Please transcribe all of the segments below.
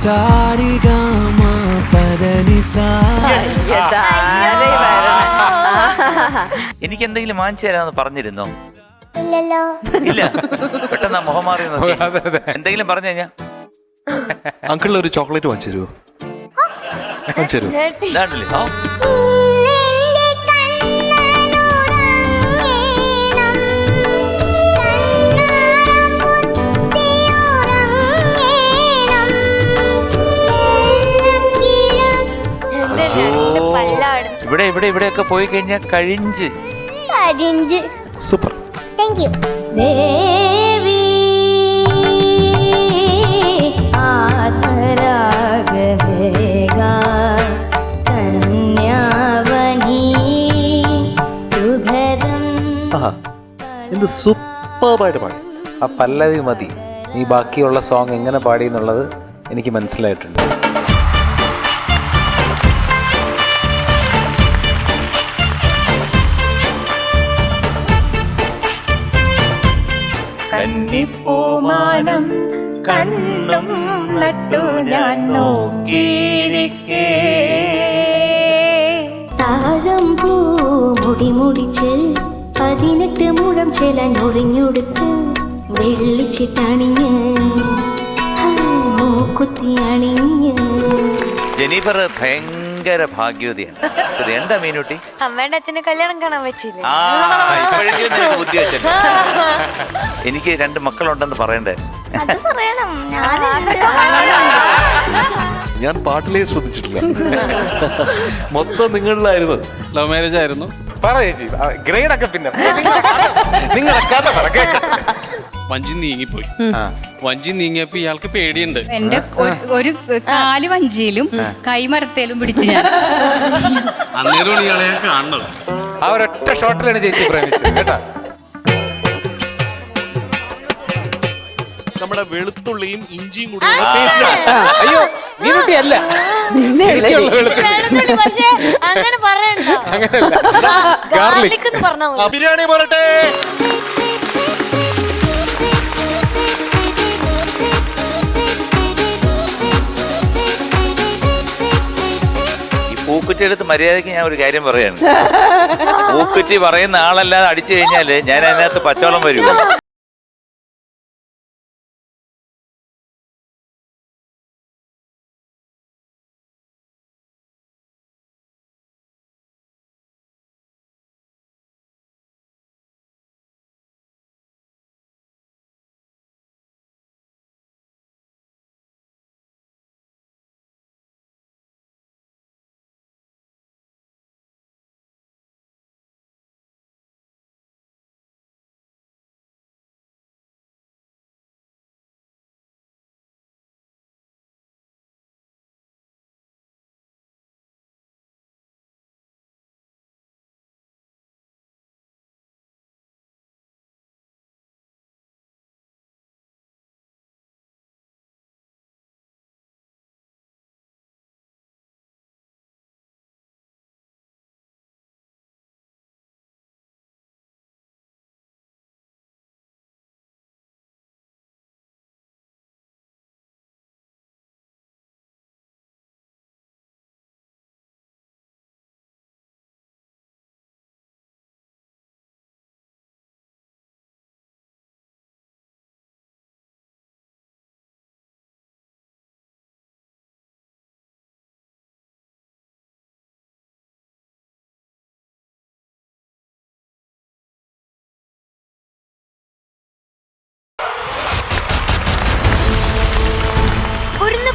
സാരിഗമ പദനിസ. എനിക്ക് എന്തെങ്കിലും വാങ്ങിച്ചു തരാമെന്ന് പറഞ്ഞിരുന്നോ? ഇല്ലല്ലോ. ഇല്ല, പെട്ടെന്ന് മുഖം മാറി നോക്കി. എന്തെങ്കിലും പറഞ്ഞു കഴിഞ്ഞാ അങ്കിളിന് ഒരു ചോക്ലേറ്റ് വാങ്ങിച്ചു തരുമോ? വാങ്ങിച്ചു തരുമോ? ഇതാണ്ടല്ലേ ഇവിടെ ഇവിടെ ഇവിടെയൊക്കെ പോയി കഴിഞ്ഞാൽ കഴിഞ്ഞ്. സൂപ്പർ. Thank you. എന്ത് സൂപ്പറായിട്ട് പാടി. ആ പല്ലവി മതി, നീ ബാക്കിയുള്ള സോങ് എങ്ങനെ പാടി എന്നുള്ളത് എനിക്ക് മനസ്സിലായിട്ടുണ്ട്. കന്നിപ്പൂമാനം കണ്ണും നട്ടു ഞാൻ നോക്കിയിരിക്കേ. താഴം പൂ മുടി മുടിച്ച് 18 മുഴം ചില ഞൊറിഞ്ഞൊടുത്ത് വെള്ളിച്ചിട്ടണിഞ്ഞ് മൂക്കുത്തി അണിഞ്ഞ്. ജെനിഫർ ഭയങ്കര ഭാഗ്യവതിയാണ്. എന്താ മീനുട്ടി? അമ്മേന്റെ അച്ഛന് കല്യാണം കാണാൻ വെച്ചില്ലേ? ഇപ്പോഴേക്കും ബുദ്ധി വെച്ചല്ലോ. എനിക്ക് 2 മക്കളുണ്ടെന്ന് പറയണ്ടേ? അത് പറയണം. ഞാൻ പാട്ടിലേ ശ്രദ്ധിച്ചിട്ടില്ല. മൊത്തം നിങ്ങളിലായിരുന്നു. ലവ് മാരേജ് ആയിരുന്നു. പറ ചേച്ചി, ഗ്രേഡ് ഒക്കെ പിന്നെ നിങ്ങളുടെ കഥ പറ. വഞ്ചി നീങ്ങിപ്പോയി. വഞ്ചി നീങ്ങിയപ്പോ ഇയാൾക്ക് പേടിയുണ്ട്. എന്റെ ഒരു കാല് വഞ്ചിയിലും കൈമരത്തേലും പിടിച്ചു ഞാൻ. അന്നേരമാണ് ഇയാളെ ഞാൻ കാണുന്നത്. ആ ഒരൊറ്റ ഷോട്ടിലാണ് ചേച്ചി പ്രേമിച്ചത് കേട്ടാ. നമ്മുടെ വെളുത്തുള്ളിയും ഇഞ്ചിയും കൂടി അയ്യോ, മീനുട്ടി അല്ല, പക്ഷേ അങ്ങനെ പറയണ്ട. ബിരിയാണി പോരട്ടെ. പൂക്കുറ്റി എടുത്ത് മര്യാദയ്ക്ക് ഞാൻ ഒരു കാര്യം പറയാണ്. പൂക്കുറ്റി പറയുന്ന ആളല്ലാതെ അടിച്ചു കഴിഞ്ഞാല് ഞാൻ അതിനകത്ത് പച്ചവെള്ളം വരുമോ?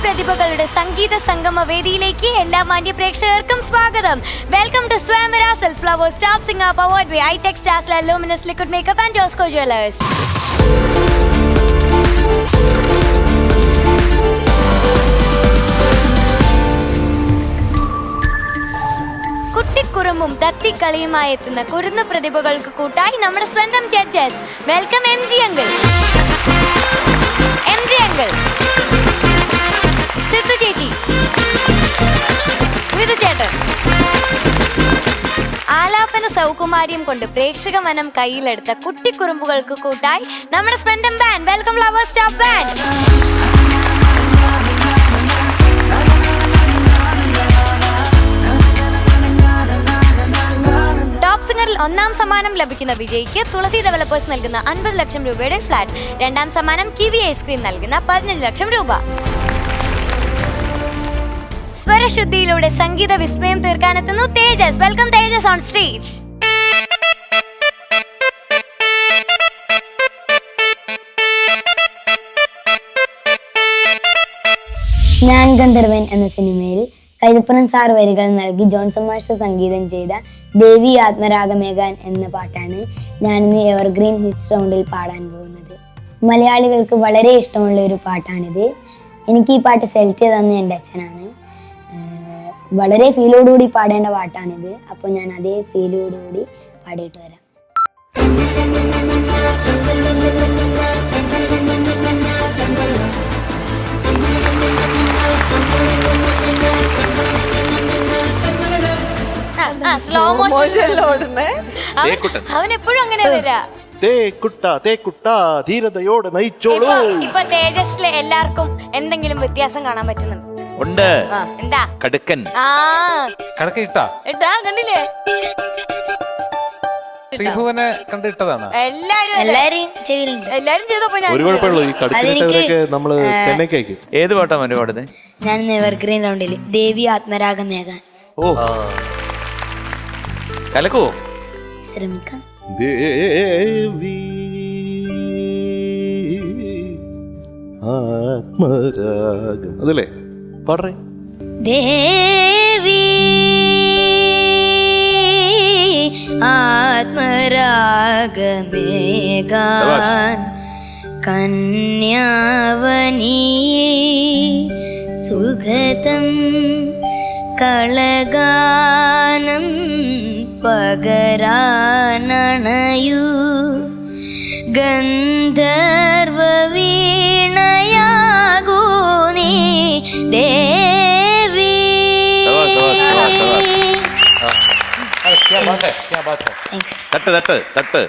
പ്രതിഭകളുടെ സംഗീത സംഗമ വേദിയിലേക്ക് എല്ലാ മാന്യ പ്രേക്ഷകർക്കും സ്വാഗതം. Welcome to Swayamvara silks Flowers top singer powered by iTex Dazzler luminous liquid makeup and Josco jewellers. കുട്ടിക്കുറുമ്പും തത്തിക്കളിയുമായി എത്തുന്ന കുരുന്നു പ്രതിഭകൾക്ക് കൂട്ടായി നമ്മുടെ സ്വന്തം judges. Welcome M G uncle, Sidhu ചേച്ചി, വിധു ചേട്ടൻ. ആലാപന സൗകുമാര്യം കൊണ്ട് പ്രേക്ഷക മനം കയ്യിലെടുത്ത കുട്ടിക്കുറുമ്പുകൾക്ക് കൂട്ടായി നമ്മുടെ സ്വന്തം band. Welcome lovers top band. ഒന്നാം സമ്മാനം ലഭിക്കുന്ന വിജയിക്ക് തുളസി ഡെവലപ്പേഴ്സ് നൽകുന്ന 50 ലക്ഷം രൂപയുടെ ഫ്ലാറ്റ്, രണ്ടാം സമ്മാനം കിവി ഐസ്ക്രീം നൽകുന്ന 15 ലക്ഷം രൂപ. സ്വരശുദ്ധിയിലൂടെ സംഗീത വിസ്മയം തീർക്കാനെത്തുന്നു Tejas. Welcome Tejas on stage. ഞാൻ ഗന്ധർവൻ എന്ന സിനിമയിൽ കൈതപ്പുറം സാർ വരികൾ നൽകി ജോൺസൺ മാസ്റ്റർ സംഗീതം ചെയ്ത ദേവി ആത്മരാഗമേകാൻ എന്ന പാട്ടാണ് ഞാനിന്ന് എവർഗ്രീൻ ഹിറ്റ്സ് റൗണ്ടിൽ പാടാൻ പോകുന്നത്. മലയാളികൾക്ക് വളരെ ഇഷ്ടമുള്ള ഒരു പാട്ടാണിത്. എനിക്ക് ഈ പാട്ട് സെലക്ട് ചെയ്തതെന്ന് എൻ്റെ അച്ഛനാണ്. വളരെ ഫീലോടുകൂടി പാടേണ്ട പാട്ടാണിത്. അപ്പോൾ ഞാൻ അതേ ഫീലോടുകൂടി പാടിയിട്ട് വരാം. സ്ലോ മോഷനിലോടുന്നേ അവൻ എപ്പോഴും അങ്ങനെ വരാ. ധീരതയോടെ നയിച്ചോളൂ. ഇപ്പൊ തേജസ്സിലെ എല്ലാവർക്കും എന്തെങ്കിലും വ്യത്യാസം കാണാൻ പറ്റുന്നുണ്ട്. ഉണ്ട്. എന്താ? കടുക്കൻ. കണക്ക് ഇട്ടാ ഇട്ടാ കണ്ടില്ലേ? ശ്രീഭുവനെ കണ്ടിട്ടതാണ്. എല്ലാരും ചെയ്തപ്പോ ഞാൻ ഒരു കുഴപ്പമുള്ളൂ. ഈ കടുക്കനൊക്കെ നമ്മള് ചെന്നൈക്ക് അയക്കും. ഏത് പാട്ടാ മനു പാടുന്നത്? ഞാൻ എവർഗ്രീൻ റൗണ്ടിൽ ദേവി ആത്മരാഗമേകാൻ. ഓ കലക്കോ? ശ്രമിക്കാം. ദേവി ആത്മരാഗം അതല്ലേ പാടേ? ദേവി ആത്മരാഗമേകാൻ കന്യാവനീ സുഗതം കളഗാനം പകരാനണയു ഗന്ധർവ വീണയാകൂ നീ ദേവി. തട്ട് തട്ട് തട്ട്.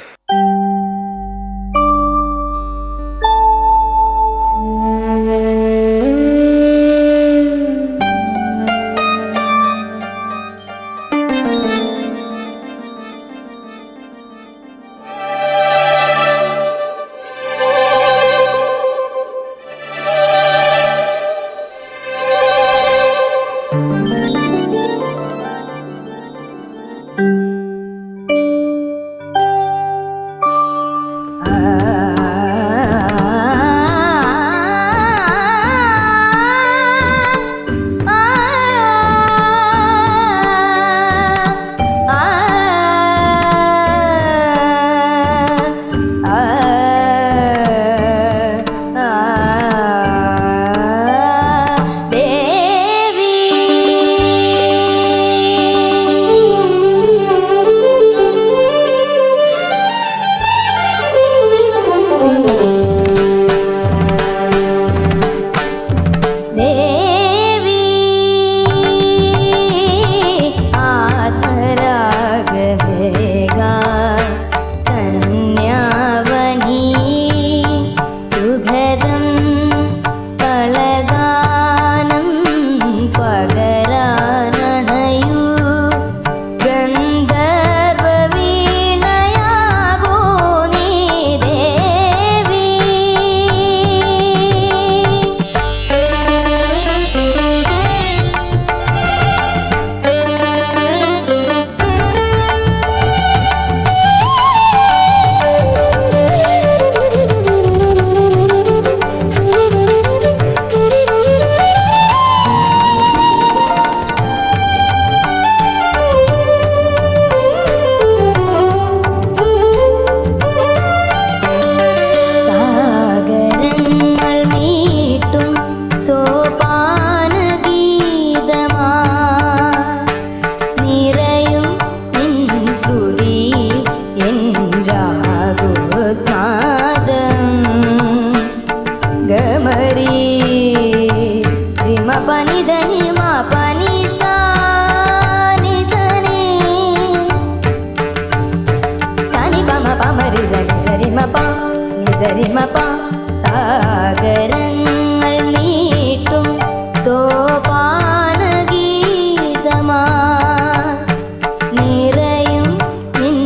സാഗരങ്ങൾ മീട്ടും സോപാനഗീതമാ നിറയും നിൻ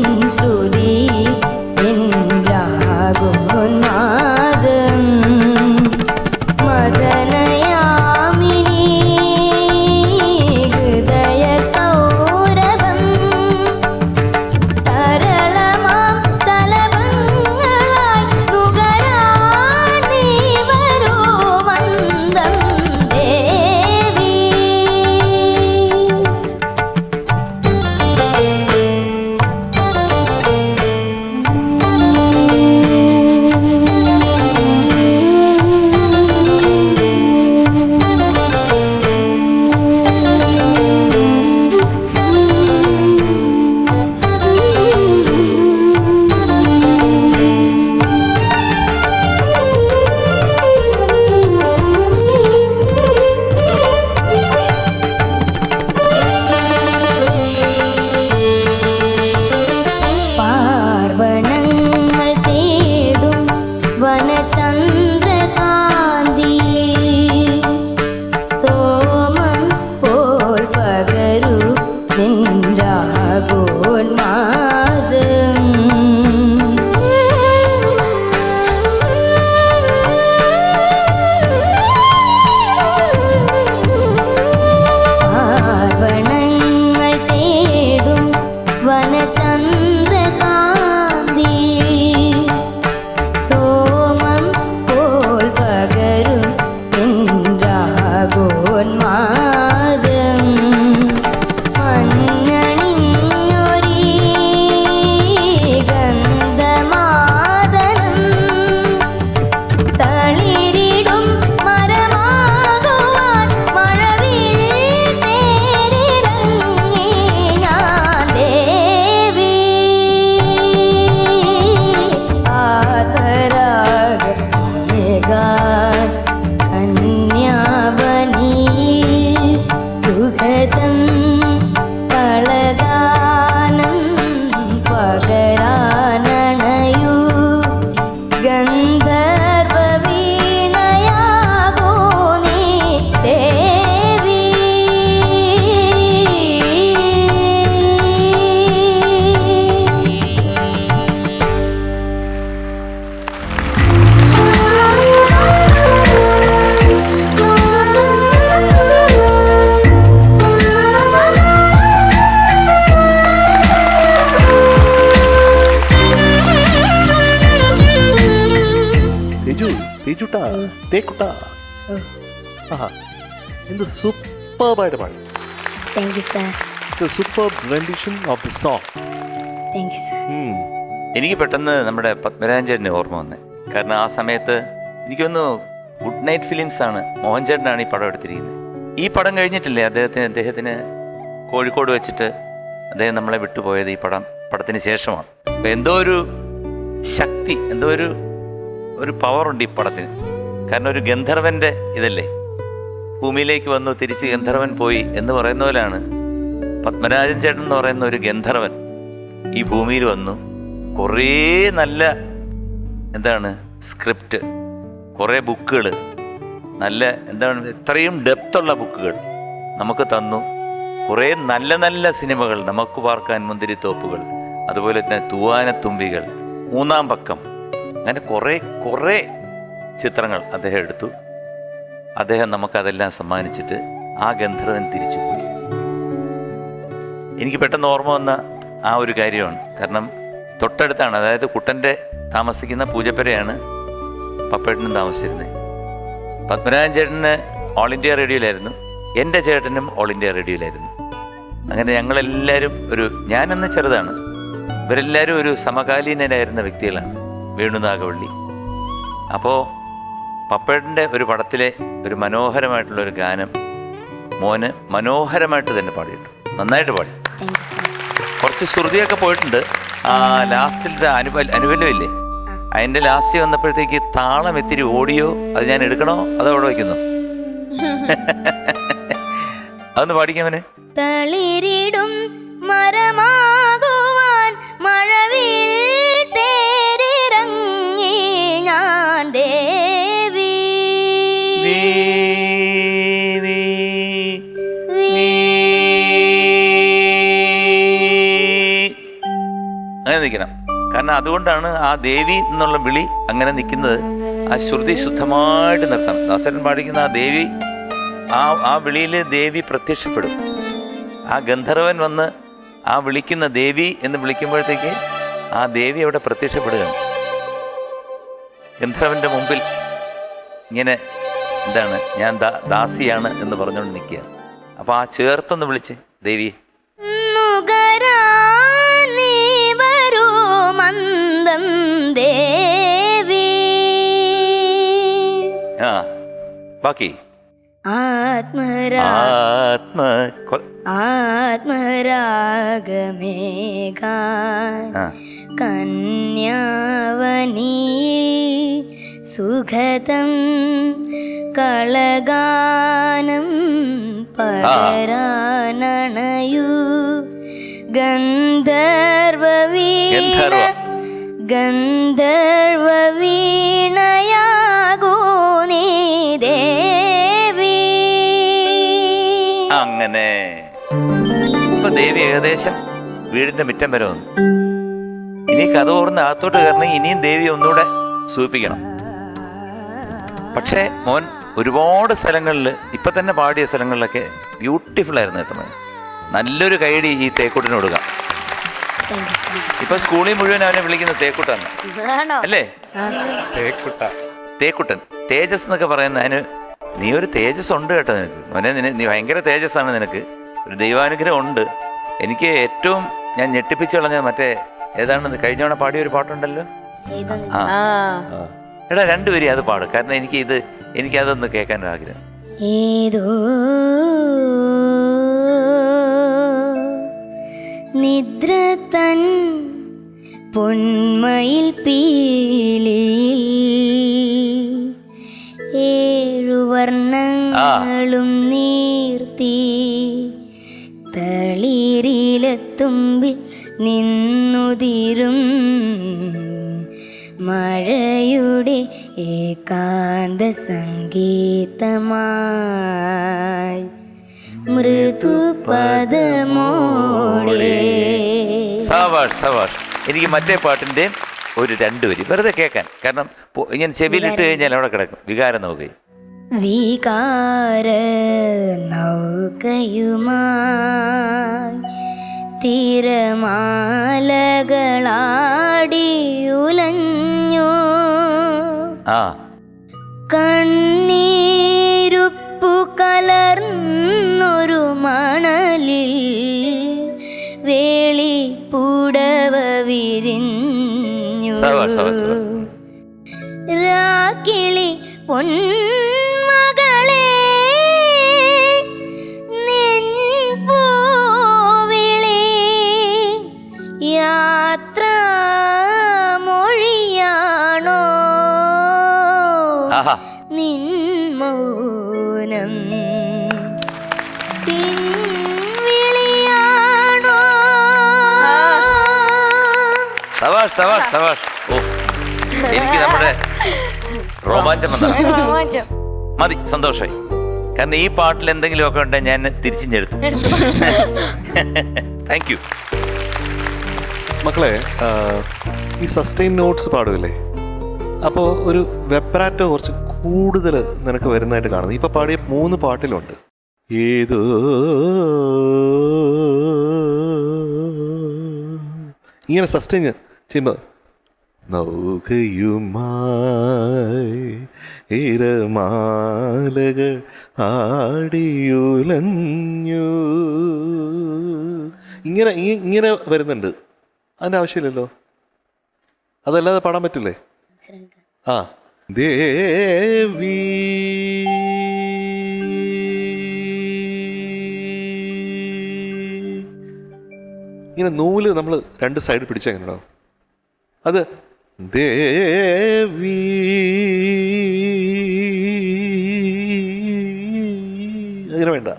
തേക്കുട്ട എന്ത് സൂപ്പർബായിട്ട് പാടി. Thank you sir. It's a super rendition of the song. Thank you sir. എനിക്ക് പെട്ടെന്ന് നമ്മുടെ പത്മരാജൻ ചേട്ടനെ ഓർമ്മ വന്നേ. കാരണം ആ സമയത്ത് എനിക്കൊന്ന് ഗുഡ് നൈറ്റ് ഫിലിംസ് ആണ്, മോഹൻ ചേട്ടനാണ് ഈ പടം എടുത്തിരിക്കുന്നത്. ഈ പടം കഴിഞ്ഞിട്ടില്ലേ അദ്ദേഹത്തിന് കോഴിക്കോട് വെച്ചിട്ട് അദ്ദേഹം നമ്മളെ വിട്ടുപോയത് ഈ പടത്തിന് ശേഷമാണ്. അപ്പം എന്തോ ഒരു ശക്തി, എന്തോ ഒരു പവറുണ്ട് ഈ പടത്തിന്. കാരണം ഒരു ഗന്ധർവൻ്റെ ഇതല്ലേ, ഭൂമിയിലേക്ക് വന്നു തിരിച്ച് ഗന്ധർവൻ പോയി എന്ന് പറയുന്ന പോലെയാണ് പത്മരാജൻ ചേട്ടൻ എന്ന് പറയുന്ന ഒരു ഗന്ധർവൻ ഈ ഭൂമിയിൽ വന്നു. കുറേ നല്ല സ്ക്രിപ്റ്റ്, കുറേ ബുക്കുകൾ, നല്ല ഇത്രയും ഡെപ്തുള്ള ബുക്കുകൾ നമുക്ക് തന്നു. കുറേ നല്ല നല്ല സിനിമകൾ, നമുക്ക് പാർക്കാൻ മുന്തിരിത്തോപ്പുകൾ, അതുപോലെ തന്നെ തൂവാനത്തുമ്പികൾ, മൂന്നാം പക്കം, അങ്ങനെ കുറേ ചിത്രങ്ങൾ അദ്ദേഹം എടുത്തു. അദ്ദേഹം നമുക്കതെല്ലാം സമ്മാനിച്ചിട്ട് ആ ഗന്ധർവൻ തിരിച്ചുപോയി. എനിക്ക് പെട്ടെന്ന് ഓർമ്മ വന്ന ആ ഒരു കാര്യമാണ്. കാരണം തൊട്ടടുത്താണ്, അതായത് കുട്ടൻ്റെ താമസിക്കുന്ന പൂജപ്പുരയാണ് പപ്പേട്ടനും താമസിച്ചിരുന്നത്. പത്മരാജൻ ചേട്ടന് ഓൾ ഇന്ത്യ റേഡിയോയിലായിരുന്നു, എൻ്റെ ചേട്ടനും ഓൾ ഇന്ത്യ റേഡിയോയിലായിരുന്നു. അങ്ങനെ ഞങ്ങളെല്ലാവരും ഞാനെന്ന് ചെറുതാണ്, ഇവരെല്ലാവരും ഒരു സമകാലീനരായിരുന്ന വ്യക്തികളാണ്. വേണുനാഗവള്ളി. അപ്പോൾ പപ്പേട്ടൻ്റെ ഒരു പടത്തിലെ ഒരു മനോഹരമായിട്ടുള്ളൊരു ഗാനം മോന് മനോഹരമായിട്ട് തന്നെ പാടിയിട്ടു, നന്നായിട്ട് പാടി. കുറച്ച് ശ്രുതിയൊക്കെ പോയിട്ടുണ്ട്. ആ ലാസ്റ്റിലത്തെ അനുബലമില്ലേ, അതിൻ്റെ ലാസ്റ്റ് വന്നപ്പോഴത്തേക്ക് താളം ഇത്തിരി ഓടിയോ, അത് ഞാൻ എടുക്കണോ അതോ അവിടെ വയ്ക്കുന്നു? അതൊന്ന് പാടിക്കാമനെ. തളിരിടും മരമാകുവാൻ മഴവിൽ തേരിറങ്ങി ഞാൻ ദേവി. അങ്ങനെ നിൽക്കണം. കാരണം അതുകൊണ്ടാണ് ആ ദേവി എന്നുള്ള വിളി അങ്ങനെ നിൽക്കുന്നത്. ആ ശ്രുതി ശുദ്ധമായിട്ട് നിർത്തണം. ദാസരൻ പാടിക്കുന്ന ആ ദേവി, ആ വിളിയിൽ ദേവി പ്രത്യക്ഷപ്പെടും. ആ ഗന്ധർവൻ വന്ന് ആ വിളിക്കുന്ന ദേവി എന്ന് വിളിക്കുമ്പോഴത്തേക്ക് ആ ദേവി അവിടെ പ്രത്യക്ഷപ്പെടുകയാണ്. ഗന്ധർവൻ്റെ മുമ്പിൽ ഇങ്ങനെ ഞാൻ ദാസിയാണ് എന്ന് പറഞ്ഞുകൊണ്ട് നിൽക്കുക. അപ്പോൾ ആ ചേർത്തൊന്ന് വിളിച്ച് ദേവി ബാക്കി ആത്മരാഗമേഘാൻ കന്യാവനീ സുഖദം കളഗാനം പകരാനണയു ഗന്ധർവീണയാകൂ നീ ദേവി. അങ്ങനെ ഇപ്പൊ ദേവി ഏകദേശം വീടിന്റെ മുറ്റം വരെ വന്നു. ഇനി കഥ ഓർന്ന് അകത്തോട്ട് കയറണമെങ്കിൽ ഇനിയും ദേവി ഒന്നുകൂടെ സൂചിപ്പിക്കണം. പക്ഷേ മോൻ ഒരുപാട് സ്ഥലങ്ങളിൽ ഇപ്പൊ തന്നെ പാടിയ സ്ഥലങ്ങളിലൊക്കെ ബ്യൂട്ടിഫുൾ ആയിരുന്നു കേട്ടോ. നല്ലൊരു കൈഡി ഈ തേക്കൂട്ടിന് കൊടുക്കാം. ഇപ്പൊ സ്കൂളിൽ മുഴുവൻ അവനെ വിളിക്കുന്ന തേക്കൂട്ടാണ് അല്ലേ? തേക്കുട്ടൻ, തേജസ് എന്നൊക്കെ പറയുന്ന അതിന് നീ ഒരു തേജസ് ഉണ്ട് കേട്ടോ നിനക്ക് മോനെ. നീ ഭയങ്കര തേജസ്സാണ്, നിനക്ക് ഒരു ദൈവാനുഗ്രഹം ഉണ്ട്. എനിക്ക് ഏറ്റവും ഞാൻ ഞെട്ടിപ്പിച്ച് കളഞ്ഞ മറ്റേ ഏതാണെന്ന് കഴിഞ്ഞ തവണ പാടിയ ഒരു പാട്ടുണ്ടല്ലോ. എടാ രണ്ടുപേരും അത് പാടും. കാരണം എനിക്കതൊന്ന് കേൾക്കാൻ ആഗ്രഹം. ഏതോ നിദ്ര തൻ പൊന്മയിൽ പീലി ഏഴുവർണ്ണങ്ങളും നീർത്തി തളിരിലെത്തുമ്പിൽ നിന്നുതിരും മഴയുടെ ഏകാന്ത സംഗീതമായി മൃദുപദമോടെ. എനിക്ക് മറ്റേ പാട്ടിന്റെ ഒരു രണ്ടുപേര് വെറുതെ കേൾക്കാൻ. കാരണം ഇങ്ങനെ ചെവിയിലിട്ട് കഴിഞ്ഞാൽ അവിടെ കിടക്കും വികാരം നോക്കുകയും. വികാര നൗകയുമായി തിരമാലകളാടി ഉലഞ്ഞു കണ്ണു സവാഷ് സവാഷ് സവാഷ്. രാക്കിളി പൊന്മകളെ നിൻ പൂവിളി യാത്ര മൊഴിയാണോ ആഹാ. നിൻ മൗനം പിൻവിളിയാണോ സവാഷ് സവാഷ് സവാഷ്. ഓ, എനിക്ക് നമ്മുടെ രോമാഞ്ചം വന്നതാണ്. രോമാഞ്ചം. മതി, സന്തോഷമായി. കാരണം ഈ പാട്ടിൽ എന്തെങ്കിലുമൊക്കെ ഉണ്ടെങ്കിൽ ഞാൻ തിരിച്ചിഞ്ഞെടുത്തു. Thank you. മക്കളെ, ഈ സസ്റ്റെയിൻ നോട്ട്സ് പാടുമല്ലേ, അപ്പോൾ ഒരു വെബ്രാറ്റോ കുറച്ച് കൂടുതൽ നിനക്ക് വരുന്നതായിട്ട് കാണുന്നു. ഇപ്പം പാടിയ 3 പാട്ടിലുണ്ട്. ഏതോ ഇങ്ങനെ സസ്റ്റെയിൻ ചെയ്യുമ്പോൾ നൗകയുമായി ഇരമാലകൾ ആടിയുലഞ്ഞു ഇങ്ങനെ ഇങ്ങനെ വരുന്നുണ്ട്. അതിൻ്റെ ആവശ്യമില്ലല്ലോ, അതല്ലാതെ പാടാൻ പറ്റില്ലേ? ആ ദേവി ഇങ്ങനെ നൂല് നമ്മൾ 2 സൈഡ് പിടിച്ചാൽ എങ്ങനെ ഉണ്ടാവും? അത് ദേവി അങ്ങനെ വേണ്ട,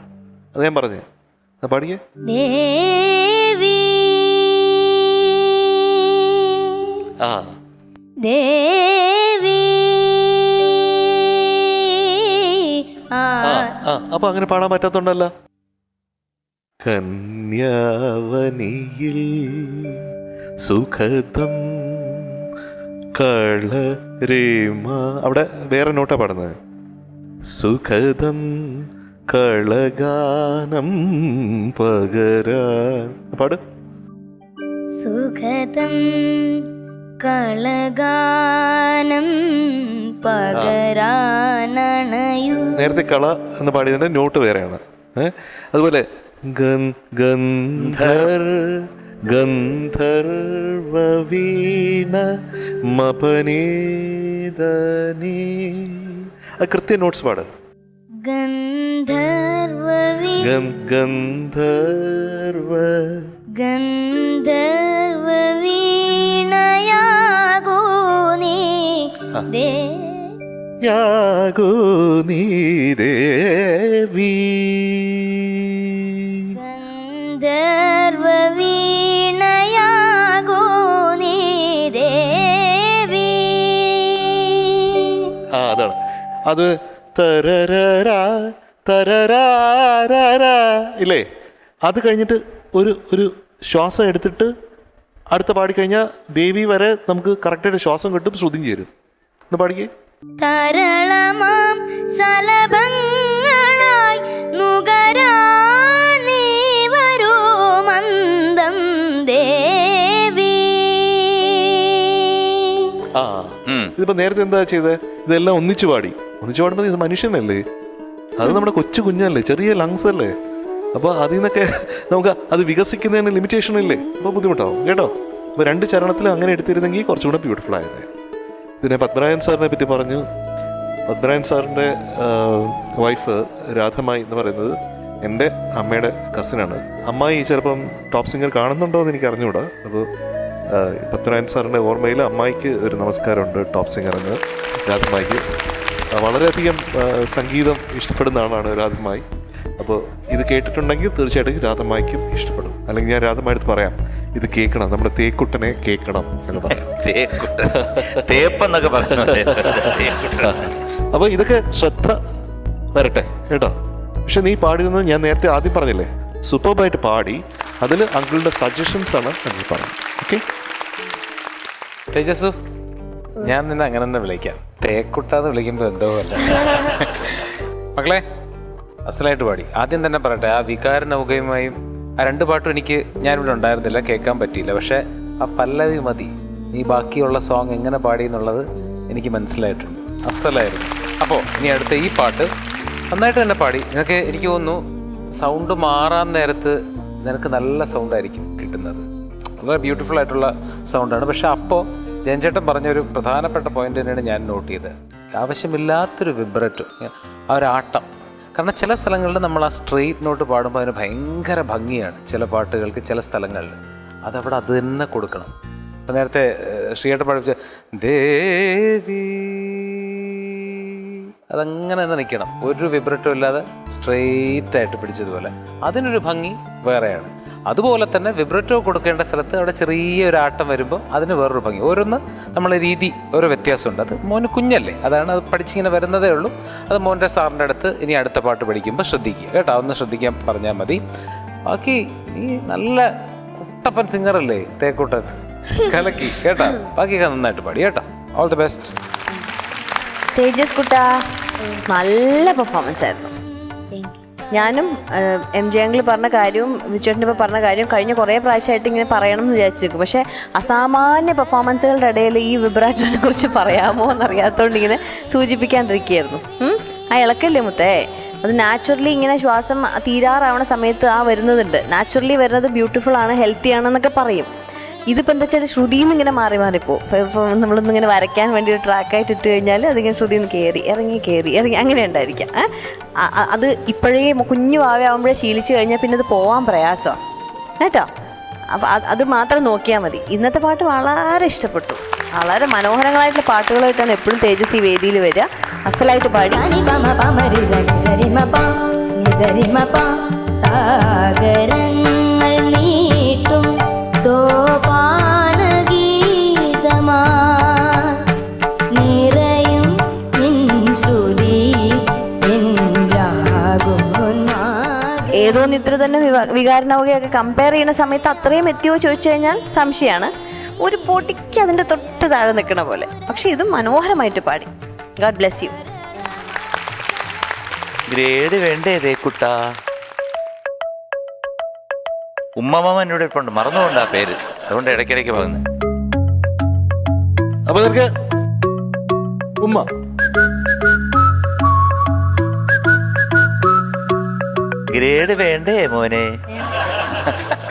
അത് ഞാൻ പറഞ്ഞേ. പാടിയേ. ദേവി ആ ദേവി അപ്പൊ അങ്ങനെ പാടാൻ പറ്റാത്തോണ്ടല്ല. കന്യാവനിയിൽ സുഖതം കളരേമ, അവിടെ വേറെ നോട്ടാ പാടുന്നത്. സുഖതം കളഗാനം പകരാൻ പാട്. സുഖതം കളഗാനം പകരാനണയു. നേരത്തെ കള എന്ന് പാടിയതിന്റെ നോട്ട് വേറെയാണ്. അതുപോലെ ഗന്ധർവീണ മപനേദനീ, അത് കൃത്യ നോട്ട്സ് പാട്. ഗന്ധർവീണയാകോ നീ യാഗോ നീ ദേവി. ഗന്ധർവീണയാകോ നീ ദേവി. അതാണ് അത്. തരരാ തരരാ ഇല്ലേ? അത് കഴിഞ്ഞിട്ട് ഒരു ശ്വാസം എടുത്തിട്ട് അടുത്ത പാടിക്കഴിഞ്ഞാൽ ദേവി വരെ നമുക്ക് കറക്റ്റായിട്ട് ശ്വാസം കിട്ടും, ശ്രുതിയും ചേരും. ഒന്ന് പാടിക്കേ. തരളമാം സലഭങ്ങളായി നുകരാൻ നീ വരൂ മന്ദം ദേവി. ഇതിപ്പോ നേരത്തെ എന്താ ചെയ്തത്? ഇതെല്ലാം ഒന്നിച്ചു പാടുമ്പോൾ ഇത് മനുഷ്യനല്ലേ, അത് നമ്മുടെ കൊച്ചു കുഞ്ഞല്ലേ, ചെറിയ ലങ്സ് അല്ലേ. അപ്പോൾ അതിൽ നിന്നൊക്കെ നമുക്ക് അത് വികസിക്കുന്നതിന് ലിമിറ്റേഷൻ ഇല്ലേ, അപ്പോൾ ബുദ്ധിമുട്ടാവും കേട്ടോ. അപ്പോൾ 2 ചരണത്തിൽ അങ്ങനെ എടുത്തിരുന്നെങ്കിൽ കുറച്ചുകൂടെ ബ്യൂട്ടിഫുൾ ആയത്. പിന്നെ പത്മനാഭൻ സാറിനെ പറ്റി പറഞ്ഞു. പത്മനാഭൻ സാറിൻ്റെ വൈഫ് രാധമായി എന്ന് പറയുന്നത് എൻ്റെ അമ്മയുടെ കസിനാണ്. അമ്മായി ചിലപ്പം ടോപ്പ് സിംഗർ കാണുന്നുണ്ടോ എന്ന് എനിക്ക് അറിഞ്ഞുകൂടാ. അപ്പോൾ പത്മനാഭൻ സാറിൻ്റെ ഓർമ്മയിൽ അമ്മായിക്ക് ഒരു നമസ്കാരമുണ്ട്, ടോപ്പ് സിംഗർ എന്ന് രാധമായിക്ക്. വളരെയധികം സംഗീതം ഇഷ്ടപ്പെടുന്ന ആളാണ് രാധമായി. അപ്പോൾ ഇത് കേട്ടിട്ടുണ്ടെങ്കിൽ തീർച്ചയായിട്ടും രാധമായിക്കും ഇഷ്ടപ്പെടും. അല്ലെങ്കിൽ ഞാൻ രാധമായിട്ട് പറയാം, ഇത് കേൾക്കണം, നമ്മുടെ തേക്കുട്ടനെ കേൾക്കണം എന്ന് പറയാം. തേപ്പെന്നൊക്കെ പറഞ്ഞു. അപ്പോൾ ഇതൊക്കെ ശ്രദ്ധ വരട്ടെ കേട്ടോ. പക്ഷെ നീ പാടിയെന്ന് ഞാൻ നേരത്തെ ആദ്യം പറഞ്ഞില്ലേ, സൂപ്പർബായിട്ട് പാടി. അതിൽ അങ്കിളുടെ സജഷൻസ് ആണ് നമ്മൾ പറഞ്ഞത്. ഓക്കെ തേജസ്സു, ഞാൻ നിന്നെ അങ്ങനെ തന്നെ വിളിക്കാം. തേക്കുട്ടാന്ന് വിളിക്കുമ്പോൾ എന്തോ അല്ല. മക്കളെ, അസലായിട്ട് പാടി. ആദ്യം തന്നെ പറയട്ടെ, ആ വികാര നൗകയുമായും ആ 2 പാട്ടും എനിക്ക് ഞാനിവിടെ ഉണ്ടായിരുന്നില്ല, കേൾക്കാൻ പറ്റിയില്ല. പക്ഷെ ആ പല്ലവി മതി, നീ ബാക്കിയുള്ള സോങ് എങ്ങനെ പാടി എന്നുള്ളത് എനിക്ക് മനസ്സിലായിട്ടുണ്ട്. അസലായിരുന്നു. അപ്പോൾ ഇനി അടുത്ത ഈ പാട്ട് നന്നായിട്ട് തന്നെ പാടി. നിനക്ക് എനിക്ക് തോന്നുന്നു സൗണ്ട് മാറാൻ നേരത്ത് നിനക്ക് നല്ല സൗണ്ടായിരിക്കും കിട്ടുന്നത്. വളരെ ബ്യൂട്ടിഫുൾ ആയിട്ടുള്ള സൗണ്ടാണ്. പക്ഷെ അപ്പോൾ ജയൻചേട്ടൻ പറഞ്ഞൊരു പ്രധാനപ്പെട്ട പോയിന്റ് തന്നെയാണ് ഞാൻ നോട്ട് ചെയ്തത്. ആവശ്യമില്ലാത്തൊരു വിബ്രറ്റോ, ആ ഒരു ആട്ടം. കാരണം ചില സ്ഥലങ്ങളിൽ നമ്മൾ ആ സ്ട്രെയിറ്റ് നോട്ട് പാടുമ്പോൾ അതിന് ഭയങ്കര ഭംഗിയാണ്. ചില പാട്ടുകൾക്ക് ചില സ്ഥലങ്ങളിൽ അതവിടെ അത് തന്നെ കൊടുക്കണം. അപ്പം നേരത്തെ ശ്രീയേട്ടൻ പഠിപ്പിച്ച ദേവി അതങ്ങനെ തന്നെ നിൽക്കണം, ഒരു വിബ്രറ്റോ ഇല്ലാതെ സ്ട്രെയിറ്റ് ആയിട്ട് പിടിച്ചതുപോലെ. അതിനൊരു ഭംഗി വേറെയാണ്. അതുപോലെ തന്നെ വിബ്രറ്റോ കൊടുക്കേണ്ട സ്ഥലത്ത് അവിടെ ചെറിയൊരു ആട്ടം വരുമ്പോൾ അതിന് വേറൊരു ഭംഗി. ഓരോന്ന് നമ്മളെ രീതി ഓരോ വ്യത്യാസമുണ്ട്. അത് മോന് കുഞ്ഞല്ലേ, അതാണ് അത് പഠിച്ചിങ്ങനെ വരുന്നതേ ഉള്ളൂ. അത് മോൻ്റെ സാറിൻ്റെ അടുത്ത് ഇനി അടുത്ത പാട്ട് പഠിക്കുമ്പോൾ ശ്രദ്ധിക്കുക കേട്ടോ, ഒന്ന് ശ്രദ്ധിക്കാൻ പറഞ്ഞാൽ മതി. ബാക്കി നീ നല്ല കുട്ടപ്പൻ സിംഗറല്ലേ തേക്കൂട്ടൻ, കലക്കി കേട്ടോ. ബാക്കിയൊക്കെ നന്നായിട്ട് പാടി കേട്ടോ. All the best. തേജസ് കുട്ടാ, നല്ല പെർഫോമൻസ് ആയിരുന്നു. ഞാനും എം ജെ അങ്കിൾ പറഞ്ഞ കാര്യവും വിച്ചേട്ടൻ ഇപ്പോൾ പറഞ്ഞ കാര്യവും കഴിഞ്ഞ കുറേ പ്രാവശ്യമായിട്ട് ഇങ്ങനെ പറയണം എന്ന് വിചാരിച്ചിരിക്കും. പക്ഷേ അസാമാന്യ പെർഫോമൻസുകളുടെ ഇടയിൽ ഈ വിബ്രാറ്റോനെ കുറിച്ച് പറയാമോ എന്നറിയാത്തതുകൊണ്ട് ഇങ്ങനെ സൂചിപ്പിക്കാണ്ടിരിക്കുകയായിരുന്നു. ആ ഇളക്കല്ലേ മുത്തേ, അത് നാച്ചുറലി ഇങ്ങനെ ശ്വാസം തീരാറാവണ സമയത്ത് ആ വരുന്നതുണ്ട്. നാച്ചുറലി വരുന്നത് ബ്യൂട്ടിഫുൾ ആണ്, ഹെൽത്തി ആണെന്നൊക്കെ പറയും. ഇതിപ്പോൾ എന്താ വെച്ചാൽ ശ്രുതിയിൽ നിന്ന് ഇങ്ങനെ മാറി ഇപ്പോൾ നമ്മളൊന്നിങ്ങനെ വരയ്ക്കാൻ വേണ്ടി ഒരു ട്രാക്കായിട്ട് ഇട്ട് കഴിഞ്ഞാൽ അതിങ്ങനെ ശ്രുതിയിൽ നിന്ന് കയറി ഇറങ്ങി അങ്ങനെ ഉണ്ടായിരിക്കാം. അത് ഇപ്പോഴേ കുഞ്ഞു ഭാവയാകുമ്പോഴേ ശീലിച്ച് കഴിഞ്ഞാൽ പിന്നെ അത് പോകാൻ പ്രയാസമാണ് കേട്ടോ. അപ്പോൾ അത് മാത്രം നോക്കിയാൽ മതി. ഇന്നത്തെ പാട്ട് വളരെ ഇഷ്ടപ്പെട്ടു. വളരെ മനോഹരങ്ങളായിട്ടുള്ള പാട്ടുകളായിട്ടാണ് എപ്പോഴും തേജസ് ഈ വേദിയിൽ വരിക. അസലായിട്ട് പാടി. സാഗരങ്ങൾ മീട്ടും സോപാനഗീതമാ നിറയും നിൻ ശ്രുതി ഏതോ നിദ്ര തന്നെ വികാരനൗകയൊക്കെ കമ്പയർ ചെയ്യുന്ന സമയത്ത് അത്രയും എത്തിയോ ചോദിച്ചു കഴിഞ്ഞാൽ സംശയമാണ്. ഒരു പൊടിക്ക് അതിൻ്റെ തൊട്ട് താഴെ നിൽക്കണ പോലെ. പക്ഷെ ഇത് മനോഹരമായിട്ട് പാടി. God bless you. ഗ്രേഡ് വേണ്ടേ തേക്കുട്ടാ? ഉമ്മമാമ എന്നോട് ഇപ്പൊ ഉണ്ട്, മറന്നുകൊണ്ട് ആ പേര്, അതുകൊണ്ട് ഇടയ്ക്കിടയ്ക്ക് പോകുന്നത്. അപ്പൊ നിനക്ക് ഉമ്മ ഗ്രേഡ് വേണ്ടേ മോനെ?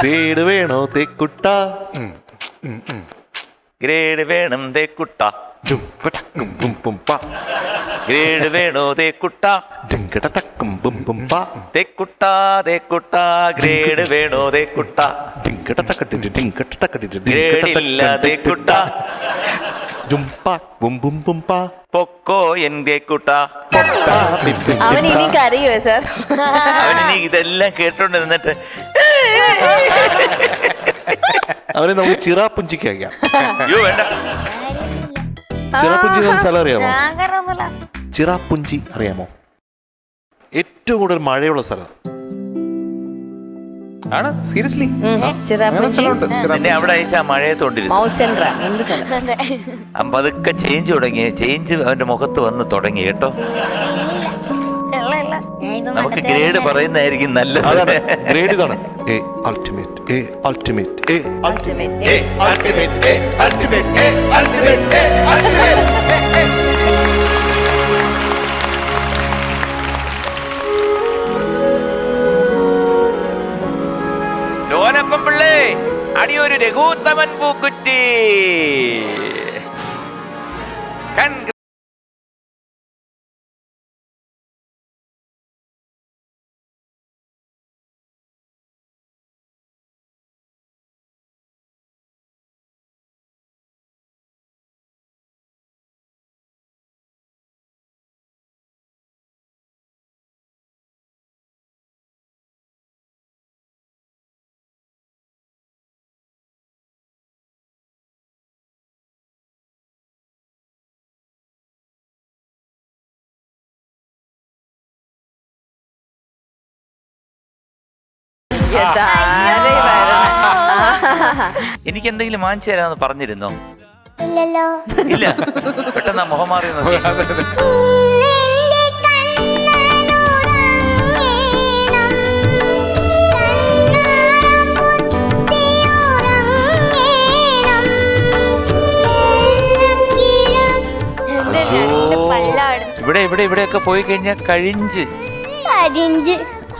ഗ്രേഡ് വേണോ തേക്കുട്ട? ഗ്രേഡ് വേണം തേക്കുട്ട. ഗ്രേഡ് വേണോ തേക്കുട്ട? തേക്കുട്ട തേക്കുട്ട ഗ്രേഡ് വേണോ തേക്കുട്ട? ഗ്രേഡില്ല തേക്കുട്ട. പൊക്കോ എൻ തേക്കുട്ട. അവൻ ഇനി കരയുവോ സാർ? അവനിനി ഇതെല്ലാം കേട്ടോണ്ട് നിന്നിട്ട് അവനെ നമുക്ക് ചിറാപ്പുഞ്ചിക്ക് അയക്കാം. അയ്യോ വേണ്ട. ചിറാപ്പുഞ്ചി സ്ഥലം അറിയാമോ? ചിറാപ്പുഞ്ചി അറിയാമോ? ഏറ്റവും കൂടുതൽ മഴയുള്ള സ്ഥലം ആണ്. സീരിയസ്ലി നിന്നെ അവിടെ അയച്ചാ മഴയത്തോണ്ടിരുന്നു. അപ്പൊ അതൊക്കെ ചേഞ്ച് തുടങ്ങി. ചേഞ്ച് അവന്റെ മുഖത്ത് വന്ന് തുടങ്ങി കേട്ടോ. നമുക്ക് ഗ്രേഡ് പറയുന്നതായിരിക്കും നല്ലത്. ഗ്രേഡ് ഇതാണ്. A ultimate, A ultimate, A ultimate, A ultimate, A ultimate, A ultimate, A ultimate. ലോനപ്പം പിള്ളേ അടിയൊരു രഘുത്തമൻ പൂക്കുറ്റി. എനിക്ക് എന്തെങ്കിലും വാങ്ങിച്ചു തരാന്ന് പറഞ്ഞിരുന്നോ? ഇല്ലല്ലോ. ഇല്ല. പെട്ടെന്ന് മുഖം മാറി നോക്കി. ഇവിടെയൊക്കെ പോയി കഴിഞ്ഞാൽ കഴിഞ്ഞ്.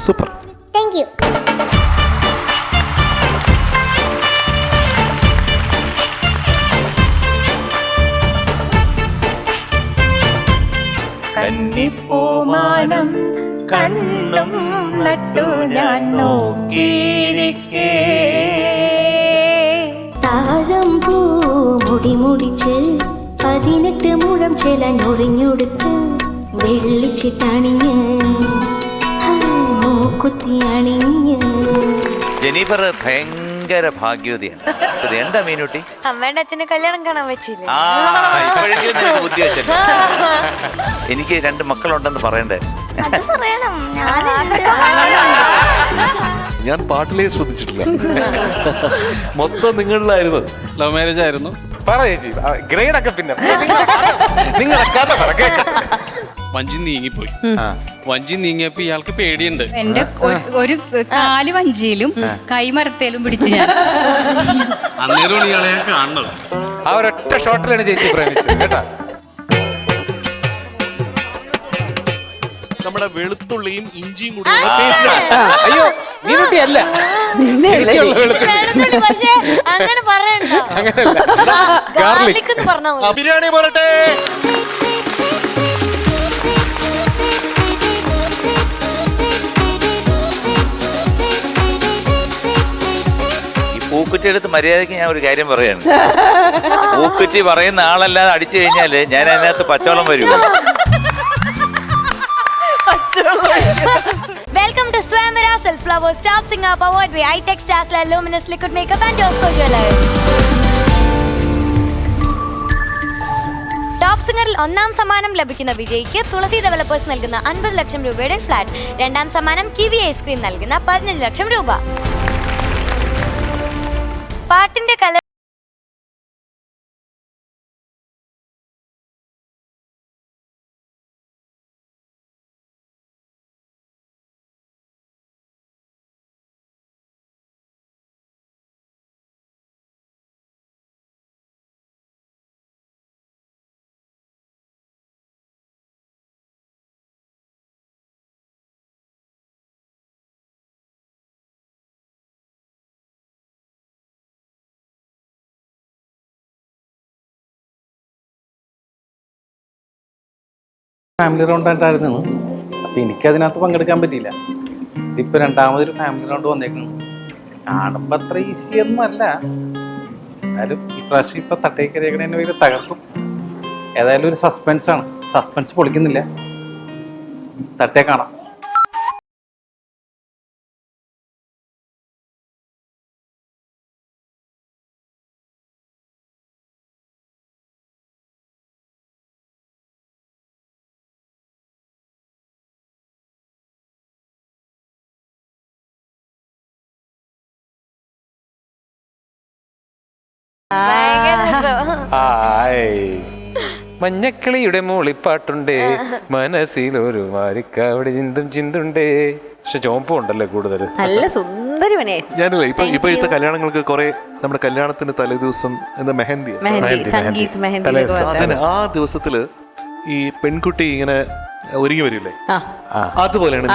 സൂപ്പർ. Thank you. പൂമാനം കണ്ണും നട്ടു ഞാൻ നോക്കിയിരിക്കേ. താഴമ്പൂ മുടി മുടിച്ച് 18 മുഴം ചെലഞ്ഞൊറിഞ്ഞൊടുത്ത് വെള്ളിച്ചിട്ടണിഞ്ഞ് മൂക്കുത്തി അണിഞ്ഞ്. ജെനിഫർ ഭയങ്കര ഭാഗ്യവതിയാണ്. ഇത് എന്താ മീനുട്ടി? അമ്മയുടെ അച്ഛനെ കല്യാണം കാണാൻ വെച്ചില്ല. ഇപ്പോഴേക്കും നിനക്ക് ബുദ്ധി വെച്ചല്ലോ. എനിക്ക് 2 മക്കളുണ്ടെന്ന് പറയണ്ടേ? പറയണം. ഞാൻ പാട്ടിലേ ശ്രദ്ധിച്ചിട്ടില്ല. മൊത്തം നിങ്ങളിലായിരുന്നു. ലവ് മാരേജ് ആയിരുന്നു. പറ ചേച്ചി, ഗ്രേഡ് ഒക്കെ പിന്നെ നിങ്ങളുടെ കഥ പറ കേൾക്കാം. വഞ്ചി നീങ്ങിപ്പോയി. വഞ്ചി നീങ്ങിയപ്പോ ഇയാൾക്ക് പേടിയുണ്ട്. എന്റെ ഒരു കാല് വഞ്ചിയിലും കൈമരത്തേലും പിടിച്ച് ഞാൻ. അന്നേരമാണ് ഇയാളെ ഞാൻ കാണുന്നത്. ആ ഒരൊറ്റ ഷോട്ടിലാണ് ചേച്ചി പ്രേമിച്ചത് കേട്ടാ. നമ്മുടെ വെളുത്തുള്ളിയും ഇഞ്ചിയും കൂടി അയ്യോ മീനുട്ടി അല്ല, പക്ഷേ അങ്ങനെ പറയണ്ട. ഗാർലിക് എന്ന് പറഞ്ഞാ മതി. ബിരിയാണി പോരട്ടെ. പൂക്കുറ്റി എടുത്ത് മര്യാദയ്ക്ക് ഞാൻ ഒരു കാര്യം പറയാണ്. പൂക്കുറ്റി പറയുന്ന ആളല്ലാതെ അടിച്ചു കഴിഞ്ഞാല് ഞാൻ അതിനകത്ത് പച്ചവെള്ളം വരുമോ? Welcome to Swayamvara silks Flowers top singer powered by iTex stars luminous liquid makeup and Josco jewellers. Top സിംഗറിൽ 1ാം സമ്മാനം ലഭിക്കുന്ന വിജയിക്ക് തുളസി ഡെവലപ്പേഴ്സ് നൽകുന്ന 50 ലക്ഷം രൂപയുടെ ഫ്ലാറ്റ്. 2ാം സമ്മാനം കിവി ഐസ്ക്രീം നൽകുന്ന 15 ലക്ഷം രൂപ. പാട്ടിന്റെ കല ഫാമിലി റൗണ്ട് ആയിട്ടായിരുന്നു. അപ്പം എനിക്കതിനകത്ത് പങ്കെടുക്കാൻ പറ്റിയില്ല. ഇതിപ്പോൾ 2ാമതൊരു ഫാമിലി റൗണ്ട് വന്നേക്കുന്നു. കാണുമ്പോൾ അത്ര ഈസിയൊന്നും അല്ല. എന്നാലും ഈ പ്രാവശ്യം ഇപ്പോൾ തട്ടേക്കരേക്കണ എന്നെ വലിയ തകർക്കും. ഏതായാലും ഒരു സസ്പെൻസാണ്. സസ്പെൻസ് പൊളിക്കുന്നില്ല. തട്ടേ കാണാം. മഞ്ഞക്കിളിയുടെ മൂളിപ്പാട്ടുണ്ട്, മനസ്സിലൊരു മാരിക്കാവിടെ ചിന്തും ചിന്തുണ്ട്. പക്ഷെ ചോമ്പും ഉണ്ടല്ലേ കൂടുതൽ. നല്ല സുന്ദരി പണിയായി. ഞാനില്ലേ ഇപ്പോഴത്തെ കല്യാണങ്ങൾക്ക് കുറെ നമ്മുടെ കല്യാണത്തിന്റെ തലേദിവസം എന്താ മെഹന്തി, സംഗീത് മെഹന്തി. ആ ദിവസത്തില് ഈ പെൺകുട്ടി ഇങ്ങനെ ഒരുങ്ങി വരില്ലേ, അതുപോലെയാണ്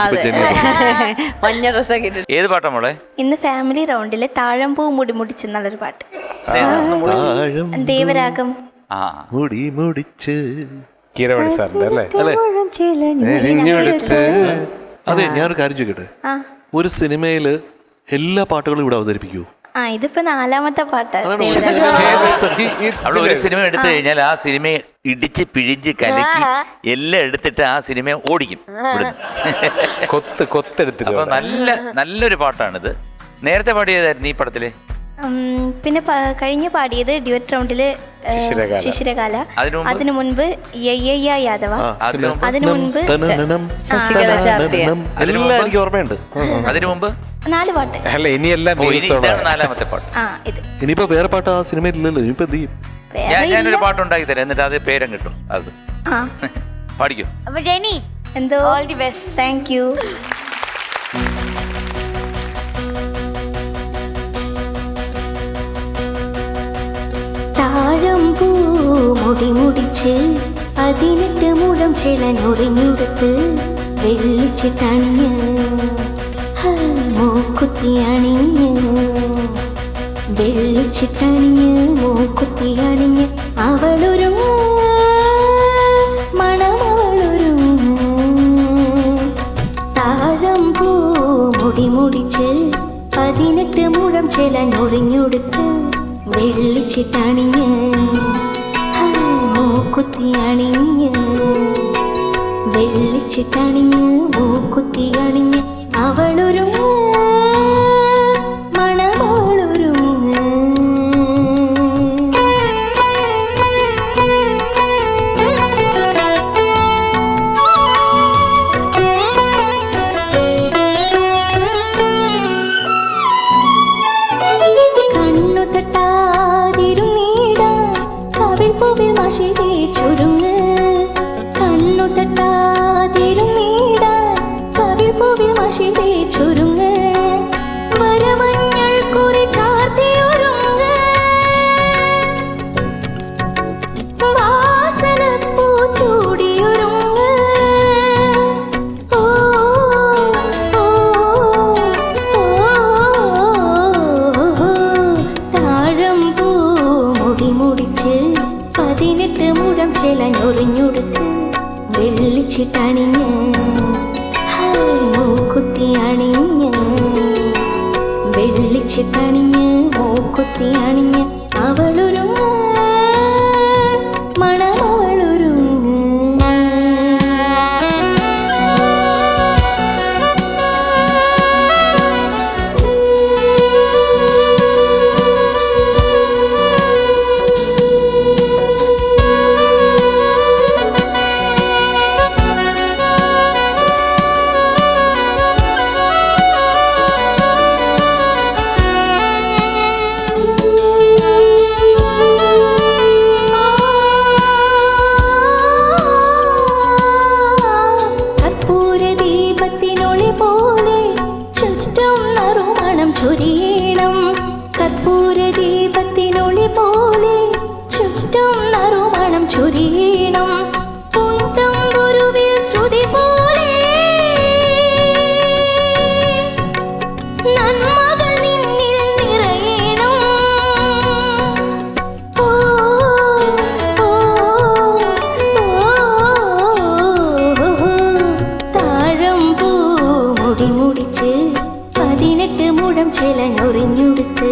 മഞ്ഞ ഡ്രസ്സൊക്കെ ഇട്ടിട്ട്. ഏത് പാട്ടാ മോളെ? ഇന്ന് ഫാമിലി റൗണ്ടിലെ താഴമ്പൂ മുടി മുടിച്ച് എന്നുള്ളൊരു പാട്ട്. ദേവരാഗം. മുടി മുടിച്ച് കീരവാണി സാറിന്റെ അല്ലേ? അതെ, ഞാനൊരു കാര്യം ചോദിക്കട്ടെ, ഒരു സിനിമയില് എല്ലാ പാട്ടുകളും ഇവിടെ അവതരിപ്പിക്കൂ? ഇതിപ്പോ 4ാമത്തെ പാട്ടാണ്. അവിടെ ഒരു സിനിമ എടുത്തു കഴിഞ്ഞാൽ ആ സിനിമയെ ഇടിച്ച് പിഴിഞ്ഞ് കലക്കി എല്ലാം എടുത്തിട്ട് ആ സിനിമയെ ഓടിക്കും ഇവിടുന്ന്. കൊത്തെടുത്തിട്ട്. അപ്പൊ നല്ലൊരു പാട്ടാണിത്. നേരത്തെ പാടിയതായിരുന്നു ഈ പടത്തില്. പിന്നെ കഴിഞ്ഞ പാടിയത് ഡ്യുവറ്റ് റൗണ്ടില് ശിശിരകാല. അതിനു മുൻപ് യാദവ. അതിനു മുൻപ് എനിക്ക് ഓർമ്മയുണ്ട്. അതിനു മുമ്പ് 4 പാട്ട്. അല്ല ഇനിയെല്ലാം 4ാമത്തെ പാട്ട്. ഇനിയിപ്പോ വേറെ പാട്ട് ആ സിനിമയിൽ ഇല്ലല്ലോ. ഇനിയിപ്പോ ഞാനൊരു പാട്ട് ഉണ്ടാക്കി തരാം, എന്നിട്ട് അത് പേരും കിട്ടും. അത് പാടിക്കും. അപ്പൊ ജെനി എന്തോ all the best. Thank you. താഴമ്പൂ മുടി മുടിച്ച് 18 മുഴം ചെലഞ്ഞൊറിഞ്ഞൊടുത്ത് വെള്ളിച്ചിട്ടണിഞ്ഞ് മൂക്കുത്തി അണിഞ്ഞ് വെള്ളിച്ചിട്ടണിഞ്ഞ് മൂക്കുത്തി അണിഞ്ഞ് അവളൊരുങ്ങ മണമവളൊരുങ്ങ പൂ മുടി മുടിച്ച് 18 മുഴം ചെലഞ്ഞൊറിഞ്ഞൊടുത്ത് വെള്ളിച്ചിട്ടണിഞ്ഞ് മൂക്കുത്തി അണിഞ്ഞ് വെള്ളിച്ചിട്ടണിഞ്ഞ് മൂക്കുത്തി അണിഞ്ഞ് അവളൊരുങ്ങ് മണമോളൊരുങ്ങ്. കണ്ണു തട്ടാതിരുന്നീടാ കവിൽ പൂവിൽ മഷി ചുരുങ്ങ്. കണ്ണു തട്ടാതിരുന്നീടാ കവിൽ പൂവിൽ മഷി ചുരുങ്ങ്. വരമഞ്ഞൾ കുറി ചാർത്തിയൊരുങ്ങ്. വാസനപ്പൂ ചൂടിയൊരുങ്ങ്. ഓ ഓ ഓ താഴമ്പൂ മുടി മുടിച്ച് 18 മുഴം ചെലഞ്ഞൊറിഞ്ഞൊടുത്ത് വെള്ളിച്ചിട്ടണിഞ്ഞ് മൂക്കുത്തി അണിഞ്ഞ് വെള്ളിച്ചിട്ടണിഞ്ഞ് മൂക്കുത്തി അണിഞ്ഞ് അവളൊരുങ്ങ് മണമവളൊരുങ്ങ്. കർപ്പൂരദീപത്തിനൊളി പോലെ ചുറ്റും നറുമണം ചൊരിയണം. കർപ്പൂരദീപത്തിനൊളി പോലെ ചുറ്റും നറുമണം ചൊരിയണം. പൊന്തമ്പുരുവിൽ ശ്രുതി പോലെ നന്മകൾ നിന്നിൽ നിറയണം. ഓ ഓ ഓ താഴമ്പൂ മുടി മുടിച്ച് 18 മുഴം ചെലഞ്ഞൊറിഞ്ഞൊടുത്ത്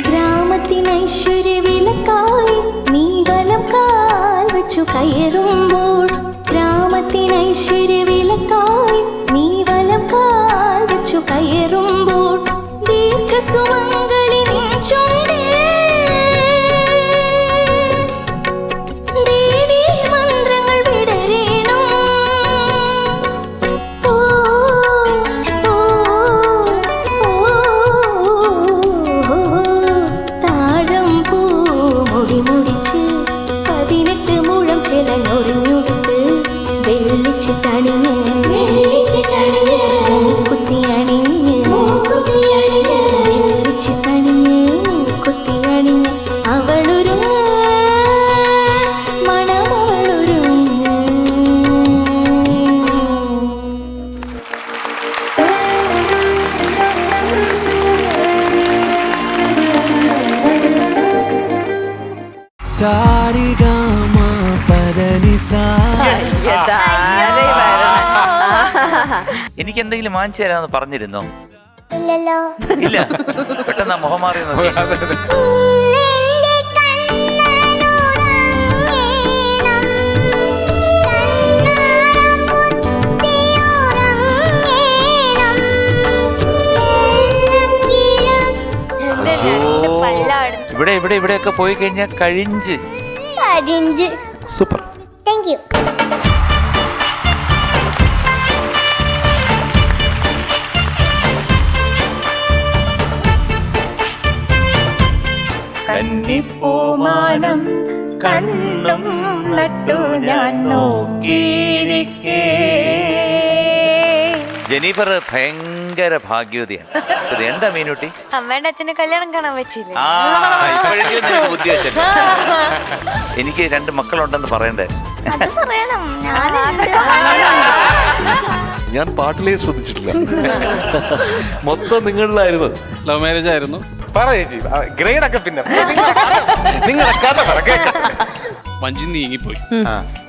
ഗ്രാമത്തിനൈശ്വര്യ വിളക്കായി നീ വലം കാൽ വെച്ചു കയറുമ്പോൾ. ഗ്രാമത്തിനൈശ്വര്യ വിളക്കായി നീ വലം കാൽ വെച്ചു കയറുമ്പോൾ ദീർഘസുമംഗലി നിൻ ചുണ്ടിൽ ദേവീ മന്ത്രങ്ങൾ വിടരണം. ഓ ഓ ഓ താഴമ്പൂ മുടി മുടിച്ച് 18 മുഴം ചെലഞ്ഞൊറിഞ്ഞൊടുത്ത് വെള്ളിച്ചിട്ടണിഞ്ഞ് മൂക്കുത്തി അണിഞ്ഞ് വെള്ളിച്ചിട്ടണിഞ്ഞ് മൂക്കുത്തി അണിഞ്ഞ് അവളൊരുങ്ങ് മണമവളൊരുങ്ങ്. സാരിഗമ പദനിസാ. എനിക്ക് എന്തെങ്കിലും വാങ്ങിച്ചു തരാമെന്ന് പറഞ്ഞിരുന്നോ? ഇല്ലല്ലോ. ഇല്ല, പെട്ടെന്ന് മുഖം മാറി നോക്കി. ഇവിടെ ഇവിടെ ഇവിടെയൊക്കെ പോയി കഴിഞ്ഞാൽ കഴിഞ്ഞ്. സൂപ്പർ. Thank you. കന്നിപ്പൂമാനം കണ്ണും നട്ടു ഞാൻ നോക്കിയിരിക്കേ. ജെനീഫർ ഭയങ്കര ഭാഗ്യവതിയാണ്. എന്താ മീനുട്ടി? അമ്മേന്റെ അച്ഛന് കല്യാണം കാണാൻ പറ്റിയില്ലേ? ഇപ്പോഴേക്കും ബുദ്ധി വെച്ചല്ലോ. എനിക്ക് 2 മക്കളുണ്ടെന്ന് പറയണ്ടേ. അത് പറയണം. ഞാൻ പാട്ടിലേ ശ്രദ്ധിച്ചിട്ടില്ല. മൊത്തം നിങ്ങളിലായിരുന്നു. ലവ് മാരേജ് ആയിരുന്നു. പറ ചേച്ചി, ഗ്രേഡ് ഒക്കെ പിന്നെ നിങ്ങളുടെ കഥ പറ കേൾക്കാം. വഞ്ചി നീങ്ങിപ്പോയി.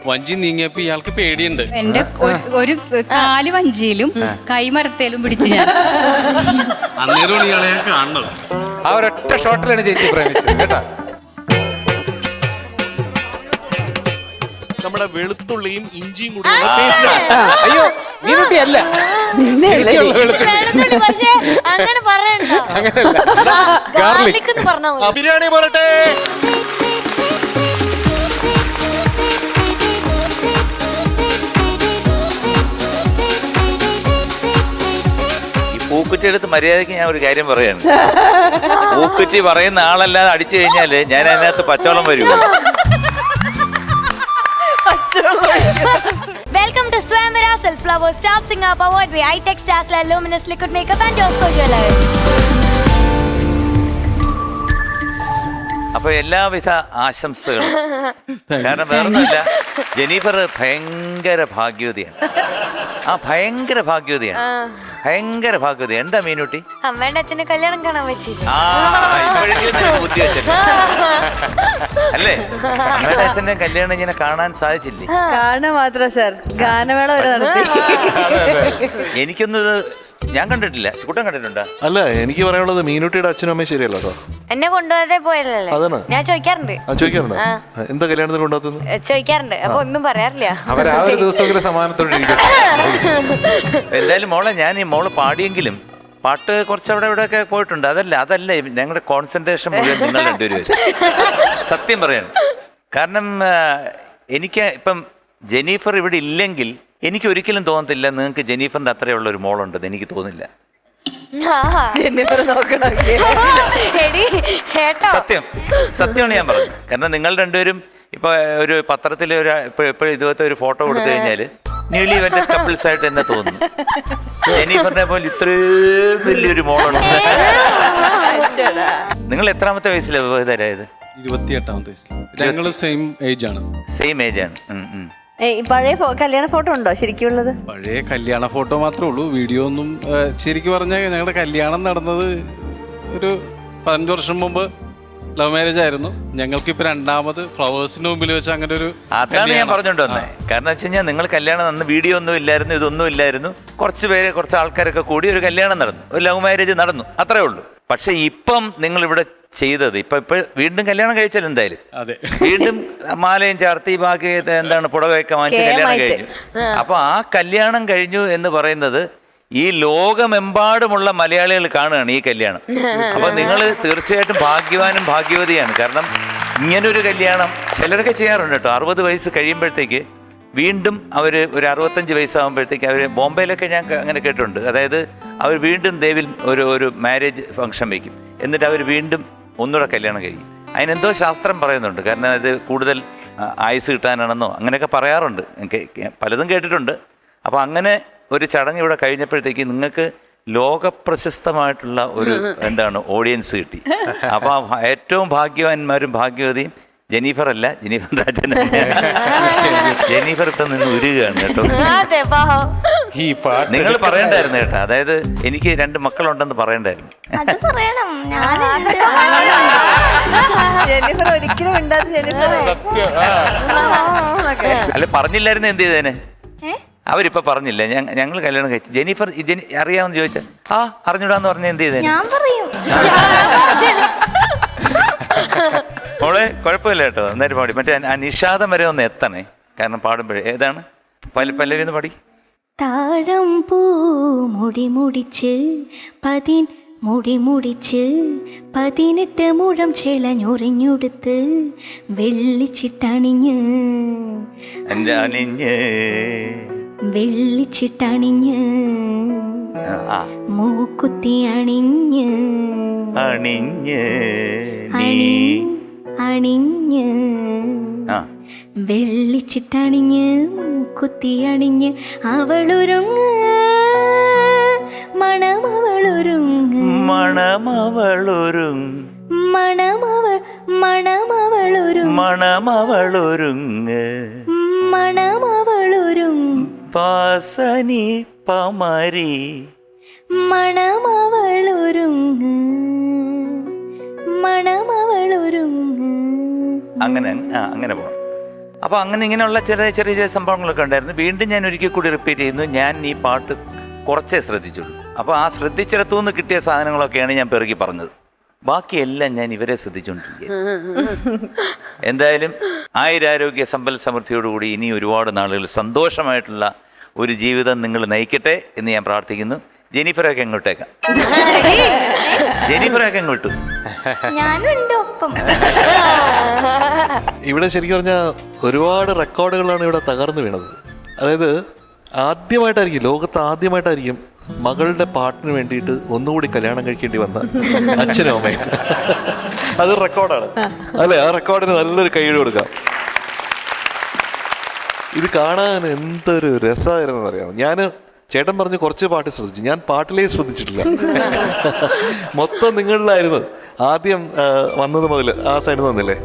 വഞ്ചി നീങ്ങിയപ്പോ ഇയാൾക്ക് പേടിയുണ്ട്. എന്റെ ഒരു കാല് വഞ്ചിയിലും കൈമരത്തേലും പിടിച്ച് ഞാൻ. അന്നേരമാണ് ഇയാളെ ഞാൻ കാണുന്നത്. ആ ഒരൊറ്റ ഷോട്ടിലാണ് ചേച്ചി പ്രേമിച്ചത് കേട്ടാ. നമ്മുടെ വെളുത്തുള്ളിയും ഇഞ്ചിയും കൂടി അയ്യോ മീനുട്ടി അല്ല, പക്ഷേ അങ്ങനെ പറയണ്ട. ഗാർലിക് പറഞ്ഞാൽ മതി. ബിരിയാണി പോരട്ടെ. പൂക്കുറ്റി എടുത്ത് മര്യാദയ്ക്ക് ഞാൻ ഒരു കാര്യം പറയാണ്. പൂക്കുറ്റി പറയുന്ന ആളല്ലാതെ അടിച്ചു കഴിഞ്ഞാല് ഞാൻ അതിനകത്ത് പച്ചവെള്ളം വരുമോ? Welcome to Swamira Silks Flowers Top Singer powered by High-Tech Dazzler Luminous Liquid Makeup and Tosco Jewelers. അപ്പൊ എല്ലാവിധ ആശംസകളും. കാരണം വേറൊന്നുമില്ല, ജെന്നിഫർ ഭയങ്കര ഭാഗ്യവതിയാണ്. ഭയങ്കര ഭാഗ്യവതിയാണ്. ഭയങ്കര ഭാഗ്യവതി. എന്താ മീനുട്ടി? അമ്മയുടെ അച്ഛനെ കല്യാണം കാണാൻ പറ്റില്ല. ബുദ്ധി വെച്ചല്ലേ അല്ലേ? അമ്മയുടെ അച്ഛന്റെ കല്യാണം ഇങ്ങനെ കാണാൻ സാധിച്ചില്ലേ? കാണാൻ മാത്രം സാർ, ഗാനമേള വരെ നടത്തി. എനിക്കൊന്നും ഞാൻ കണ്ടിട്ടില്ല. കുട്ടൻ കണ്ടിട്ടുണ്ടോ? അല്ല, എനിക്ക് പറയാനുള്ളത് മീനുട്ടിയുടെ അച്ഛനും അമ്മയും ശരിയല്ലോ കേട്ടോ. എന്നെ കൊണ്ടുപോകാതെ പോയല്ലേ? ഞാൻ ചോദിക്കാറുണ്ട്. ചോദിക്കാറുണ്ടോ എന്താ കല്യാണത്തിന് കൊണ്ടുപോകുന്നത്? ചോദിക്കാറുണ്ട്. അപ്പൊ ഒന്നും പറയാറില്ല. അവരാ ഒരു ദിവസം സമാനത്തോടെ. എന്തായാലും മോളെ, ഞാൻ ഈ മോള് പാടിയെങ്കിലും പാട്ട് കുറച്ച് അവിടെ ഇവിടെ ഒക്കെ പോയിട്ടുണ്ട്. അതല്ല ഞങ്ങളുടെ കോൺസെൻട്രേഷൻ മുഴുവൻ നിങ്ങൾ രണ്ടുപേരും. സത്യം പറയാണ്. കാരണം എനിക്ക് ഇപ്പം ജെന്നിഫർ ഇവിടെ ഇല്ലെങ്കിൽ എനിക്ക് ഒരിക്കലും തോന്നത്തില്ല നിങ്ങൾക്ക് ജെന്നിഫറിന്റെ അത്രയുള്ള ഒരു മോളുണ്ടെന്ന് എനിക്ക് തോന്നില്ല. സത്യമാണ് ഞാൻ പറഞ്ഞത്. കാരണം നിങ്ങൾ രണ്ടുപേരും ഇപ്പൊ ഒരു പത്രത്തിൽ ഇപ്പോഴും ഇതുപോലത്തെ ഒരു ഫോട്ടോ കൊടുത്തു കഴിഞ്ഞാല് ന്യൂലി വെന്റഡ് കപ്പിൾസ് ആയിട്ട് തന്നെ തോന്നുന്നു. ജെന്നിഫറിനെ പോലെ ഇത്രയും വലിയൊരു മോളുണ്ട്. നിങ്ങൾ എത്രാമത്തെ വയസ്സിലാണ് വിവാഹിതരായത്? 28ാമത്തെ വയസ്സിൽ. ഞങ്ങൾ സെയിം ഏജ് ആണ്. സെയിം ഏജ് ആണ്. പഴയ കല്യാണ ഫോട്ടോ ഉണ്ടോ ശരിക്കുള്ളത്? പഴയ കല്യാണ ഫോട്ടോ മാത്രമേ ഉള്ളൂ. വീഡിയോ ഒന്നും. ശരിക്കും പറഞ്ഞാൽ ഞങ്ങളുടെ കല്യാണം നടന്നത് ഒരു 15 വർഷം മുമ്പ് ലവ് മാരേജ് ആയിരുന്നു. ഞങ്ങൾക്കിപ്പോ രണ്ടാമത് ഫ്ലവേഴ്സിന് മുമ്പിൽ വെച്ച് അങ്ങനെ ഒരു. അതാണ് ഞാൻ പറഞ്ഞോണ്ട് വന്നേ. കാരണം വെച്ച് കഴിഞ്ഞാൽ നിങ്ങൾ കല്യാണം നടന്ന് വീഡിയോ ഒന്നും ഇല്ലായിരുന്നു, ഇതൊന്നും ഇല്ലായിരുന്നു. കുറച്ച് ആൾക്കാരൊക്കെ കൂടി ഒരു കല്യാണം നടന്നു, ഒരു ലവ് മാരേജ് നടന്നു, അത്രേ ഉള്ളൂ. പക്ഷെ ഇപ്പം നിങ്ങൾ ഇവിടെ ചെയ്തത് ഇപ്പൊ വീണ്ടും കല്യാണം കഴിച്ചാൽ എന്തായാലും വീണ്ടും മാലയും ചാർത്തി ബാക്കി എന്താണ് പുടവയൊക്കെ വാങ്ങിച്ച് കല്യാണം കഴിഞ്ഞു. അപ്പൊ ആ കല്യാണം കഴിഞ്ഞു എന്ന് പറയുന്നത് ഈ ലോകമെമ്പാടുമുള്ള മലയാളികൾ കാണുകയാണ് ഈ കല്യാണം. അപ്പൊ നിങ്ങൾ തീർച്ചയായിട്ടും ഭാഗ്യവാനും ഭാഗ്യവതിയാണ്. കാരണം ഇങ്ങനൊരു കല്യാണം ചിലരൊക്കെ ചെയ്യാറുണ്ട് കേട്ടോ. 60 വയസ്സ് കഴിയുമ്പോഴത്തേക്ക് വീണ്ടും അവർ ഒരു 65 വയസ്സാകുമ്പോഴത്തേക്ക് അവർ ബോംബെയിലൊക്കെ ഞാൻ അങ്ങനെ കേട്ടിട്ടുണ്ട്. അതായത് അവർ വീണ്ടും ദേവിൽ ഒരു മാരേജ് ഫംഗ്ഷൻ വയ്ക്കും. എന്നിട്ട് അവർ വീണ്ടും ഒന്നുകൂടെ കല്യാണം കഴിയും. അതിനെന്തോ ശാസ്ത്രം പറയുന്നുണ്ട്. കാരണം അത് കൂടുതൽ ആയുസ് കിട്ടാനാണെന്നോ അങ്ങനെയൊക്കെ പറയാറുണ്ട്. പലതും കേട്ടിട്ടുണ്ട്. അപ്പോൾ അങ്ങനെ ഒരു ചടങ്ങ് ഇവിടെ കഴിഞ്ഞപ്പോഴത്തേക്ക് നിങ്ങൾക്ക് ലോകപ്രശസ്തമായിട്ടുള്ള ഒരു ഓഡിയൻസ് കിട്ടി. അപ്പോൾ ഏറ്റവും ഭാഗ്യവാന്മാരും ഭാഗ്യവതിയും ജെന്നിഫർ അല്ല, ജെന്നിഫർ രാജൻ. ജെന്നിഫർ ഇപ്പം നിന്ന് ഉരുകയാണ് കേട്ടോ. നിങ്ങൾ പറയണ്ടായിരുന്നു കേട്ടോ. അതായത് എനിക്ക് 2 മക്കളുണ്ടെന്ന് പറയണ്ടായിരുന്നു. അല്ല, പറഞ്ഞില്ലായിരുന്നു എന്ത് ചെയ്തേനെ? അവരിപ്പൊ പറഞ്ഞില്ല ഞങ്ങൾ കല്യാണം കഴിച്ചു. ജെന്നിഫർ അറിയാമെന്ന് ചോദിച്ചാൽ അറിഞ്ഞൂടാന്ന് പറഞ്ഞ എന്ത് ചെയ്തേനെ? മോളെ കുഴപ്പമില്ല കേട്ടോ, നന്നായിട്ട് പാടി. മറ്റേ ആ നിഷാദം വരെ ഒന്ന് എത്തണേ, കാരണം പാടുമ്പോഴേ. ഏതാണ് പല്ലവിന്ന് പാടി? താഴം പൂ മുടി മുടിച്ച് 18 മുഴം ചേലഞ്ഞൊറിഞ്ഞുടുത്ത് വെള്ളിച്ചിട്ടണിഞ്ഞ് മൂക്കുത്തി അണിഞ്ഞ് വെള്ളിച്ചിട്ടണിഞ്ഞ് മൂക്കുത്തി അണിഞ്ഞ് അവളൊരുങ്ങ് മണമവളൊരുങ്ങ് മണമവളൊരുങ്ങ് പാസനി പമരി അങ്ങനെ അങ്ങനെ പോകണം. അപ്പോൾ അങ്ങനെ ഇങ്ങനെയുള്ള ചെറിയ ചെറിയ സംഭവങ്ങളൊക്കെ ഉണ്ടായിരുന്നു. വീണ്ടും ഞാൻ ഒരിക്കൽ കൂടി റിപ്പീറ്റ് ചെയ്യുന്നു, ഞാൻ ഈ പാട്ട് കുറച്ചേ ശ്രദ്ധിച്ചുള്ളൂ. അപ്പോൾ ആ ശ്രദ്ധിച്ചിടത്തുനിന്ന് കിട്ടിയ സാധനങ്ങളൊക്കെയാണ് ഞാൻ പെറുക്കി പറഞ്ഞത്. ബാക്കിയെല്ലാം ഞാൻ ഇവരെ ശ്രദ്ധിച്ചുകൊണ്ടിരിക്കുകയാണ്. എന്തായാലും ആയുരാരോഗ്യ സമ്പൽ സമൃദ്ധിയോടുകൂടി ഇനി ഒരുപാട് നാളുകൾ സന്തോഷമായിട്ടുള്ള ഒരു ജീവിതം നിങ്ങൾ നയിക്കട്ടെ എന്ന് ഞാൻ പ്രാർത്ഥിക്കുന്നു. ജെനിഫറൊക്കെ എങ്ങോട്ടേക്കാം? ജെനിഫറൊക്കെ എങ്ങോട്ടു? ഞാനുണ്ട് ഒപ്പം. ഇവിടെ ശരിക്കും പറഞ്ഞാൽ ഒരുപാട് റെക്കോർഡുകളാണ് ഇവിടെ തകർന്നു വീണത്. അതായത് ആദ്യമായിട്ടായിരിക്കും, ലോകത്ത് ആദ്യമായിട്ടായിരിക്കും മകളുടെ പാട്ടിന് വേണ്ടിയിട്ട് ഒന്നുകൂടി കല്യാണം കഴിക്കേണ്ടി വന്ന അച്ഛനും അമ്മയും. അത് റെക്കോർഡാണ് അല്ലേ? ആ റെക്കോർഡിന് നല്ലൊരു കൈയ്യടി കൊടുക്കാം. ഇത് കാണാൻ എന്തൊരു രസമായിരുന്നെന്ന് അറിയാമോ? ഞാൻ ചേട്ടൻ പറഞ്ഞ് കുറച്ച് പാട്ട് ശ്രദ്ധിച്ചു, ഞാൻ പാട്ടിലേ ശ്രദ്ധിച്ചിട്ടില്ല. മൊത്തം നിങ്ങളിലായിരുന്നു. ആദ്യം വന്നത് മുതൽ ആ സൈഡിൽ വന്നില്ലേ,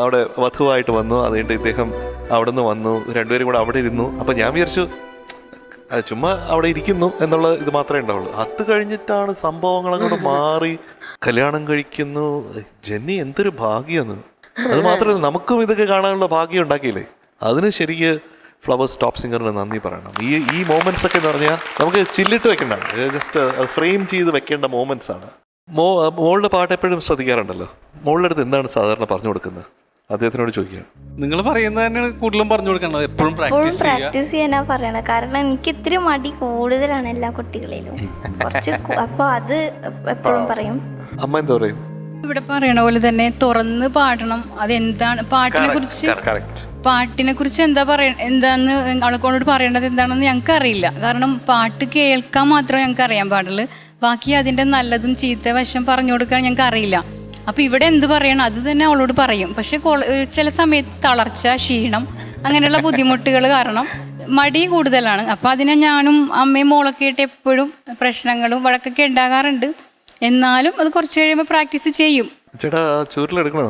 അവിടെ വധുവായിട്ട് വന്നു, അതുകൊണ്ട് ഇദ്ദേഹം അവിടെ നിന്ന് വന്നു, രണ്ടുപേരും കൂടെ അവിടെ ഇരുന്നു. അപ്പം ഞാൻ വിചാരിച്ചു ചുമ്മാ അവിടെ ഇരിക്കുന്നു എന്നുള്ള ഇത് മാത്രമേ ഉണ്ടാവുള്ളൂ. അത് കഴിഞ്ഞിട്ടാണ് സംഭവങ്ങളങ്ങോട്ട് മാറി കല്യാണം കഴിക്കുന്നു. ജെന്നി എന്തൊരു ഭാഗ്യമെന്ന്. അത് മാത്രമല്ല, നമുക്കും ഇതൊക്കെ കാണാനുള്ള ഭാഗ്യം ഉണ്ടാക്കിയില്ലേ. അതിന് ശരിക്ക് ഫ്ലവേഴ്സ് ടോപ്പ് സിംഗറിന് നന്ദി പറയണം. ഈ മൊമെന്റ്സ് ഒക്കെ എന്ന് പറഞ്ഞാൽ നമുക്ക് ചില്ലിട്ട് വെക്കേണ്ടതാണ്, ജസ്റ്റ് ഫ്രെയിം ചെയ്ത് വെക്കേണ്ട മൊമെന്റ്സ് ആണ്. മോളുടെ പാട്ട് എപ്പോഴും ശ്രദ്ധിക്കാറുണ്ടല്ലോ. മോളുടെ അടുത്ത് എന്താണ് സാധാരണ പറഞ്ഞു കൊടുക്കുന്നത്? അദ്ദേഹത്തിനോട് ചോദിക്കുകയാണ്. നിങ്ങൾ പറയുന്നത് തന്നെയാണ് കൂടുതലും പറഞ്ഞു കൊടുക്കേണ്ടത്. എപ്പോഴും പ്രാക്ടീസ് ചെയ്യാനാ പറയണത്. കാരണം എനിക്ക് ഇത്തിരി മടി കൂടുതലാണ് എല്ലാ കുട്ടികളിലും കുറച്ച്. അപ്പൊ അത് എപ്പോഴും പറയും. അമ്മ എന്താ പറയും? ഇവിടെ പറയണ പോലെ തന്നെ തുറന്ന് പാടണം. അതെന്താണ് പാട്ടിനെ കുറിച്ച് എന്താന്ന് ആൾക്കോട് പറയേണ്ടത് എന്താണെന്ന് ഞങ്ങൾക്ക് അറിയില്ല. കാരണം പാട്ട് കേൾക്കാൻ മാത്രമേ ഞങ്ങൾക്ക് അറിയാൻ പാടുള്ളൂ. ബാക്കി അതിന്റെ നല്ലതും ചീത്ത വശം പറഞ്ഞു കൊടുക്കാൻ ഞങ്ങൾക്ക് അറിയില്ല. അപ്പൊ ഇവിടെ എന്ത് പറയണം അത് തന്നെ അവളോട് പറയും. പക്ഷെ ചില സമയത്ത് തളർച്ച, ക്ഷീണം, അങ്ങനെയുള്ള ബുദ്ധിമുട്ടുകൾ കാരണം മടി കൂടുതലാണ്. അപ്പൊ അതിനെ ഞാനും അമ്മയും മോളൊക്കെ ആയിട്ട് എപ്പോഴും പ്രശ്നങ്ങളും വഴക്കൊക്കെ ഉണ്ടാകാറുണ്ട്. എന്നാലും അത് കുറച്ച് കഴിയുമ്പോൾ പ്രാക്ടീസ് ചെയ്യും. ചേട്ടാ ചൂരിലെടുക്കണോ?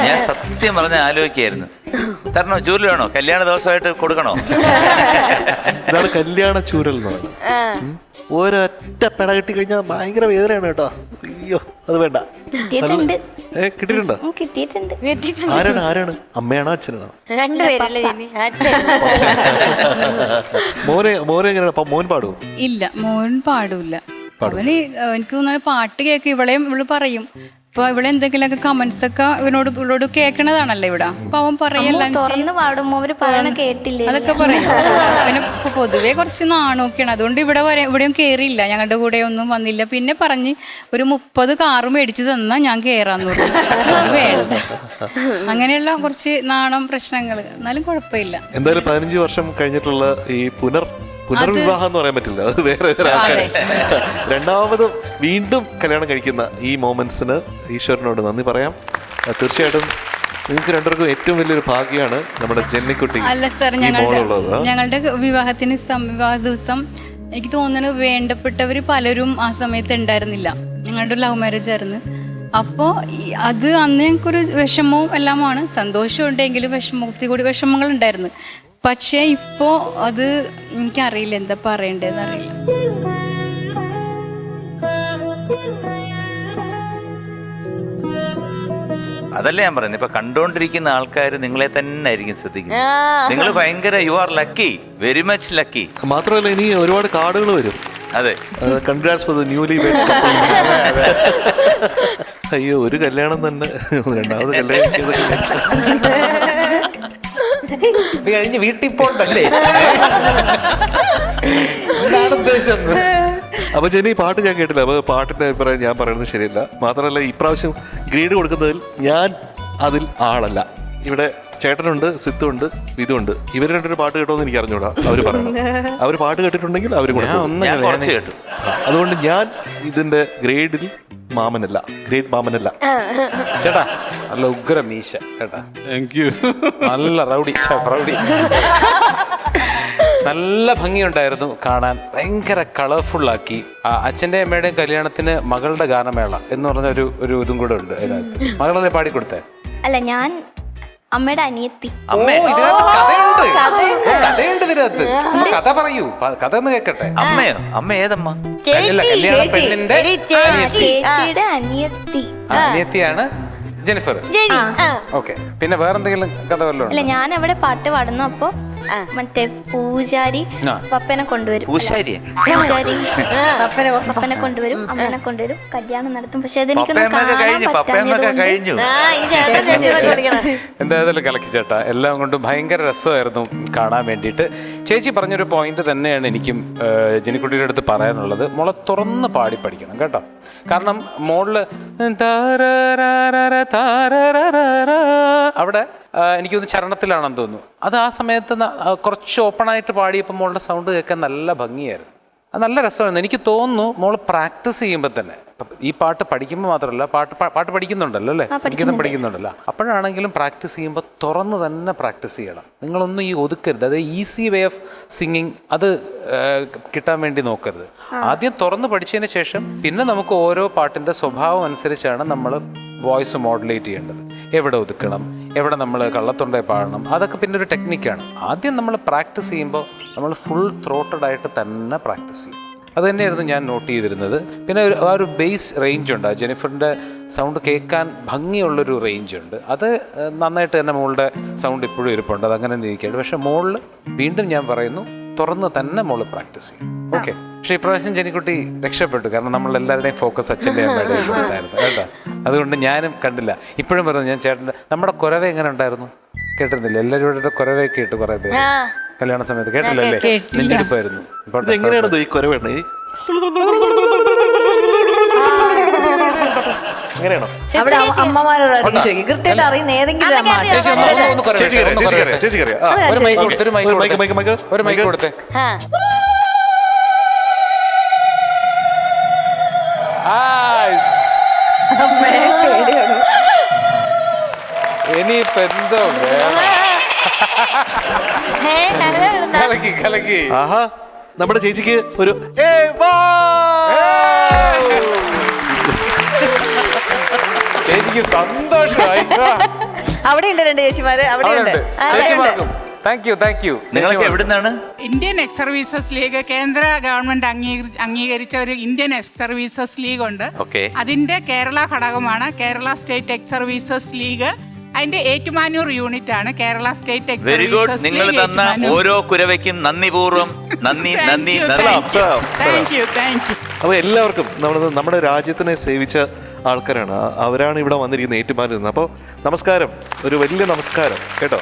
ഞാൻ സത്യം പറഞ്ഞ ആലോചിക്കായിരുന്നു, തരണോ ചൂരിൽ വേണോ? കല്യാണ ദിവസമായിട്ട് കൊടുക്കണോ? ഇതാണ് കല്യാണ ചൂരൽ എന്ന് പറയുന്നത്. ഒരൊറ്റ പെട കിട്ടി കഴിഞ്ഞാൽ ഭയങ്കര വേദനയാണ് കേട്ടോ. അയ്യോ അത് വേണ്ട. കിട്ടിയിട്ടുണ്ടോ? ആരാണ്? അമ്മയാണോ അച്ഛനാണോ? മോനെ എങ്ങനെയാണ്? മോൻ പാടുവോ? ഇല്ല, മോൻ പാടൂല. അവന് എനിക്ക് തോന്നുന്നു പാട്ട് കേൾക്കും. ഇവള് പറയും. ഇപ്പൊ ഇവിടെ എന്തെങ്കിലുമൊക്കെ കമന്റ്സ് ഒക്കെ ഇവളോട് കേൾക്കണതാണല്ലോ ഇവിടെ. അപ്പൊ അവൻ പറയെല്ലാം അതൊക്കെ പറയും. പിന്നെ പൊതുവെ കുറച്ച് നാണൊക്കെയാണ്. അതുകൊണ്ട് ഇവിടെയും കേറിയില്ല, ഞങ്ങളുടെ കൂടെ ഒന്നും വന്നില്ല. പിന്നെ പറഞ്ഞ് ഒരു 30 കാറ് മേടിച്ചു തന്നാ ഞാൻ കേറാന്ന് പറഞ്ഞു. വേണ്ട, അങ്ങനെയുള്ള കുറച്ച് നാണം പ്രശ്നങ്ങൾ. എന്നാലും കുഴപ്പമില്ല. എന്തായാലും 15 വർഷം കഴിഞ്ഞിട്ടുള്ള ഈ പുനർവിവാഹം എന്ന് പറയാൻ പറ്റില്ല, അത് വേറെ ആൾക്കാർ രണ്ടാമത് വീണ്ടും കല്യാണം കഴിക്കുന്ന ഈ മൊമെന്റ്സിന് ഈശ്വരനോട് നന്ദി പറയാം. തീർച്ചയായിട്ടും നിങ്ങൾക്ക് രണ്ടുപേർക്കും ഏറ്റവും വലിയൊരു ഭാഗ്യമാണ് നമ്മുടെ ജെന്നിക്കുട്ടി. അല്ല സാർ, ഞങ്ങളുടെ വിവാഹ ദിവസം എനിക്ക് തോന്നുന്നു വേണ്ടപ്പെട്ടവർ പലരും ആ സമയത്ത് ഉണ്ടായിരുന്നില്ല. ഞങ്ങളുടെ ലവ് മാരേജ് ആയിരുന്നു. അപ്പോൾ അത് അന്ന് ഞങ്ങൾക്കൊരു വിഷമവും എല്ലാമാണ്. സന്തോഷമുണ്ടെങ്കിലും വിഷമങ്ങൾ ഉണ്ടായിരുന്നു. പക്ഷേ ഇപ്പോൾ അത് എനിക്കറിയില്ല, എന്താ പറയണ്ടതെന്ന് അറിയില്ല. അതല്ലേ ഞാൻ പറയുന്നത്. ഇപ്പൊ കണ്ടുകൊണ്ടിരിക്കുന്ന ആൾക്കാർ നിങ്ങളെ തന്നെ ആയിരിക്കും ശ്രദ്ധിക്കുന്നത്. നിങ്ങൾ ഭയങ്കര you are lucky, very much lucky. മാത്രമല്ല ഇനി ഒരുപാട് കാർഡുകൾ വരും. അതെ, കൺഗ്രാറ്റ്സ് ഫോർ ദ ന്യൂലി. അയ്യോ, ഒരു കല്യാണം തന്നെ, രണ്ടാമത് കല്യാണം കഴിഞ്ഞ് വീട്ടിൽ പോണ്ടല്ലേ? ഉദ്ദേശം. അപ്പൊ ജെന്നി, പാട്ട് ഞാൻ കേട്ടില്ല. അപ്പൊ പാട്ടിന്റെ അഭിപ്രായം ഞാൻ പറയുന്നത് ശരിയല്ല. മാത്രമല്ല ഇപ്രാവശ്യം ഗ്രേഡ് കൊടുക്കുന്നതിൽ ഞാൻ അതിൽ ആളല്ല. ഇവിടെ ചേട്ടനുണ്ട്, സിത്തുണ്ട്, വിധുണ്ട്. ഇവർ രണ്ടൊരു പാട്ട് കേട്ടോന്ന് എനിക്ക് അറിഞ്ഞൂടാ. അവർ പറയണം. അവർ പാട്ട് കേട്ടിട്ടുണ്ടെങ്കിൽ അവർ കൂടെ കേട്ടു. അതുകൊണ്ട് ഞാൻ ഇതിന്റെ ഗ്രേഡിൽ മാമനല്ല, ഗ്രേഡ് മാമനല്ല. ചേട്ടാ നല്ല ഉഗ്ര മീശ കേട്ടാ. Thank you. നല്ല റൗഡി. നല്ല ഭംഗിയുണ്ടായിരുന്നു കാണാൻ, ഭയങ്കര കളർഫുള്ളാക്കി. അച്ഛൻ്റെ അമ്മയുടെയും കല്യാണത്തിന് മകളുടെ ഗാനമേള എന്ന് പറഞ്ഞ ഒരു ഇതും കൂടെ ഉണ്ട് അതിനകത്ത്. മകളെ പാടിക്കൊടുത്തേ? അല്ല, ഞാൻ അമ്മയുടെ അനിയത്തി. കഥയുണ്ട് ഇതിനകത്ത്. കഥ പറയൂ, കഥ ഒന്ന് കേക്കട്ടെ. അമ്മയോ? അമ്മ ഏതമ്മ? കല്യാണ പെണ്ണിന്റെ ചേച്ചിയുടെ അനിയത്തി. അനിയത്തിയാണ് ജെനിഫർ. ഓക്കെ, പിന്നെ വേറെന്തെങ്കിലും കഥ വല്ലതും? അല്ല, ഞാൻ അവിടെ പാട്ട് പാടുന്നു. അപ്പൊ മറ്റേ പൂജാരി പപ്പനെ കൊണ്ടുവരും. പൂശാരി പപ്പനെ കൊണ്ടുവരും, അമ്മനെ കൊണ്ടുവരും, കല്യാണം നടത്തും. പക്ഷെ അതെനിക്കൊന്നും കഴിഞ്ഞു. എന്തായാലും കലക്കി ചേട്ടാ, എല്ലാം കൊണ്ടും ഭയങ്കര രസമായിരുന്നു കാണാൻ വേണ്ടിയിട്ട്. ചേച്ചി പറഞ്ഞൊരു പോയിന്റ് തന്നെയാണ് എനിക്കും ജെനിക്കുട്ടിയുടെ അടുത്ത് പറയാനുള്ളത്. മോളെ തുറന്ന് പാടി പഠിക്കണം കേട്ടോ. കാരണം മോളില് അവിടെ എനിക്കൊന്ന് ചരണത്തിലാണെന്ന് തോന്നുന്നു. അത് ആ സമയത്ത് കുറച്ച് ഓപ്പണായിട്ട് പാടിയപ്പോൾ മോളുടെ സൗണ്ട് കേൾക്കാൻ നല്ല ഭംഗിയായിരുന്നു. അത് നല്ല രസമായിരുന്നു. എനിക്ക് തോന്നുന്നു മോൾ പ്രാക്ടീസ് ചെയ്യുമ്പോൾ തന്നെ, ഈ പാട്ട് പഠിക്കുമ്പോൾ മാത്രമല്ല, പാട്ട് പഠിക്കുന്നുണ്ടല്ലോ അല്ലേ, സംഗീതം പഠിക്കുന്നുണ്ടല്ലോ, അപ്പോഴാണെങ്കിലും പ്രാക്ടീസ് ചെയ്യുമ്പോൾ തുറന്ന് തന്നെ പ്രാക്ടീസ് ചെയ്യണം. നിങ്ങളൊന്നും ഈ ഒതുക്കരുത്. അത് ഈസി വേ ഓഫ് സിംഗിങ് അത് കിട്ടാൻ വേണ്ടി നോക്കരുത്. ആദ്യം തുറന്ന് പഠിച്ചതിന് ശേഷം പിന്നെ നമുക്ക് ഓരോ പാട്ടിൻ്റെ സ്വഭാവം അനുസരിച്ചാണ് നമ്മൾ വോയിസ് മോഡുലേറ്റ് ചെയ്യേണ്ടത്. എവിടെ ഒതുക്കണം, എവിടെ നമ്മൾ കള്ളത്തൊണ്ടേ പാടണം, അതൊക്കെ പിന്നെ ഒരു ടെക്നിക്കാണ്. ആദ്യം നമ്മൾ പ്രാക്ടീസ് ചെയ്യുമ്പോൾ നമ്മൾ ഫുൾ ത്രോട്ടഡായിട്ട് തന്നെ പ്രാക്ടീസ് ചെയ്യും. അത് തന്നെയായിരുന്നു ഞാൻ നോട്ട് ചെയ്തിരുന്നത്. പിന്നെ ആ ഒരു ബേസ് റേഞ്ച് ഉണ്ട്, ജെനിഫറിൻ്റെ സൗണ്ട് കേൾക്കാൻ ഭംഗിയുള്ളൊരു റേഞ്ച് ഉണ്ട്. അത് നന്നായിട്ട് തന്നെ മോളുടെ സൗണ്ട് ഇപ്പോഴും ഇരിപ്പുണ്ട്, അത് അങ്ങനെ തന്നെ ഇരിക്കുകയാണ്. പക്ഷേ മോളിൽ വീണ്ടും ഞാൻ പറയുന്നു, തുറന്ന് തന്നെ മോള് പ്രാക്ടീസ് ചെയ്യും. ഓക്കെ. പക്ഷേ ഇപ്രാവശ്യം ജെനിക്കുട്ടി രക്ഷപ്പെട്ടു. കാരണം നമ്മളെല്ലാവരുടെയും ഫോക്കസ് അച്ഛൻ്റെ അമ്മയുടെയും ഉണ്ടായിരുന്നു കേട്ടോ. അതുകൊണ്ട് ഞാനും കണ്ടില്ല. ഇപ്പോഴും പറഞ്ഞു, ഞാൻ ചേട്ടൻ്റെ നമ്മുടെ കുരവ എങ്ങനെ ഉണ്ടായിരുന്നു കേട്ടിരുന്നില്ല? എല്ലാവരും കുരവയൊക്കെ കേട്ടു കുറേ പേര് കല്യാണ സമയത്ത്. കേട്ടില്ലല്ലേ? നെഞ്ചിടിപ്പായിരുന്നു. എങ്ങനെയാണ് ഈ കുരവേണ? അങ്ങനെയാണോ? അമ്മമാരോടായിരിക്കും ചോദിക്കും, കൃത്യമായിട്ട് അറിയുന്ന ഏതെങ്കിലും അമ്മ. ഒരു മൈക്ക് കൊടുത്തേ. ഇനിയിപ്പോ എന്തോ കലക്കി കലക്കി. ആഹാ, നമ്മുടെ ചേച്ചിക്ക് ഒരു ചേച്ചിക്ക് സന്തോഷമായി. അവിടെ ഉണ്ട് 2 ചേച്ചിമാര്. അവിടെ ഉണ്ട്. Thank you. നിങ്ങൾക്ക് എവിടുന്നാണ്? ഇന്ത്യൻ എക്സ് സർവീസസ് ലീഗ്, കേന്ദ്ര ഗവൺമെന്റ് അംഗീകരിച്ച ഒരു ഇന്ത്യൻ എക്സ് സർവീസസ് ലീഗ് ഉണ്ട്. അതിന്റെ കേരള ഘടകമാണ് Kerala state X services league. അതിന്റെ ഏറ്റുമാനൂർ യൂണിറ്റ് ആണ് Kerala state X. Very good. നിങ്ങൾ തന്ന ഓരോ കുരവയ്ക്കും നന്ദിപൂർവ്വം നന്ദി. Thank you. അപ്പോൾ എല്ലാവർക്കും നമ്മുടെ രാജ്യത്തിനെ സേവിച്ച ആൾക്കാരാണ്, അവരാണ് ഇവിടെ വന്നിരിക്കുന്നത്, ഏറ്റുമാനൂർ. അപ്പോൾ നമസ്കാരം, ഒരു വലിയ നമസ്കാരം കേട്ടോ.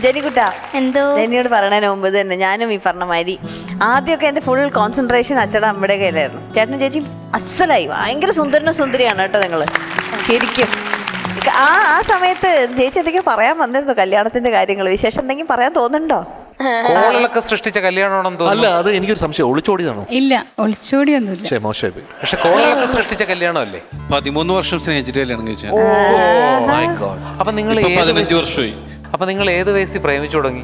ജെനിക്കുട്ടാ, എന്തോ ജെന്നിയോട് പറയണതിന് മുമ്പ് തന്നെ ഞാനും ഈ പറഞ്ഞ മാതിരി ആദ്യമൊക്കെ എൻ്റെ ഫുൾ കോൺസെൻട്രേഷൻ അച്ഛടെ അമ്മയുടെ കയ്യിലായിരുന്നു. ചേട്ടനും ചേച്ചി അസലായി ഭയങ്കര സുന്ദരനും സുന്ദരിയാണ് കേട്ടോ നിങ്ങൾ. ശരിക്കും ആ സമയത്ത് ചേച്ചി എന്തെങ്കിലും പറയാൻ വന്നിരുന്നോ? കല്യാണത്തിന്റെ കാര്യങ്ങൾ വിശേഷം എന്തെങ്കിലും പറയാൻ തോന്നുന്നുണ്ടോ? കോളൊക്കെ സൃഷ്ടിച്ച കല്യാണമാണെന്ന് തോന്നുന്നു. അല്ല, അത് എനിക്കൊരു സംശയം, ഒളിച്ചോടിയതാണോ? ഇല്ല, ഒളിച്ചോടിയൊന്നുമില്ല. മോശമായി. പക്ഷെ കോളൊക്കെ സൃഷ്ടിച്ച കല്യാണമല്ലേ? 13 വർഷം സ്നേഹിച്ചിട്ട് കല്യാണം കഴിച്ചാൽ. അപ്പൊ നിങ്ങൾ 15 വർഷമായി. അപ്പൊ നിങ്ങൾ ഏത് വയസ്സിൽ പ്രേമിച്ചു തുടങ്ങി?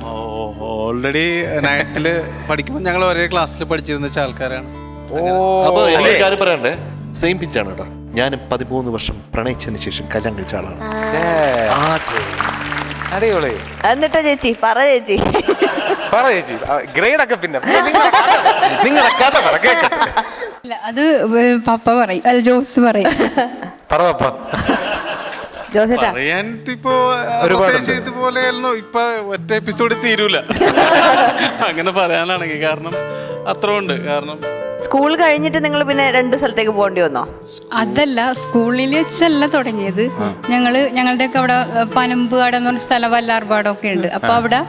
ഓൾറെഡി 9th പഠിക്കുമ്പോൾ ഞങ്ങൾ ഒരേ ക്ലാസ്സിൽ പഠിച്ചിരുന്ന ആൾക്കാരാണ്. അപ്പൊ എനിക്ക് കാര്യം പറയണ്ടേ, സെയിം പിഞ്ചാണ് കേട്ടോ. ഞാനും 13 വർഷം പ്രണയിച്ചതിന് ശേഷം കല്യാണം കഴിച്ച ആളാണ്. അടിപൊളി. എന്നിട്ടോ ചേച്ചി പറ ചേച്ചി ഗ്രേഡ് ഒക്കെ പിന്നെ നിങ്ങളെ കഥ പറ കേക്കട്ടെ. അത് പപ്പ പറയും, അല്ല ജോസ് പറയും. പറ പപ്പ. പറയാൻ ഇപ്പോ ഇതുപോലെയായിരുന്നു. ഇപ്പൊ ഒറ്റ എപ്പിസോഡിൽ തീരൂല അങ്ങനെ പറയാനാണെങ്കിൽ. കാരണം അത്ര ഉണ്ട്. കാരണം സ്കൂൾ കഴിഞ്ഞിട്ട് നിങ്ങൾ പിന്നെ 2 സ്ഥലത്തേക്ക് പോകേണ്ടി വന്നോ? അതല്ല, സ്കൂളിൽ വെച്ചല്ല തുടങ്ങിയത്. ഞങ്ങളുടെയൊക്കെ അവിടെ പനമ്പുകാട് എന്ന് പറഞ്ഞ സ്ഥലം, വല്ലാർപാടൊക്കെ ഉണ്ട്. അപ്പൊ അവിടെ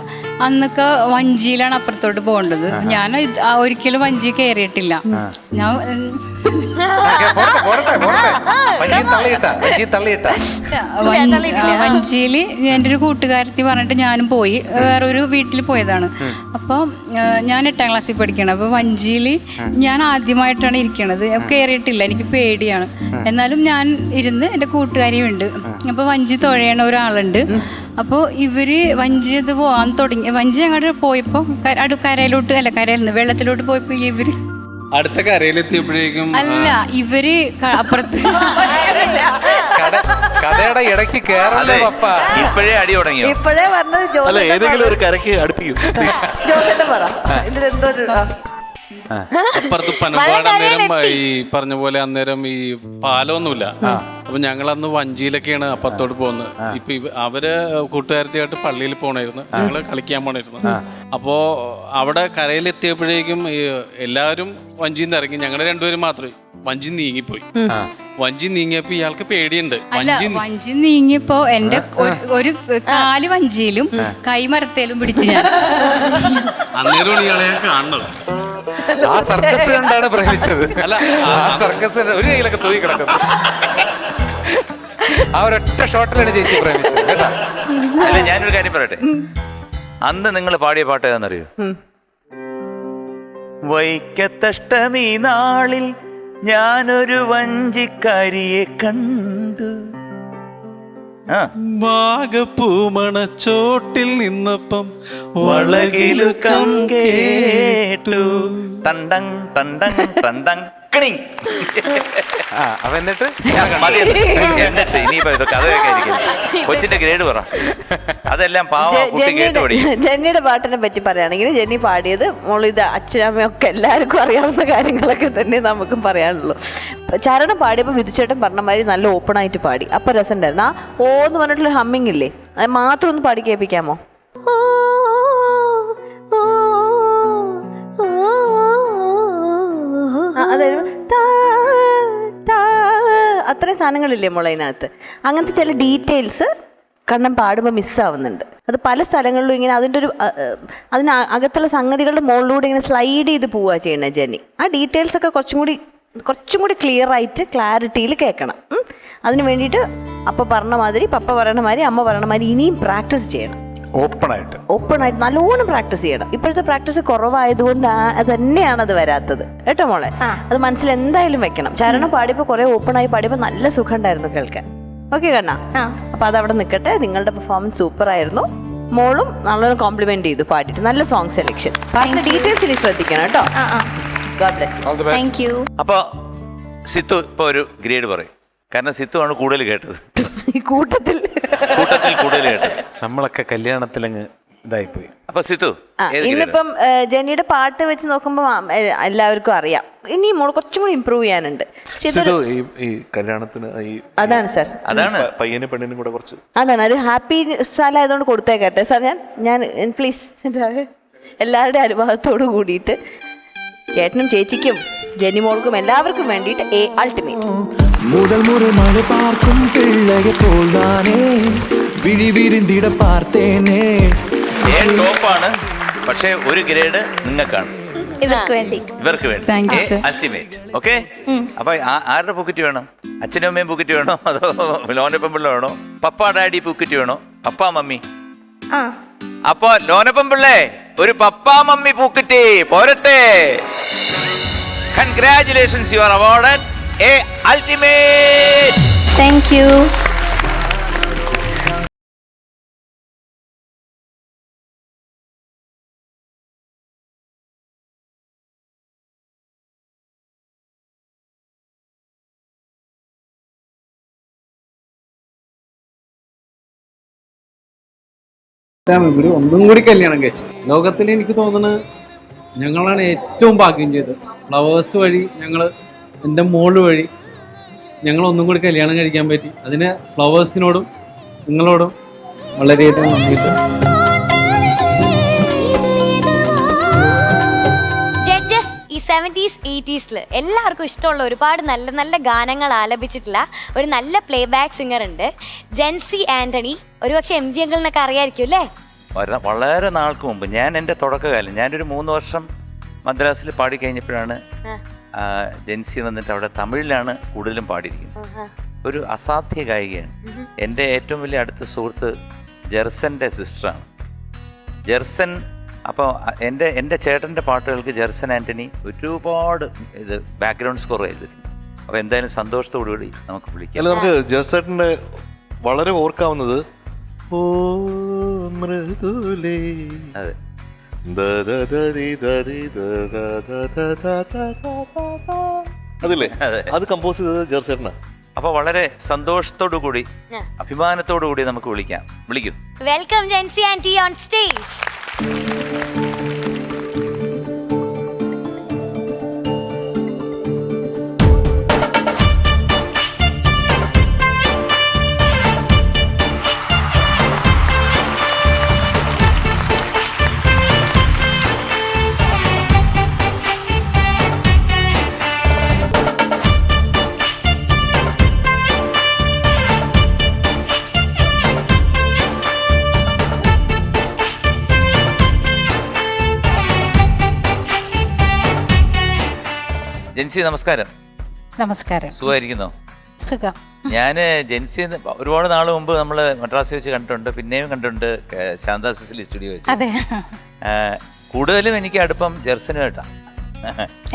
അന്നൊക്കെ വഞ്ചിയിലാണ് അപ്പുറത്തോട്ട് പോകേണ്ടത്. ഞാൻ ഒരിക്കലും വഞ്ചി കയറിയിട്ടില്ല. ഞാൻ വഞ്ചിയില് എൻ്റെ ഒരു കൂട്ടുകാരത്തി പറഞ്ഞിട്ട് ഞാനും പോയി വേറൊരു വീട്ടിൽ പോയതാണ്. അപ്പോൾ ഞാൻ 8ാം ക്ലാസ്സിൽ പഠിക്കണം. അപ്പോൾ വഞ്ചിയിൽ ഞാൻ ആദ്യമായിട്ടാണ് ഇരിക്കണത്. കയറിയിട്ടില്ല, എനിക്ക് പേടിയാണ്. എന്നാലും ഞാൻ ഇരുന്ന് എൻ്റെ കൂട്ടുകാരിയും ഉണ്ട്. അപ്പോൾ വഞ്ചി തുഴയണ ഒരാളുണ്ട്. അപ്പോൾ ഇവര് വഞ്ചി ഇത് പോകാൻ തുടങ്ങി. വഞ്ചി അങ്ങോട്ട് പോയപ്പോൾ കരയിലോട്ട് അല്ല കരയിൽ നിന്ന് വെള്ളത്തിലോട്ട് പോയപ്പോൾ ഇവര് അടുത്ത കരയിലെത്തിയപ്പോഴേക്കും അല്ല ഇവര് അപ്പുറത്ത് കഥയുടെ ഇടയ്ക്ക് കേറല്ലേ പപ്പ. ഇപ്പോഴേ അടി തുടങ്ങിയോ? ഇപ്പോഴേ പറഞ്ഞത് അല്ല ഏതെങ്കിലും ഒരു കരയ്ക്ക് അടുപ്പിക്കും. ജോസേട്ടൻ പറ ഇതിലെന്തോ ഒരു അപ്പുറത്ത് പനമ്പാട് അന്നേരം ഈ പറഞ്ഞ പോലെ അന്നേരം ഈ പാലമൊന്നുമില്ല. അപ്പൊ ഞങ്ങൾ അന്ന് വഞ്ചിയിലൊക്കെയാണ് അപ്പുറത്തോട്ട് പോകുന്നത്. ഇപ്പൊ അവര് കൂട്ടുകാരത്തിയായിട്ട് പള്ളിയിൽ പോണായിരുന്നു, ഞങ്ങള് കളിക്കാൻ പോണായിരുന്നു. അപ്പോ അവിടെ കരയിലെത്തിയപ്പോഴേക്കും എല്ലാവരും വഞ്ചിയിൽ നിന്ന് ഇറങ്ങി, ഞങ്ങളുടെ രണ്ടുപേരും മാത്രമേ. വഞ്ചി നീങ്ങിപ്പോയി. വഞ്ചി നീങ്ങിയപ്പോ ഇയാൾക്ക് പേടിയുണ്ട്. അല്ല വഞ്ചി നീങ്ങിയപ്പോ എന്റെ ഒരു കാല് വഞ്ചിയിലും കൈമരത്തേലും പിടിച്ച് ഞാൻ അന്നേരമാണ് ഇയാളെ കാണുന്നത്. ആ സർക്കസ് കണ്ടാണ് പ്രേമിച്ചത്. അല്ല ആ സർക്കസ് ഒരു കയ്യിലൊക്കെ തൂങ്ങി കിടക്കുന്നു. ആ ഒരൊറ്റ ഷോട്ടിലാണ് ചേച്ചി പ്രേമിച്ചത് കേട്ടാ. അല്ല ഞാനൊരു കാര്യം പറയട്ടെ, അന്ന് നിങ്ങൾ പാടിയ പാട്ട് ഏതാണെന്നറിയോ? വൈക്കത്തഷ്ടമി നാളിൽ ഞാനൊരു വഞ്ചിക്കാരിയെ കണ്ടു. വാഗപ്പൂമണച്ചോട്ടിൽ നിന്നപ്പം വളകിലു കങ്കേട്ടു ടണ്ടങ് ടണ്ടങ് ടണ്ടങ് കിണി. അപ്പൊ എന്നിട്ട് ഇനിയിപ്പോ ഇതൊക്കെ അതൊക്കെ കൊച്ചിന്റെ ഗ്രേഡ് പറ. അതെല്ലാം ജെന്നിയുടെ പാട്ടിനെ പറ്റി പറയുകയാണെങ്കിൽ ജെന്നി പാടിയത് മോളിത് അച്ഛനമ്മയൊക്കെ എല്ലാവർക്കും അറിയാവുന്ന കാര്യങ്ങളൊക്കെ തന്നെ നമുക്കും പറയാനുള്ളൂ. ചരണം പാടിയപ്പോൾ വിധുചേട്ടൻ പറഞ്ഞ മാതിരി നല്ല ഓപ്പൺ ആയിട്ട് പാടി. അപ്പൊ രസമുണ്ടായിരുന്നു. ആ ഓ എന്ന് പറഞ്ഞിട്ടുള്ള ഹമ്മിങ് ഇല്ലേ, അത് മാത്രം ഒന്ന് പാടി കേൾപ്പിക്കാമോ? അതായത് അത്രയും സാധനങ്ങളില്ലേ മോളെ അതിനകത്ത്. അങ്ങനത്തെ ചില ഡീറ്റെയിൽസ് കണ്ണൻ പാടുമ്പോൾ മിസ്സാവുന്നുണ്ട്. അത് പല സ്ഥലങ്ങളിലും ഇങ്ങനെ അതിൻ്റെ ഒരു അകത്തുള്ള സംഗതികളുടെ മുകളിലൂടെ ഇങ്ങനെ സ്ലൈഡ് ചെയ്ത് പോവുക ചെയ്യണേ ജെന്നി. ആ ഡീറ്റെയിൽസ് ഒക്കെ കുറച്ചും കൂടി ക്ലിയർ ആയിട്ട് ക്ലാരിറ്റിയിൽ കേൾക്കണം. അതിന് വേണ്ടിയിട്ട് പപ്പ പറഞ്ഞ മാതിരി അമ്മ പറയണ മാതിരി ഇനിയും പ്രാക്ടീസ് ചെയ്യണം. ഓപ്പൺ ആയിട്ട് നല്ലോണം പ്രാക്ടീസ് ചെയ്യണം. ഇപ്പോഴത്തെ പ്രാക്ടീസ് കുറവായതുകൊണ്ട് തന്നെയാണ് അത് വരാത്തത് കേട്ടോ മോളെ. അത് മനസ്സിൽ എന്തായാലും വെക്കണം. ചരണം പാടിയപ്പോൾ കുറെ ഓപ്പണായി പാടിയപ്പോൾ നല്ല സുഖം ഉണ്ടായിരുന്നു കേൾക്കാൻ. ഓക്കെ കണ്ണാ? അപ്പൊ അതവിടെ നിൽക്കട്ടെ. നിങ്ങളുടെ പെർഫോമൻസ് സൂപ്പർ ആയിരുന്നു. മോളും നല്ലോണം കോംപ്ലിമെന്റ് ചെയ്തു പാടിയിട്ട്. നല്ല സോങ് സെലക്ഷൻ. പാട്ടിന്റെ ഡീറ്റെയിൽസിൽ ശ്രദ്ധിക്കണം കേട്ടോ. God bless you. Thank U. അപ്പൊ സിത്തു ഇപ്പൊ ഒരു ഗ്രേഡ് പറയും. കാരണം സിത്തു ആണ് കൂടുതൽ കേട്ടത് ഈ കൂട്ടത്തിൽ കൂടുതൽ കേട്ടത്. നമ്മളൊക്കെ കല്യാണത്തിലങ്ങ് ഇതായിപ്പോയി. അപ്പൊ സിത്തു ഇന്നിപ്പം ജെന്നിയുടെ പാട്ട് വെച്ച് നോക്കുമ്പോൾ എല്ലാവർക്കും അറിയാം. ഇനി മോൾ കുറച്ചും കൂടി ഇമ്പ്രൂവ് ചെയ്യാനുണ്ട്. ഈ കല്യാണത്തിന് അതാണ് സാർ, അതാണ് പയ്യനും പെണ്ണിനും കൂടെ കുറച്ച് അതാണ് ഒരു ഹാപ്പി സ്ഥലമായതുകൊണ്ട് കൊടുത്തേക്കട്ടെ സാർ. ഞാൻ പ്ലീസ് എല്ലാവരുടെ അനുഭവത്തോട് കൂടിയിട്ട് ചേട്ടനും ചേച്ചിക്കും ജെന്നി മോൾക്കും എല്ലാവർക്കും വേണ്ടിയിട്ട് അൾട്ടിമേറ്റ്. முதல் முறை மழை பார்க்கும் பிள்ளையை போல்தானே விழி விரிந்திட பார்த்தேனே. ടോപ്പാണ്, പക്ഷേ ഒരു ഗ്രേഡ് നിങ്ങൾക്കാണ്, ഇവർക്ക് വേണ്ടി. അൾട്ടിമേറ്റ്. ഓക്കെ. അപ്പൊ ആരുടെ പൂക്കറ്റ് വേണം? അച്ഛനും അമ്മയും പൂക്കറ്റ് വേണോ, അതോ ലോനപ്പം പിള്ള വേണോ, പപ്പ ഡാഡി പൂക്കറ്റ് വേണോ, പപ്പ മമ്മി? അപ്പൊ ലോനപ്പം പിള്ളേ ഒരു പപ്പ മമ്മി പൂക്കറ്റ് പോരട്ടെ. Congratulations, you are awarded a ultimate. Thank you. ഇവിടെ ഒന്നും കൂടി കല്യാണം കഴിച്ചു. ലോകത്തിൽ എനിക്ക് തോന്നുന്നത് ഞങ്ങളാണ് ഏറ്റവും ഭാഗ്യം ചെയ്തത്. ഫ്ലവേഴ്സ് വഴി എൻ്റെ മോള് വഴി ഞങ്ങളൊന്നും കൂടി കല്യാണം കഴിക്കാൻ പറ്റി. അതിന് ഫ്ലവേഴ്സിനോടും നിങ്ങളോടും വളരെയധികം നന്ദിയുണ്ട്. ജഡ്ജസ് ഈ 70s 80s എല്ലാവർക്കും ഇഷ്ടമുള്ള ഒരുപാട് നല്ല നല്ല ഗാനങ്ങൾ ആലപിച്ചിട്ടുള്ള ഒരു നല്ല പ്ലേ ബാക്ക് സിംഗർ ഉണ്ട്, ജെൻസി ആന്റണി. ഒരുപക്ഷെ MG അങ്കിളിനൊക്കെ അറിയായിരിക്കും അല്ലേ? വളരെ നാൾക്ക് മുമ്പ്, ഞാൻ എൻ്റെ തുടക്കകാലം, ഞാനൊരു 3 വർഷം മദ്രാസിൽ പാടിക്കഴിഞ്ഞപ്പോഴാണ് ജെൻസി വന്നിട്ട് അവിടെ തമിഴിലാണ് കൂടുതലും പാടിയിരിക്കുന്നത്. ഒരു അസാധ്യ ഗായികയാണ്. എൻ്റെ ഏറ്റവും വലിയ അടുത്ത സുഹൃത്ത് ജെർസൻ്റെ സിസ്റ്ററാണ്. ജെർസൻ അപ്പോൾ എൻ്റെ ചേട്ടൻ്റെ പാട്ടുകൾക്ക് ജെർസൻ ആൻ്റണി ഒരുപാട് ഇത് ബാക്ക്ഗ്രൗണ്ട് സ്കോർ ചെയ്തിട്ടുണ്ട്. അപ്പോൾ എന്തായാലും സന്തോഷത്തോടു കൂടി നമുക്ക് വിളിക്കാം. അല്ല, നമുക്ക് ജെർസേട്ടൻ്റെ വളരെ ഓർക്കാവുന്നത് ഓ മൃദുലേ. അതെ, അതില്ലേ, അത് കമ്പോസ് ചെയ്തത് ജെർസേട്ടനാണ്. അപ്പോൾ വളരെ സന്തോഷത്തോടു കൂടി അഭിമാനത്തോടു കൂടി നമുക്ക് വിളിക്കും. Welcome Jency aunty on stage. Jency നമസ്കാരം. നമസ്കാരം. സുഖമായിരിക്കുന്നോ? സുഖം. ഞാൻ ജെൻസി ഒരുപാട് നാൾ മുമ്പ് നമ്മൾ മദ്രാസിൽ വെച്ച് കണ്ടിട്ടുണ്ട്, പിന്നെയും കണ്ടിട്ടുണ്ട് ശാന്ത സിസിലി സ്റ്റുഡിയോ വെച്ച്. അതെ. കൂടുതലും എനിക്ക് അടുപ്പം ജെർസനുമായിട്ടാ.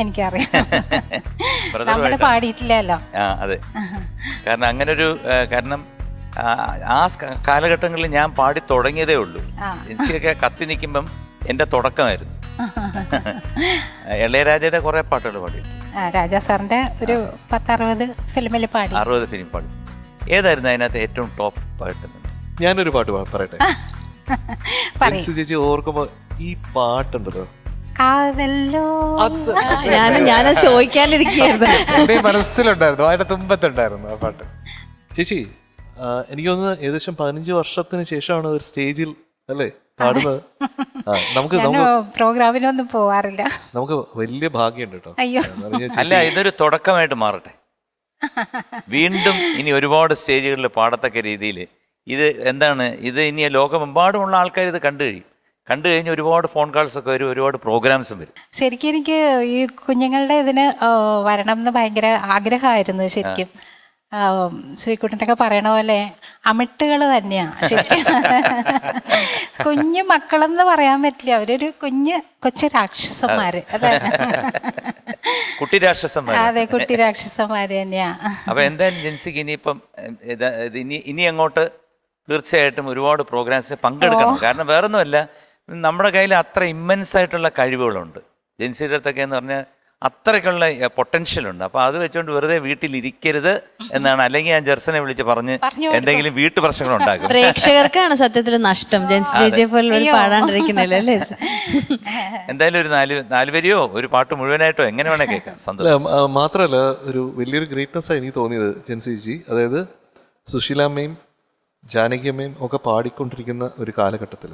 എനിക്കറിയാം, നമ്മള് പാടിയിട്ടില്ലല്ലോ. അതെ, കാരണം അങ്ങനൊരു കാരണം ആ കാലഘട്ടങ്ങളിൽ ഞാൻ പാടി തുടങ്ങിയതേ ഉള്ളൂ. ജെൻസിയൊക്കെ കത്തി നിൽക്കുമ്പം എൻ്റെ തുടക്കമായിരുന്നു. ഇളയരാജയുടെ കുറെ പാട്ടുകൾ പാടി. രാജാ സാറിന്റെ ഒരു 10-60 ഫിലിമിൽ പാടി. 60 ഫിലിം പാടി. ഏതായിരുന്നു അതിനകത്ത് ഏറ്റവും ടോപ്പ് പാട്ട്? ഞാനൊരു പാട്ട് പറയട്ടെ. ചേച്ചി ഓർക്കുമ്പോ ഈ പാട്ടുണ്ടല്ലോ, ഞാൻ ചോദിക്കാനിരിക്കുന്നു, മനസ്സിലുണ്ടായിരുന്നു, അതിന്റെ തുമ്പത്തുണ്ടായിരുന്നു ആ പാട്ട്. ചേച്ചി എനിക്ക് തോന്നുന്നു ഏകദേശം 15 വർഷത്തിന് ശേഷമാണ് ഒരു സ്റ്റേജിൽ അല്ലേ പാടുന്നത്. നമുക്ക് പ്രോഗ്രാമിലൊന്നും പോവാറില്ല. നമുക്ക് വലിയ ഭാഗ്യമുണ്ട് കേട്ടോ. അല്ല, ഇതൊരു തുടക്കമായിട്ട് മാറട്ടെ. വീണ്ടും ഇനി ഒരുപാട് സ്റ്റേജുകളിൽ പാടത്തക്ക രീതിയിൽ ഇത് എന്താണ്, ഇത് ഇനി ലോകമെമ്പാടുമുള്ള ആൾക്കാർ ഇത് കണ്ടു കഴിഞ്ഞ് ഒരുപാട് ഫോൺ കോൾസ് ഒക്കെ വരും, ഒരുപാട് പ്രോഗ്രാംസും വരും. ശരിക്കും എനിക്ക് ഈ കുഞ്ഞുങ്ങളുടെ ഇതിന് വരണം എന്ന് ഭയങ്കര ആഗ്രഹമായിരുന്നു. ശരിക്കും ശ്രീകുട്ടനൊക്കെ പറയണ പോലെ അമിട്ടുകൾ തന്നെയാ ശരിക്കും. കുഞ്ഞു മക്കളെന്ന് പറയാൻ പറ്റില്ല, അവരൊരു കൊച്ചു രാക്ഷസന്മാര്. അതെ, കുട്ടി രാക്ഷസന്മാർ. അതെ, കുട്ടി രാക്ഷസന്മാര് തന്നെയാ. അപ്പൊ എന്തായാലും ജെൻസിക്ക് ഇനിയിപ്പം ഇനി അങ്ങോട്ട് തീർച്ചയായിട്ടും ഒരുപാട് പ്രോഗ്രാംസ് പങ്കെടുക്കണം. കാരണം വേറൊന്നുമല്ല, നമ്മുടെ കയ്യിൽ അത്ര ഇമ്മൻസ് ആയിട്ടുള്ള കഴിവുകളുണ്ട്. ജെൻസിയുടെ അടുത്തൊക്കെ എന്ന് പറഞ്ഞാൽ അത്രയ്ക്കുള്ള പൊട്ടൻഷ്യൽ ഉണ്ട്. അപ്പോൾ അത് വെച്ചുകൊണ്ട് വെറുതെ വീട്ടിലിരിക്കരുത് എന്നാണ്. അല്ലെങ്കിൽ ഞാൻ ജെർസനെ വിളിച്ച് പറഞ്ഞ് എന്തെങ്കിലും വീട്ടു പ്രശ്നങ്ങൾ ഉണ്ടാക്കും. പ്രേക്ഷകർക്കാണ് സത്യത്തിൽ നഷ്ടം, പാടാണ്ടിരിക്കുന്നില്ല. എന്തായാലും ഒരു 4 വരിയോ ഒരു പാട്ട് മുഴുവനായിട്ടോ എങ്ങനെ വേണേ കേൾക്കാം. സന്തോഷം. മാത്രമല്ല, ഒരു വലിയൊരു ഗ്രേറ്റ്നെസ്സാണ് എനിക്ക് തോന്നിയത് ജെൻസിജി. അതായത് സുശീലാമ്മയും ജാനകിയമ്മയും ഒക്കെ പാടിക്കൊണ്ടിരിക്കുന്ന ഒരു കാലഘട്ടത്തിൽ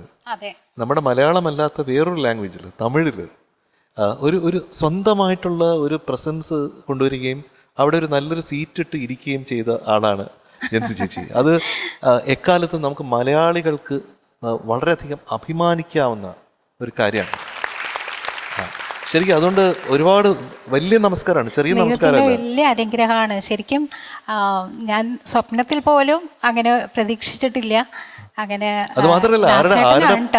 നമ്മുടെ മലയാളമല്ലാത്ത വേറൊരു ലാംഗ്വേജിൽ, തമിഴിൽ ഒരു സ്വന്തമായിട്ടുള്ള ഒരു പ്രസൻസ് കൊണ്ടുവരികയും അവിടെ ഒരു നല്ലൊരു സീറ്റിട്ട് ഇരിക്കുകയും ചെയ്ത ആളാണ് ജെൻസി ചേച്ചി. അത് എക്കാലത്തും നമുക്ക് മലയാളികൾക്ക് വളരെയധികം അഭിമാനിക്കാവുന്ന ഒരു കാര്യമാണ്. ശരിക്കും അതുകൊണ്ട് ഒരുപാട് വലിയ നമസ്കാരമാണ്, ചെറിയ നമസ്കാരമല്ല, വലിയ അനുഗ്രഹമാണ് ശരിക്കും. ഞാൻ സ്വപ്നത്തിൽ പോലും അങ്ങനെ പ്രതീക്ഷിച്ചിട്ടില്ല. അങ്ങനെ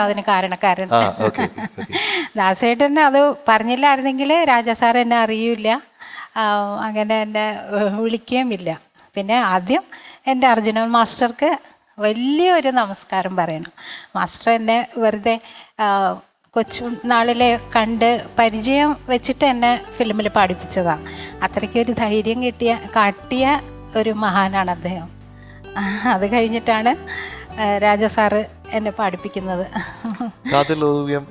അതിന് കാരണക്കാരൻ ദാസേട്ടൻ അത് പറഞ്ഞില്ലായിരുന്നെങ്കിൽ രാജാ സാർ എന്നെ അറിയില്ല, അങ്ങനെ എന്നെ വിളിക്കുകയുമില്ല. പിന്നെ ആദ്യം എൻ്റെ അർജുനൻ മാസ്റ്റർക്ക് വലിയൊരു നമസ്കാരം പറയണം. മാസ്റ്റർ എന്നെ വെറുതെ കൊച്ചു നാളിലെ കണ്ട് പരിചയം വെച്ചിട്ട് എന്നെ ഫിലിമിൽ പാടിപ്പിച്ചതാണ്. അത്രയ്ക്കൊരു ധൈര്യം കാട്ടിയ ഒരു മഹാനാണ് അദ്ദേഹം. അത് കഴിഞ്ഞിട്ടാണ് രാജാ സാറ് എന്നെ പാടിപ്പിക്കുന്നത്. കാതല്ലോവിയം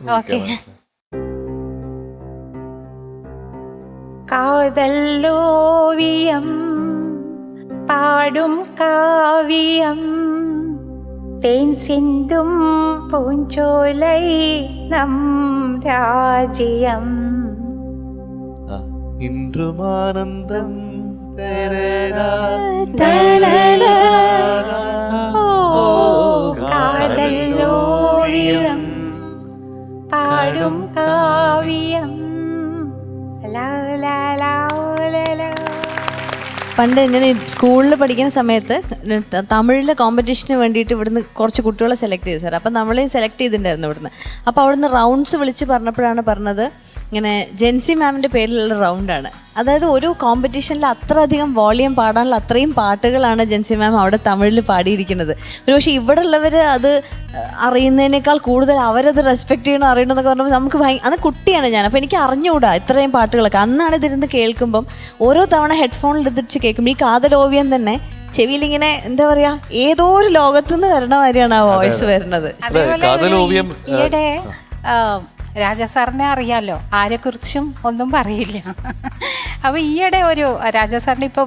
പാടും കാവ്യം തേൻ സിന്ദും പൂഞ്ചോലൈ നം രാജ്യം ഇന്ദ്രുമാനന്ദം കാതല്ലോവിയം പാടും കാവ്യം പണ്ട് ഞാൻ സ്കൂളിൽ പഠിക്കുന്ന സമയത്ത് തമിഴിലെ കോമ്പറ്റീഷന് വേണ്ടിയിട്ട് ഇവിടുന്ന് കുറച്ച് കുട്ടികളെ സെലക്ട് ചെയ്തു സാർ. അപ്പം നമ്മളെയും സെലക്ട് ചെയ്തിട്ടുണ്ടായിരുന്നു ഇവിടുന്ന്. അപ്പോൾ അവിടുന്ന് റൗണ്ട്സ് വിളിച്ച് പറഞ്ഞപ്പോഴാണ് പറഞ്ഞത് ഇങ്ങനെ ജെൻസി മാമിൻ്റെ പേരിലുള്ള റൗണ്ടാണ്. അതായത് ഒരു കോമ്പറ്റീഷനിൽ അത്രയധികം വോളിയം പാടാനുള്ള അത്രയും പാട്ടുകളാണ് ജെൻസി മാം അവിടെ തമിഴിൽ പാടിയിരിക്കുന്നത്. ഒരു പക്ഷേ ഇവിടെ ഉള്ളവർ അത് അറിയുന്നതിനേക്കാൾ കൂടുതൽ അവരത് റെസ്പെക്ട് ചെയ്യണം അറിയണമെന്നൊക്കെ പറഞ്ഞപ്പോൾ നമുക്ക് അന്ന് കുട്ടിയാണ് ഞാൻ. അപ്പോൾ എനിക്ക് അറിഞ്ഞുകൂടാ ഇത്രയും പാട്ടുകളൊക്കെ. അന്നാണ് ഇതിരുന്ന് കേൾക്കുമ്പം ഓരോ തവണ ഹെഡ്ഫോണിൽ ഇതിച്ച് കേൾക്കുമ്പോൾ ഈ കാതലോവ്യം തന്നെ ചെവിയിലിങ്ങനെ എന്താ പറയാ ഏതോ ഒരു ലോകത്തുനിന്ന് വരണ മാതിരിയാണ് ആ വോയിസ് വരുന്നത്. ഈയിടെ രാജാ സാറിനെ അറിയാലോ, ആരെക്കുറിച്ചും ഒന്നും പറയില്ല. അപ്പോൾ ഈയിടെ ഒരു രാജാ സാറിന് ഇപ്പോൾ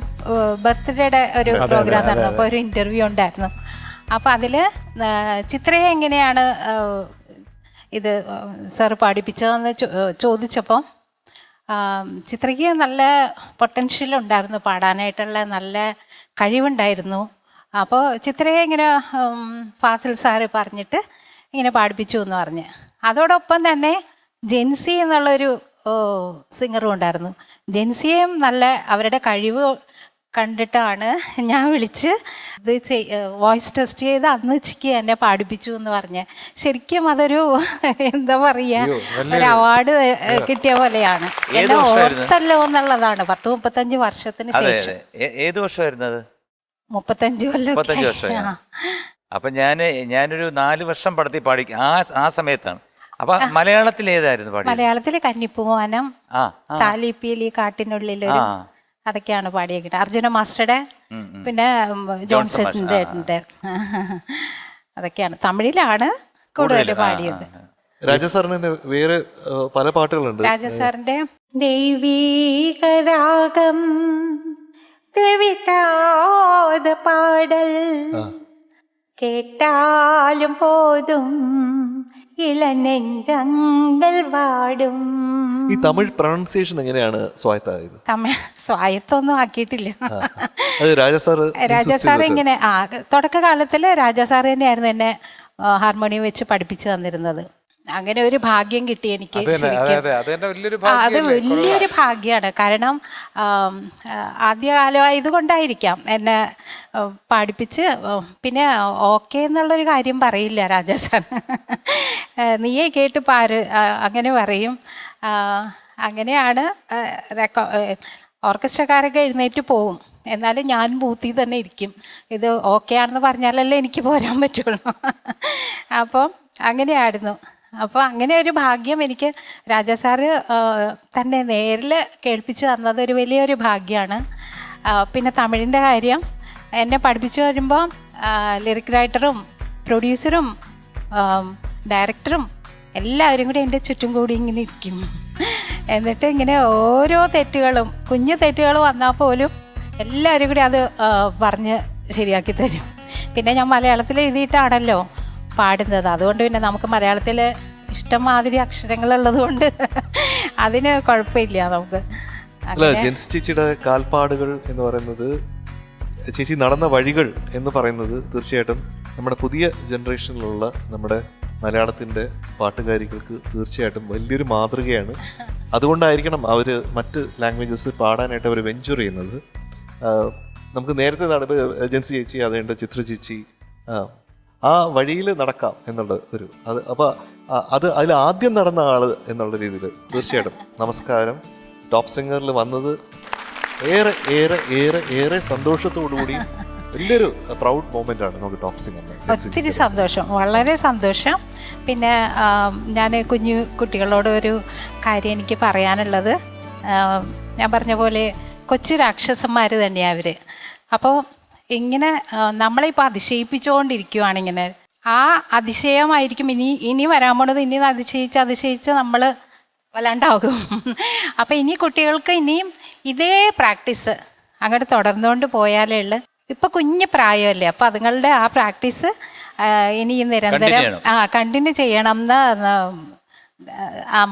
ബർത്ത്ഡേയുടെ ഒരു പ്രോഗ്രാം നടന്നു. അപ്പോൾ ഒരു ഇൻ്റർവ്യൂ ഉണ്ടായിരുന്നു. അപ്പോൾ അതിൽ ചിത്രയെ എങ്ങനെയാണ് ഇത് സാർ പഠിപ്പിച്ചതെന്ന് ചോദിച്ചപ്പോൾ ചിത്രയ്ക്ക് നല്ല പൊട്ടൻഷ്യൽ ഉണ്ടായിരുന്നു, പാടാനായിട്ടുള്ള നല്ല കഴിവുണ്ടായിരുന്നു. അപ്പോൾ ചിത്രയെ ഇങ്ങനെ ഫാസിൽ സാറ് പറഞ്ഞിട്ട് ഇങ്ങനെ പാടിപ്പിച്ചു എന്ന് പറഞ്ഞ്, അതോടൊപ്പം തന്നെ ജെൻസി എന്നുള്ളൊരു സിംഗറും ഉണ്ടായിരുന്നു. ജെൻസിയെയും നല്ല അവരുടെ കഴിവ് കണ്ടിട്ടാണ് ഞാൻ വിളിച്ച് ഇത് വോയിസ് ടെസ്റ്റ് ചെയ്ത് അന്ന് ഉച്ചയ്ക്ക് എന്നെ പാടിപ്പിച്ചു എന്ന് പറഞ്ഞ്. ശരിക്കും അതൊരു എന്താ പറയുക, ഒരു അവാർഡ് കിട്ടിയ പോലെയാണ്. എന്നെ ഓർത്തല്ലോ എന്നുള്ളതാണ്. 10-35 വർഷത്തിന് ശേഷം. ഏത് വർഷമായിരുന്നത്? 35 കൊല്ലം. അപ്പൊ ഞാനൊരു 4 വർഷം പടത്തിൽ പാടി ആ സമയത്താണ്. അപ്പൊ മലയാളത്തിൽ ഏതായിരുന്നു പാടി? മലയാളത്തില് കന്നിപ്പൂമാനം, താലിപ്പീലി, കാട്ടിനുള്ളിലൊരു, അതൊക്കെയാണ് പാടിയേക്കിട്ട്. അർജുന മാസ്റ്ററുടെ പിന്നെ ജോൺസന്റെ ഉണ്ട്. അതൊക്കെയാണ്. തമിഴിലാണ് കൂടുതൽ പാടിയത്. രാജസാറിന് വേറെ പല പാട്ടുകളുണ്ട്. രാജസാറിന്റെ ദൈവീകരാഗം തെവിട്ടാത പാടൽ കേട്ടാലും പോതും ഇളനെഞ്ചങ്ങൾ വാടും. ഈ തമിഴ് പ്രൊണൗൺസിയേഷൻ എങ്ങനെയാണ് സ്വായത്തായത്? തമിഴ് സ്വായത്തൊന്നും ആക്കിയിട്ടില്ല. രാജാസാർ ഇങ്ങനെ തുടക്കകാലത്തില് രാജാസാർ തന്നെയായിരുന്നു എന്നെ ഹാർമോണിയം വെച്ച് പഠിപ്പിച്ചു തന്നിരുന്നത്. അങ്ങനെ ഒരു ഭാഗ്യം കിട്ടി എനിക്ക്. അത് വലിയൊരു ഭാഗ്യമാണ്. കാരണം ആദ്യകാലമായത് കൊണ്ടായിരിക്കാം എന്നെ പഠിപ്പിച്ച്. പിന്നെ ഓക്കെ എന്നുള്ളൊരു കാര്യം പറയില്ല രാജാ സാർ, നീയേ കേട്ട് പാര് അങ്ങനെ പറയും. അങ്ങനെയാണ് ഓർക്കസ്ട്രക്കാരൊക്കെ എഴുന്നേറ്റ് പോവും, എന്നാലും ഞാൻ ബൂത്തിൽ തന്നെ ഇരിക്കും. ഇത് ഓക്കെ ആണെന്ന് പറഞ്ഞാലല്ലേ എനിക്ക് പോരാൻ പറ്റുള്ളൂ. അപ്പം അങ്ങനെയായിരുന്നു. അപ്പോൾ അങ്ങനെ ഒരു ഭാഗ്യം എനിക്ക് രാജാ സാറ് തന്നെ നേരിൽ കേൾപ്പിച്ച് തന്നത് ഒരു വലിയൊരു ഭാഗ്യമാണ്. പിന്നെ തമിഴിൻ്റെ കാര്യം എന്നെ പഠിപ്പിച്ചു വരുമ്പോൾ ലിറിക് റൈറ്ററും പ്രൊഡ്യൂസറും ഡയറക്ടറും എല്ലാവരും കൂടി എൻ്റെ ചുറ്റും കൂടി ഇങ്ങനെ ഇരിക്കും. എന്നിട്ട് ഇങ്ങനെ ഓരോ തെറ്റുകളും, കുഞ്ഞു തെറ്റുകൾ വന്നാൽ പോലും എല്ലാവരും കൂടി അത് പറഞ്ഞ് ശരിയാക്കി തരും. പിന്നെ ഞാൻ മലയാളത്തിൽ എഴുതിയിട്ടാണല്ലോ പാടുന്നത്. അതുകൊണ്ട് പിന്നെ നമുക്ക് മലയാളത്തിൽ ഇഷ്ടംമാതിരി അക്ഷരങ്ങളുള്ളത് കൊണ്ട് അതിന് കുഴപ്പമില്ല നമുക്ക്. അല്ല, ജെൻസി ചേച്ചിയുടെ കാൽപ്പാടുകൾ എന്ന് പറയുന്നത്, ചേച്ചി നടന്ന വഴികൾ എന്ന് പറയുന്നത് തീർച്ചയായിട്ടും നമ്മുടെ പുതിയ ജനറേഷനിലുള്ള നമ്മുടെ മലയാളത്തിൻ്റെ പാട്ടുകാരികൾക്ക് തീർച്ചയായിട്ടും വലിയൊരു മാതൃകയാണ്. അതുകൊണ്ടായിരിക്കണം അവർ മറ്റ് ലാംഗ്വേജസ് പാടാനായിട്ട് അവർ വെഞ്ചർ ചെയ്യുന്നത്. നമുക്ക് നേരത്തെ ജെൻസി ചേച്ചി, അതുകൊണ്ട് ചിത്ര ചേച്ചി, ആ വഴിയിൽ നടക്കാം എന്നുള്ള ഒരു അപ്പോൾ അതിൽ ആദ്യം നടന്ന ആൾ എന്നുള്ള രീതിയിൽ തീർച്ചയായിട്ടും നമസ്കാരം. ടോപ്പ് സിംഗറിൽ വന്നത് ഏറെ ഏറെ ഏറെ ഏറെ സന്തോഷത്തോടുകൂടി വലിയൊരു പ്രൗഡ് മൊമെന്റ് ആണ് നമുക്ക് ടോപ്പ് സിംഗറിന്. ഒത്തിരി സന്തോഷം, വളരെ സന്തോഷം. പിന്നെ ഞാൻ കുഞ്ഞു കുട്ടികളോട് ഒരു കാര്യം എനിക്ക് പറയാനുള്ളത്, ഞാൻ പറഞ്ഞ പോലെ കൊച്ചു രാക്ഷസന്മാർ തന്നെയാണ് അവർ. അപ്പോൾ ഇങ്ങനെ നമ്മളിപ്പോൾ അതിശയിപ്പിച്ചുകൊണ്ടിരിക്കുകയാണ്. ഇങ്ങനെ ആ അതിശയമായിരിക്കും ഇനി വരാൻ പോണത്. ഇനി അതിശയിച്ച് നമ്മൾ വല്ലാണ്ടാകും. അപ്പം ഇനി കുട്ടികൾക്ക് ഇനിയും ഇതേ പ്രാക്ടീസ് അങ്ങോട്ട് തുടർന്നുകൊണ്ട് പോയാലേ ഉള്ളു. ഇപ്പം കുഞ്ഞു പ്രായമല്ലേ, അപ്പം അതുങ്ങളുടെ ആ പ്രാക്ടീസ് ഇനി നിരന്തരം കണ്ടിന്യൂ ചെയ്യണം എന്ന്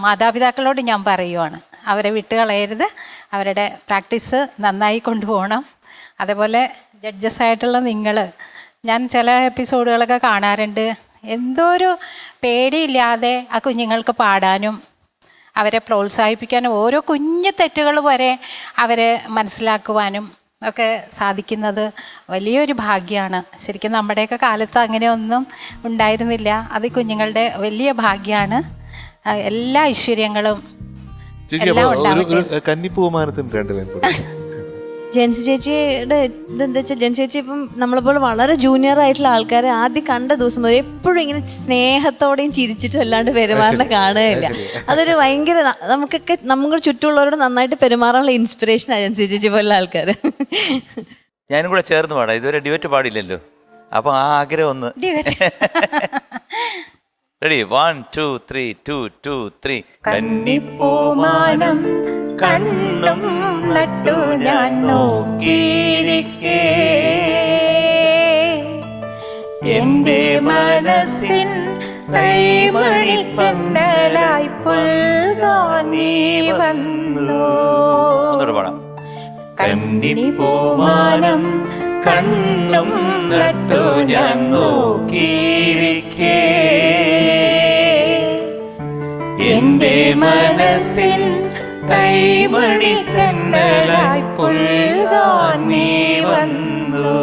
മാതാപിതാക്കളോട് ഞാൻ പറയുവാണ്. അവരെ വിട്ടുകളയരുത്, അവരുടെ പ്രാക്ടീസ് നന്നായി കൊണ്ടുപോകണം. അതേപോലെ ജഡ്ജസായിട്ടുള്ള നിങ്ങൾ, ഞാൻ ചില എപ്പിസോഡുകളൊക്കെ കാണാറുണ്ട്. എന്തോ ഒരു പേടിയില്ലാതെ ആ കുഞ്ഞുങ്ങൾക്ക് പാടാനും അവരെ പ്രോത്സാഹിപ്പിക്കാനും ഓരോ കുഞ്ഞു തെറ്റുകൾ വരെ അവരെ മനസ്സിലാക്കുവാനും ഒക്കെ സാധിക്കുന്നത് വലിയൊരു ഭാഗ്യമാണ്. ശരിക്കും നമ്മുടെയൊക്കെ കാലത്ത് അങ്ങനെയൊന്നും ഉണ്ടായിരുന്നില്ല. അത് കുഞ്ഞുങ്ങളുടെ വലിയ ഭാഗ്യമാണ്. എല്ലാ ഐശ്വര്യങ്ങളും എല്ലാം ഉണ്ടാവട്ടെ. കന്നിപ്പൂമാനത്തിന് 2 ലൈൻ ജെൻസി ചേച്ചിയുടെ ഇതെന്താ വെച്ചാൽ ജെൻസി ചേച്ചി ഇപ്പം നമ്മളെപ്പോലെ വളരെ ജൂനിയർ ആയിട്ടുള്ള ആൾക്കാരെ ആദ്യം കണ്ട ദിവസം മുതൽ എപ്പോഴും ഇങ്ങനെ സ്നേഹത്തോടെയും ചിരിച്ചിട്ടും അല്ലാണ്ട് പെരുമാറുന്ന കാണുകയില്ല. അതൊരു ഭയങ്കര നമുക്കൊക്കെ നമ്മുടെ ചുറ്റുമുള്ളവരോട് നന്നായിട്ട് പെരുമാറാനുള്ള ഇൻസ്പിറേഷനാണ് ജെൻസി ചേച്ചി പോലുള്ള ആൾക്കാർ. ഞാനും കൂടെ ചേർന്ന് പാടാം. ഇതുവരെ ഡിവറ്റ് പാടില്ലല്ലോ, അപ്പൊ ആ ആഗ്രഹം ഒന്ന്. റെഡി? 1 2 3 2 2 3. കന്നിപ്പൂമാനം കണ്ണും നട്ടു ഞാൻ നോക്കിയിരിക്കേ, എന്റെ മനസ്സിൻ കൈമണിക്കണ്ടലായി പുൽകാൻ നീ വന്നു. ഒന്നുകൂടെ പാടാം. കന്നിപ്പൂമാനം കണ്ണും നട്ടു ഞാൻ നോക്കിയിരിക്കേ, എന്റെ മനസ്സിൻ കൈമണിക്കണ്ടലായി പുൽകാൻ നീ വന്നു.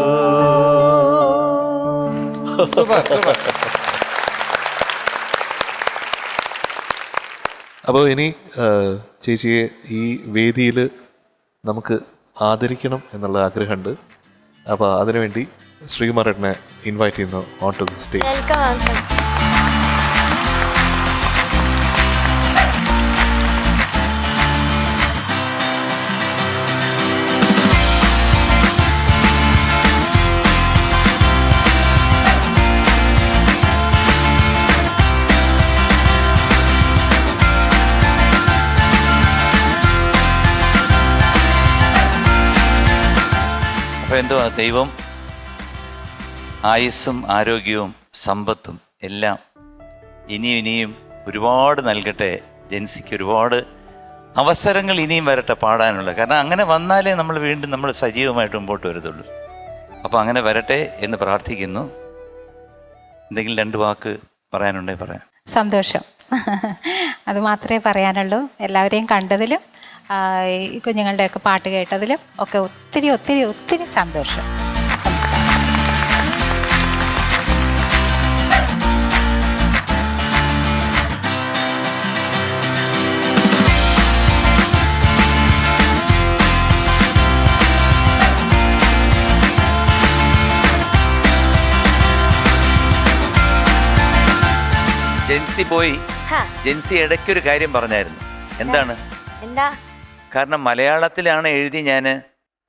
അപ്പോൾ ഇനി ചേച്ചിയെ ഈ വേദിയിൽ നമുക്ക് ആദരിക്കണം എന്നുള്ള ആഗ്രഹമുണ്ട്. അപ്പോൾ അതിനുവേണ്ടി ശ്രീകുമാരേട്ടനെ ഇൻവൈറ്റ് ചെയ്യുന്നു ഓൺ ടു ദി സ്റ്റേജ്. അപ്പോൾ എന്തുവാ, ദൈവം ആയുസ്സും ആരോഗ്യവും സമ്പത്തും എല്ലാം ഇനിയും ഒരുപാട് നൽകട്ടെ. ജെൻസിക്ക് ഒരുപാട് അവസരങ്ങൾ ഇനിയും വരട്ടെ പാടാനുള്ള. കാരണം അങ്ങനെ വന്നാലേ നമ്മൾ വീണ്ടും നമ്മൾ സജീവമായിട്ട് മുമ്പോട്ട് വരത്തുള്ളൂ. അപ്പോൾ അങ്ങനെ വരട്ടെ എന്ന് പ്രാർത്ഥിക്കുന്നു. എന്തെങ്കിലും 2 വാക്ക് പറയാനുണ്ടെങ്കിൽ പറയാം. സന്തോഷം, അത് മാത്രമേ പറയാനുള്ളൂ. എല്ലാവരെയും കണ്ടതിലും ഈ കുഞ്ഞുങ്ങളുടെയൊക്കെ പാട്ട് കേട്ടതിലും ഒക്കെ ഒത്തിരി ഒത്തിരി ഒത്തിരി സന്തോഷം. നമസ്കാരം. ജെൻസി പോയി. ജെൻസി ഇടയ്ക്കൊരു കാര്യം പറഞ്ഞായിരുന്നു. എന്താണ്? എന്താ? കാരണം മലയാളത്തിലാണ് എഴുതി, ഞാൻ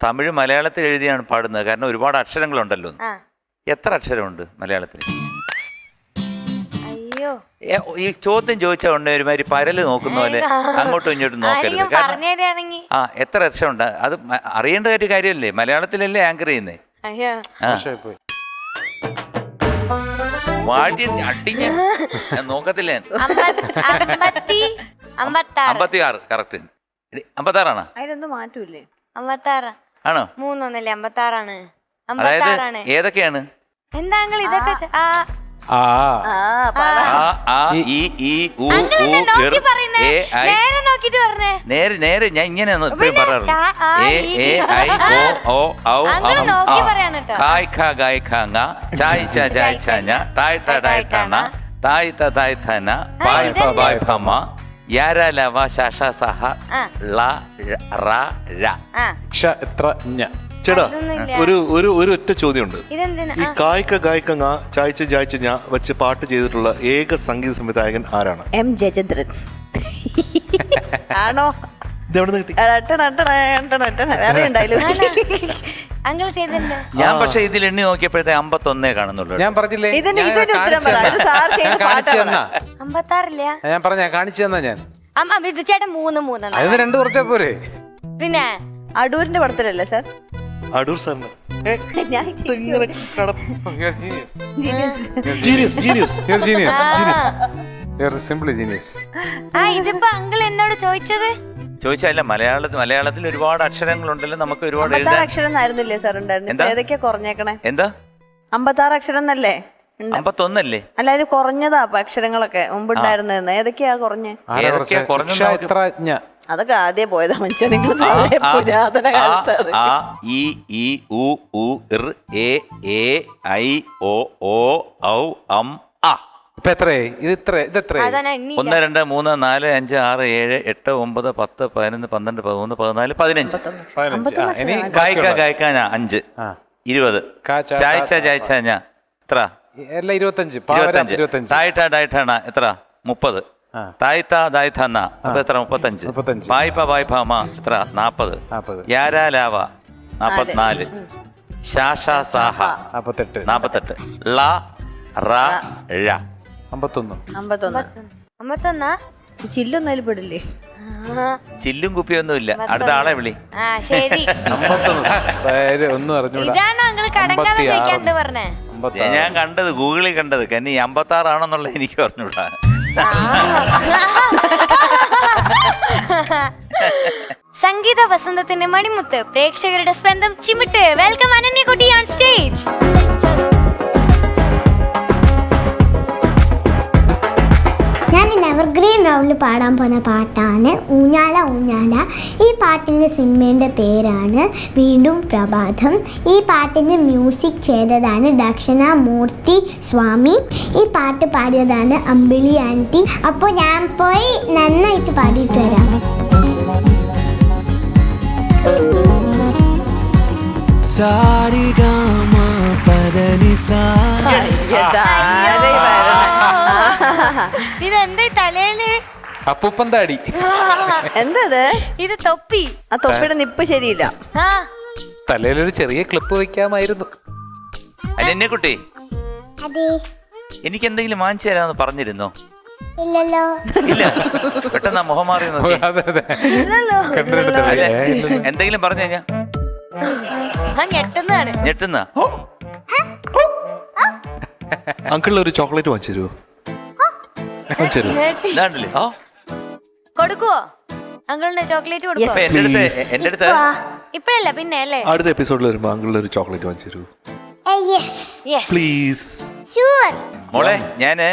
തമിഴ് മലയാളത്തിൽ എഴുതിയാണ് പാടുന്നത്. കാരണം ഒരുപാട് അക്ഷരങ്ങളുണ്ടല്ലോ. എത്ര അക്ഷരമുണ്ട് മലയാളത്തിൽ? അയ്യോ, ഈ ചോദ്യം ചോദിച്ച ഉടനെ ഒരുമാതിരി പരല് നോക്കുന്ന പോലെ അങ്ങോട്ടും ഇങ്ങോട്ടും നോക്കരുത്. എത്ര അക്ഷരമുണ്ട് അത് അറിയേണ്ട ഒരു കാര്യമല്ലേ? മലയാളത്തിലല്ലേ ആങ്കർ ചെയ്യുന്നേ. നോക്കത്തില്ലേ? 56 കറക്റ്റ്. 56 അതിലൊന്നും മാറ്റൂല്ലേ? 56 ആണോ? 3 ഒന്നല്ലേ? 56 അതായത് ഏതൊക്കെയാണ്? എന്താ ഇതൊക്കെ? നേരെ ഞാൻ ഇങ്ങനെ പറയാറുണ്ട്. ചേട്ടാ ഒരു ഒറ്റ ചോദ്യമുണ്ട്. ഈ കായ്ക്ക ഗായ്ക്ക ങ ചായച്ച ജായ്ച്ച ഞ വെച്ച് പാട്ട് ചെയ്തിട്ടുള്ള ഏക സംഗീത സംവിധായകൻ ആരാണ്? എം ജയചന്ദ്രൻ. ആണോ? ഞാൻ പക്ഷെ ഇതിൽ എണ്ണി നോക്കിയപ്പോഴത്തെ 51 കാണുന്നുള്ളൂ. ഞാൻ പറഞ്ഞില്ലേ? ഞാൻ പറഞ്ഞ കാണിച്ചു തന്നാ ഞാൻ. ചേട്ടൻ 3 അതിന് 2 കുറച്ചാ പോരെ? പിന്നെ അടൂരിന്റെ പടത്തിലല്ലേ സാർ? അടൂർ സാറിന് ഇതിപ്പോ അങ്കിൾ എന്നോട് ചോദിച്ചല്ല. മലയാളത്തിൽ ഒരുപാട് അക്ഷരങ്ങളുണ്ടല്ലോ, നമുക്ക് ഒരുപാട് അക്ഷരം ആയിരുന്നില്ലേ സാർ ഉണ്ടായിരുന്നു? ഏതൊക്കെയാ കുറഞ്ഞേക്കണേ? എന്താ 56 അക്ഷരം എന്നല്ലേ? 51 അല്ലേ? അല്ല, അതിൽ കുറഞ്ഞതാ അക്ഷരങ്ങളൊക്കെ മുമ്പുണ്ടായിരുന്നെന്ന്. ഏതൊക്കെയാ കുറഞ്ഞേ? അതൊക്കെ ആദ്യം പോയതാ മനുഷ്യ. നിങ്ങൾ പുരാതന കാലത്താണ്. ആ ഇ ഈ ഉ ഉ ഇർ എ എ ഐ ഒ ഓ ഔ അം ആ. ഇപ്പൊ എത്രയായി? ഇത് എത്ര? 1 2 3 4 5 6 7 8 9 10 11 12 13 14 15. ഇനി കായ്ക്കാ 5 20 ചായച്ച ഞാൻ എത്ര? എല്ലാം 25. 25. തായിട്ടാണ് എത്ര? 30. തായ്ത്താ അപ്പൊ എത്ര? 35. വായ്പ എത്ര? 40. യാരാ ലാവ 44. ശാഷ സാഹ 48. ല റ ഴ 51. ചില്ലൊന്നും അതിൽ പെടില്ലേ? ചില്ലും കുപ്പിയൊന്നുമില്ല. അടുത്ത ആളെ വിളി. ശരി. ഒന്നും അറിഞ്ഞൂടാ. ഇതാണ് അങ്കിൾ കടങ്കാതെ ചോദിക്കാണ്ട് പറഞ്ഞേ. ഞാൻ കണ്ടത് ഗൂഗിളിൽ കണ്ടത്. കന്നി 56 ആണെന്നുള്ള എനിക്ക് പറഞ്ഞൂടാ. സംഗീത വസന്തത്തിന്റെ മണിമുത്ത് പ്രേക്ഷകരുടെ സ്വന്തം ചിമിട്ട്. വെൽക്കം അനന്യകുട്ടി ഓൺ സ്റ്റേജ്. ഞാൻ എവർഗ്രീൻ റൗണ്ടിൽ പാടാൻ പോകുന്ന പാട്ടാണ് ഊഞ്ഞാല ഊഞ്ഞാല. ഈ പാട്ടിൻ്റെ സിനിമയുടെ പേരാണ് വീണ്ടും പ്രഭാതം. ഈ പാട്ടിന് മ്യൂസിക് ചെയ്തതാണ് ദക്ഷിണാമൂർത്തി സ്വാമി. ഈ പാട്ട് പാടിയതാണ് അമ്പിളി ആൻറ്റി. അപ്പോൾ ഞാൻ പോയി നന്നായിട്ട് പാടിയിട്ട് വരാം. ഇതെന്താ തലയില്? അപ്പൂപ്പൻ താടി. എന്താ ഇത് തൊപ്പി. ആ തൊപ്പിയുടെ നിപ്പ് ശരിയില്ല. തലയിലൊരു ചെറിയ ക്ലിപ്പ് വെക്കാമായിരുന്നു. അനന്യക്കുട്ടി, അതെ, എനിക്ക് എന്തെങ്കിലും വാങ്ങിച്ചു തരാമെന്ന് പറഞ്ഞിരുന്നോ? ഇല്ലല്ലോ. ഇല്ല, പെട്ടെന്ന് മുഖം മാറി നോക്കി. എന്തെങ്കിലും പറഞ്ഞു കഴിഞ്ഞാ ഞെട്ടുന്ന. അങ്കിളിന് ഒരു ചോക്ലേറ്റ് വാങ്ങിച്ചു തരുമോ? കൊടുക്കുവോ? അങ്കിളിന്റെ ചോക്ലേറ്റ് കൊടുക്കുവോ? എന്റെ അടുത്ത് ഇപ്പഴല്ല പിന്നെ അല്ലേ? അടുത്ത എപ്പിസോഡിൽ വരുമ്പോ അങ്കിളിന് ഒരു ചോക്ലേറ്റ് വാങ്ങിച്ചു തരുമോ? പ്ലീസ്. മോളെ, ഞാന്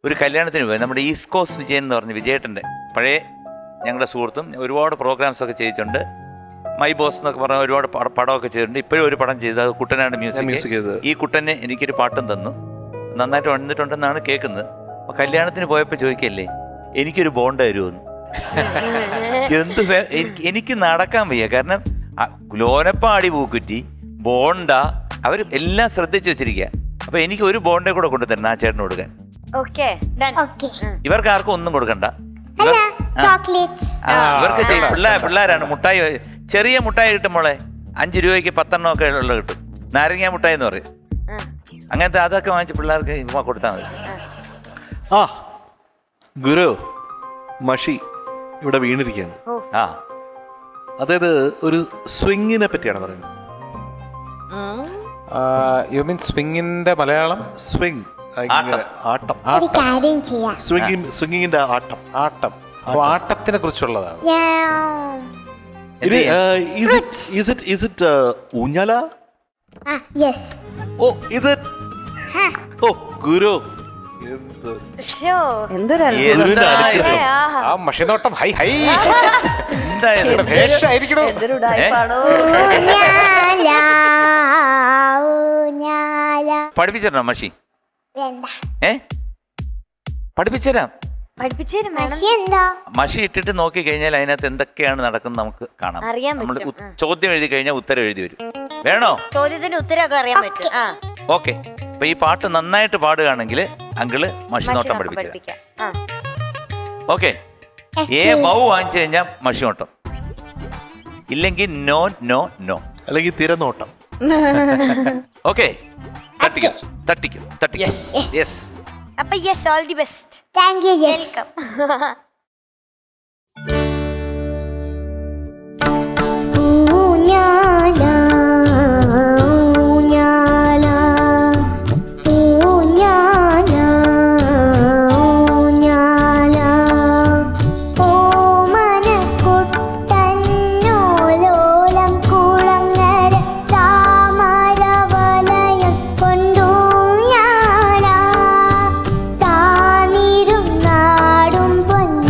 ഒരു കല്യാണത്തിന് പോയി. നമ്മുടെ ഈസ്റ്റ് കോസ്റ്റ് വിജയൻ എന്ന് പറഞ്ഞ വിജയേട്ടൻ്റെ പഴയ ഞങ്ങളുടെ സുഹൃത്തും ഒരുപാട് പ്രോഗ്രാംസ് ഒക്കെ ചെയ്തിട്ടുണ്ട്. മൈ ബോസ് എന്നൊക്കെ പറഞ്ഞ ഒരുപാട് പടമൊക്കെ ചെയ്തിട്ടുണ്ട്. ഇപ്പോഴും ഒരു പടം ചെയ്തത്, അത് കുട്ടനാണ് മ്യൂസിക്. ഈ കുട്ടനെ എനിക്കൊരു പാട്ടും തന്നു. നന്നായിട്ട് വന്നിട്ടുണ്ടെന്നാണ് കേൾക്കുന്നത്. അപ്പോൾ കല്യാണത്തിന് പോയപ്പോൾ ചോദിക്കല്ലേ, എനിക്കൊരു ബോണ്ട തരുമെന്ന്. എന്ത് എനിക്ക് നടക്കാൻ വയ്യ. കാരണം ലോനപ്പാടി പൂക്കുറ്റി ബോണ്ട അവർ എല്ലാം ശ്രദ്ധിച്ചു വെച്ചിരിക്കുക. അപ്പോൾ എനിക്ക് ഒരു ബോണ്ടേ കൂടെ കൊണ്ടു തരണം ആ ചേട്ടന് കൊടുക്കാൻ. ഇവർക്ക് ആർക്കും ഒന്നും കൊടുക്കണ്ട. ഇവർക്ക് പിള്ളേരാണ്. മുട്ടായി, ചെറിയ മുട്ടായി കിട്ടും മോളെ. 5 രൂപയ്ക്ക് 10 എണ്ണം ഒക്കെ ഉള്ള കിട്ടും. നാരങ്ങ മുട്ടായി എന്ന് പറയും. അങ്ങനത്തെ അതൊക്കെ വാങ്ങിച്ച് പിള്ളേർക്ക് കൊടുത്താൽ മതി. ആ ഗുരു, മഷി ഇവിടെ വീണിരിക്കുകയാണ്. അതായത് ഒരു സ്വിങ്ങിനെ പറ്റിയാണ് പറയുന്നത്. യു മീൻ സ്വിങ്ങിന്റെ മലയാളം? സ്വിങ്, ആട്ടം. സ്വിങ്ങിന്റെ ആട്ടം. ആട്ടത്തിനെ കുറിച്ചുള്ളതാണ്. ഊഞ്ഞാല? ഗുരു മഷിനോട്ടം. ഹൈ ഹൈ പഠിപ്പിച്ചോ മഷി? പഠിപ്പിച്ചുതരാം. മഷി ഇട്ടിട്ട് നോക്കി കഴിഞ്ഞാൽ അതിനകത്ത് എന്തൊക്കെയാണ് നടക്കുന്നത് നമുക്ക് കാണാം. നമ്മൾ ചോദ്യം എഴുതി കഴിഞ്ഞാൽ ഉത്തരം എഴുതി വരും. വേണോ? ചോദ്യത്തിന്റെ ഉത്തരമൊക്കെ അറിയാൻ പറ്റും. ഓക്കെ. അപ്പൊ ഈ പാട്ട് നന്നായിട്ട് പാടുകയാണെങ്കിൽ അങ്കിള് മഷിനോട്ടം പഠിപ്പിച്ചു. ഓക്കെ. ബൗ വാങ്ങിച്ചു കഴിഞ്ഞാൽ മഷിനോട്ടം, ഇല്ലെങ്കിൽ നോ നോ നോ, അല്ലെങ്കിൽ തിരനോട്ടം. ഓക്കെ. തട്ടിക്കും. യെസ്. അപ്പൊ yes, all the best. Thank U. Welcome. പൊന്നു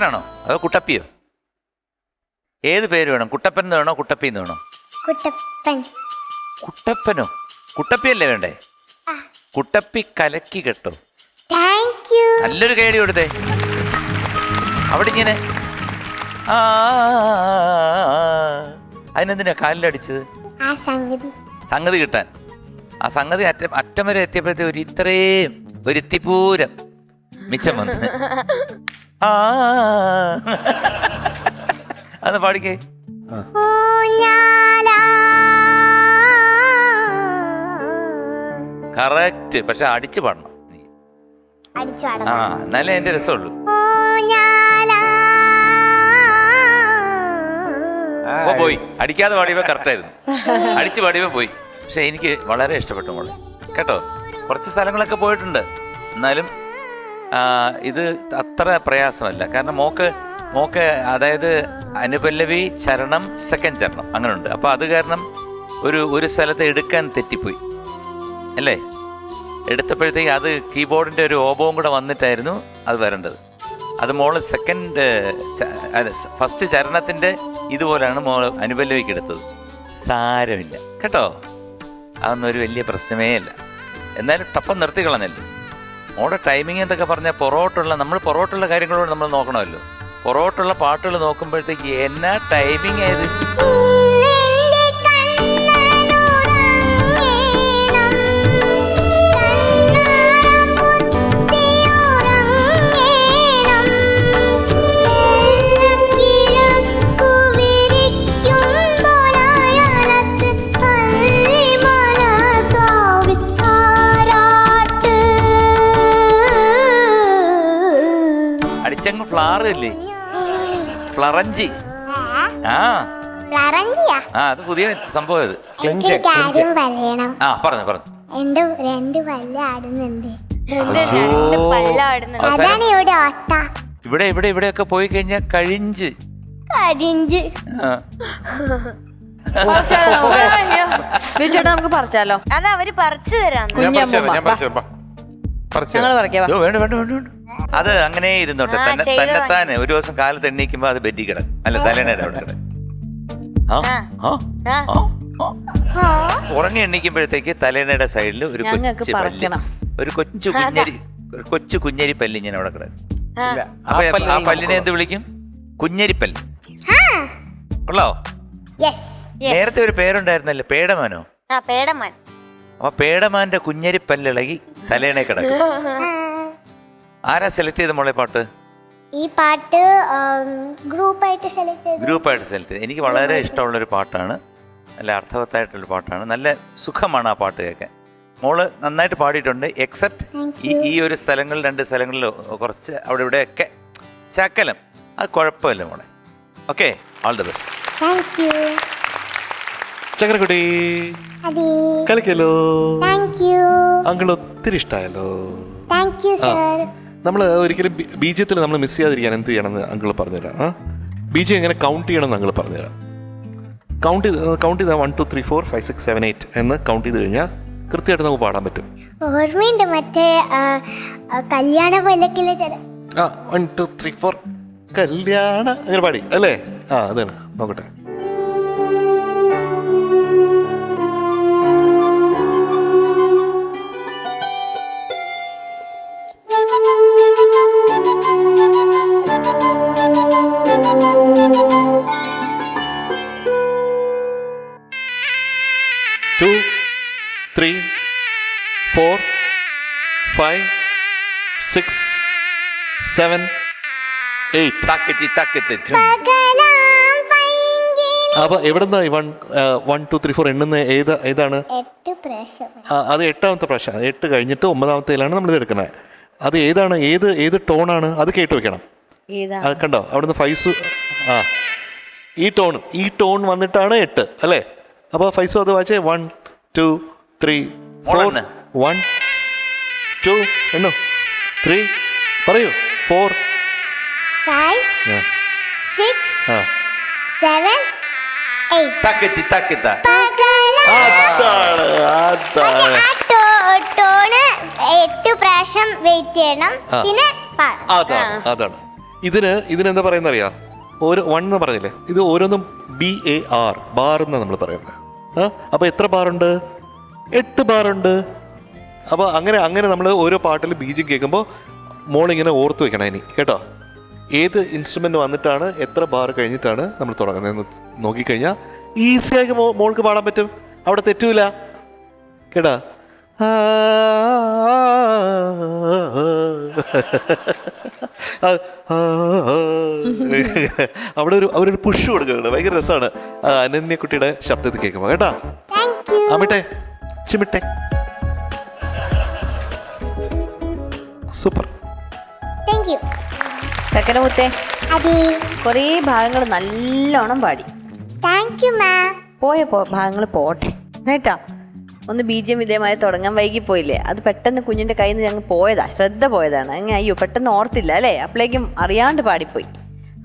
കുട്ടപ്പനാണോ അതോ കുട്ടപ്പിയോ? ഏത് പേര് വേണം? കുട്ടപ്പൻ എന്ന് വേണോ കുട്ടപ്പി എന്ന് വേണോ? കുട്ടപ്പൻ. കുട്ടപ്പനോ? കുട്ടപ്പിയല്ലേ വേണ്ടേ? കുട്ടപ്പി കലക്കി കേട്ടോ. Thank you. നല്ലൊരു കേടി കൊടുത്തേ. അവിടെ ഇങ്ങനെ അതിനെന്തിനാ കാലിലടിച്ചത്? ആ സംഗതി കിട്ടാൻ. ആ സംഗതി അറ്റം വരെ എത്തിയപ്പോഴത്തെ ഒരു ഇത്രയും ഒരു എത്തിപ്പൂരം മിച്ചം വന്ന്. അത് പാടിക്കേ. കറക്റ്റ്. പക്ഷെ അടിച്ചു പാടണം. എന്നാലേ എന്റെ രസമുള്ളൂ. പോയി അടിക്കാതെ പാടിയപ്പോ കറക്റ്റായിരുന്നു. അടിച്ചു പാടിയപ്പോ പോയി. പക്ഷെ എനിക്ക് വളരെ ഇഷ്ടപ്പെട്ടു മോളെ കേട്ടോ. കുറച്ച് സ്ഥലങ്ങളൊക്കെ പോയിട്ടുണ്ട്, എന്നാലും ഇത് അത്ര പ്രയാസമല്ല. കാരണം മോക്ക് അതായത് അനുപല്ലവി ചരണം സെക്കൻഡ് ചരണം അങ്ങനെ ഉണ്ട്. അപ്പോൾ അത് കാരണം ഒരു സ്ഥലത്ത് എടുക്കാൻ തെറ്റിപ്പോയി അല്ലേ? എടുത്തപ്പോഴത്തേക്ക് അത് കീബോർഡിൻ്റെ ഒരു ഓപവും കൂടെ വന്നിട്ടായിരുന്നു അത് വരേണ്ടത്. അത് മോള് ഫസ്റ്റ് ചരണത്തിൻ്റെ ഇതുപോലെയാണ് മോള് അനുപല്ലവിക്ക് എടുത്തത്. സാരമില്ല കേട്ടോ, അതൊന്നും ഒരു വലിയ പ്രശ്നമേ അല്ല. എന്നാലും ടപ്പം നിർത്തി കളഞ്ഞല്ലോ. മോളുടെ ടൈമിങ് എന്തൊക്കെ പറഞ്ഞാൽ നമ്മൾ പൊറോട്ടുള്ള കാര്യങ്ങളോട് നമ്മൾ നോക്കണമല്ലോ. പൊറോട്ടുള്ള പാട്ടുകൾ നോക്കുമ്പോഴത്തേക്ക് എന്നാ ടൈമിങ് ആയത്. ഫ്ലവർ ഇല്ലേ, ഫ്ലറഞ്ചി. അത് പുതിയ സംഭവം. പറഞ്ഞു എന്റെ രണ്ട് പല്ല് ആടുന്നുണ്ട്. ഇവിടെയൊക്കെ പോയി കഴിഞ്ഞാൽ കഴിഞ്ഞ് നമുക്ക് പറിച്ചാലോ? അത് അവര് പറിച്ചു തരാം. വേണ്ട അത് അങ്ങനെ ഇരുന്നോട്ടെ. തന്നെത്താൻ ഒരു ദിവസം കാലത്ത് എണ്ണീക്കുമ്പോ അത് ബെഡി കിടക്കും. അല്ല, തലേണയുടെ അവിടെ കിടക്കും. ഉറങ്ങി എണ്ണീക്കുമ്പോഴത്തേക്ക് തലേണയുടെ സൈഡിൽ ഒരു കൊച്ചു കുഞ്ഞരി പല്ല് ഇങ്ങനെ അവിടെ കിടക്കും. അപ്പൊ ആ പല്ലിനെ എന്ത് വിളിക്കും? കുഞ്ഞരിപ്പല്ല്. ഉള്ളോ? നേരത്തെ ഒരു പേരുണ്ടായിരുന്നല്ലോ, പേടമാനോ? പേടമാൻ. അപ്പൊ പേടമാന്റെ കുഞ്ഞരിപ്പല്ലിളകി തലേണ കിടക്കും. ആരാ സെലക്ട് ചെയ്ത മോളെ പാട്ട്? ഈ പാട്ട് ഗ്രൂപ്പായിട്ട് സെലക്ട് ചെയ്ത്. എനിക്ക് വളരെ ഇഷ്ടമുള്ളൊരു പാട്ടാണ്. നല്ല അർത്ഥവത്തായിട്ടുള്ള പാട്ടാണ്. നല്ല സുഖമാണ് ആ പാട്ട് കേൾക്കാൻ. മോള് നന്നായിട്ട് പാടിയിട്ടുണ്ട്. എക്സെപ്റ്റ് ഈ ഒരു സ്ഥലങ്ങളിൽ 2 സ്ഥലങ്ങളിൽ കുറച്ച് അവിടെ ഇവിടെയൊക്കെ ശകലം. അത് കുഴപ്പമില്ല മോളെ. Okay, all the best. ചക്രക്കുട്ടി കളിക്കല്ലോ. അങ്കിൾ ഒത്തിരി ഇഷ്ടമായല്ലോ. നമ്മൾ ഒരിക്കലും ബീജത്തിൽ നമ്മൾ മിസ് ചെയ്യാതിരിക്കാൻ എന്ത് ചെയ്യണമെന്ന് അങ്കിൾ പറഞ്ഞുതരാം. ബീജം എങ്ങനെ കൗണ്ട് ചെയ്യണമെന്ന് അങ്കിൾ പറഞ്ഞുതരാം. കൗണ്ട് ചെയ്ത് 1 2 3 4 5 6 7 8 എന്ന് കൗണ്ട് ചെയ്ത് കഴിഞ്ഞാൽ കൃത്യമായിട്ട് നമുക്ക് പാടാൻ പറ്റും. ഓർമ്മയുണ്ട് മറ്റേ കല്യാണ പല്ലക്കിലെ 1 2 3 4 കല്യാണ അങ്ങനെ പാടി അല്ലേ? അതാണ്. നോക്കട്ടെ. അപ്പൊ എവിടെന്നാ 1 2 3 4 എണ്ണുന്ന ഏതാണ്? അത് 8ാമത്തെ പ്രാവശ്യം. 8 കഴിഞ്ഞിട്ട് 9ാമത്തേലാണ് നമ്മൾ ഇത് എടുക്കുന്നത്. അത് ഏതാണ്? ഏത് ടോണാണ്? അത് കേട്ട് വെക്കണം. അത് കണ്ടോ അവിടുന്ന് 5 ഈ ടോൺ വന്നിട്ടാണ് 8 അല്ലേ? അപ്പോൾ 5 അത് വായിച്ചേ. 1 2 3 4 1 2 എണ്ണോ 3 പറയൂ 4 5 6 7 8 ടോണ് 8 പ്രാവശ്യം വെയിറ്റ് ചെയ്യണം. പിന്നെ അതാണ്. ഇതിനെന്താ പറയുന്ന അറിയാം? ഓരോ 1 എന്ന് പറഞ്ഞില്ലേ, ഇത് ഓരോന്നും BAR ബാർ എന്നാണ് നമ്മൾ പറയുന്നത്. അപ്പോൾ എത്ര ബാറുണ്ട്? 8 ബാറുണ്ട്. അപ്പോൾ അങ്ങനെ നമ്മൾ ഓരോ പാട്ടിൽ ബീജം കേൾക്കുമ്പോൾ മോളിങ്ങനെ ഓർത്ത് വെക്കണം ഇനി കേട്ടോ. ഏത് ഇൻസ്ട്രുമെൻ്റ് വന്നിട്ടാണ് എത്ര ബാർ കഴിഞ്ഞിട്ടാണ് നമ്മൾ തുടങ്ങുന്നതെന്ന് നോക്കിക്കഴിഞ്ഞാൽ ഈസിയായി മോൾക്ക് പാടാൻ പറ്റും. അവിടെ തെറ്റൂല കേട്ടോ. അവിടെ അവരൊരു പുഷ് കൊടുക്കുന്നുണ്ട്. ഭയങ്കര രസമാണ് അനന്യക്കുട്ടിയുടെ ശബ്ദത്തിൽ കേൾക്കുമ്പോൾ കേട്ടാ. അമിട്ടെ ചിമിട്ടെ സൂപ്പർ. ചക്കരമുത്തേ കുറേ ഭാഗങ്ങൾ നല്ലോണം പാടി. പോയ ഭാഗങ്ങൾ പോട്ടെ കേട്ടാ. ഒന്ന് BGM ഇതേമാതിരി തുടങ്ങാൻ വൈകിപ്പോയില്ലേ, അത് പെട്ടെന്ന് കുഞ്ഞിൻ്റെ കയ്യിൽ നിന്ന് ഞങ്ങൾ പോയതാ, ശ്രദ്ധ പോയതാണ്. അങ്ങനെ അയ്യോ പെട്ടെന്ന് ഓർത്തില്ല അല്ലേ, അപ്പോഴേക്കും അറിയാണ്ട് പാടിപ്പോയി.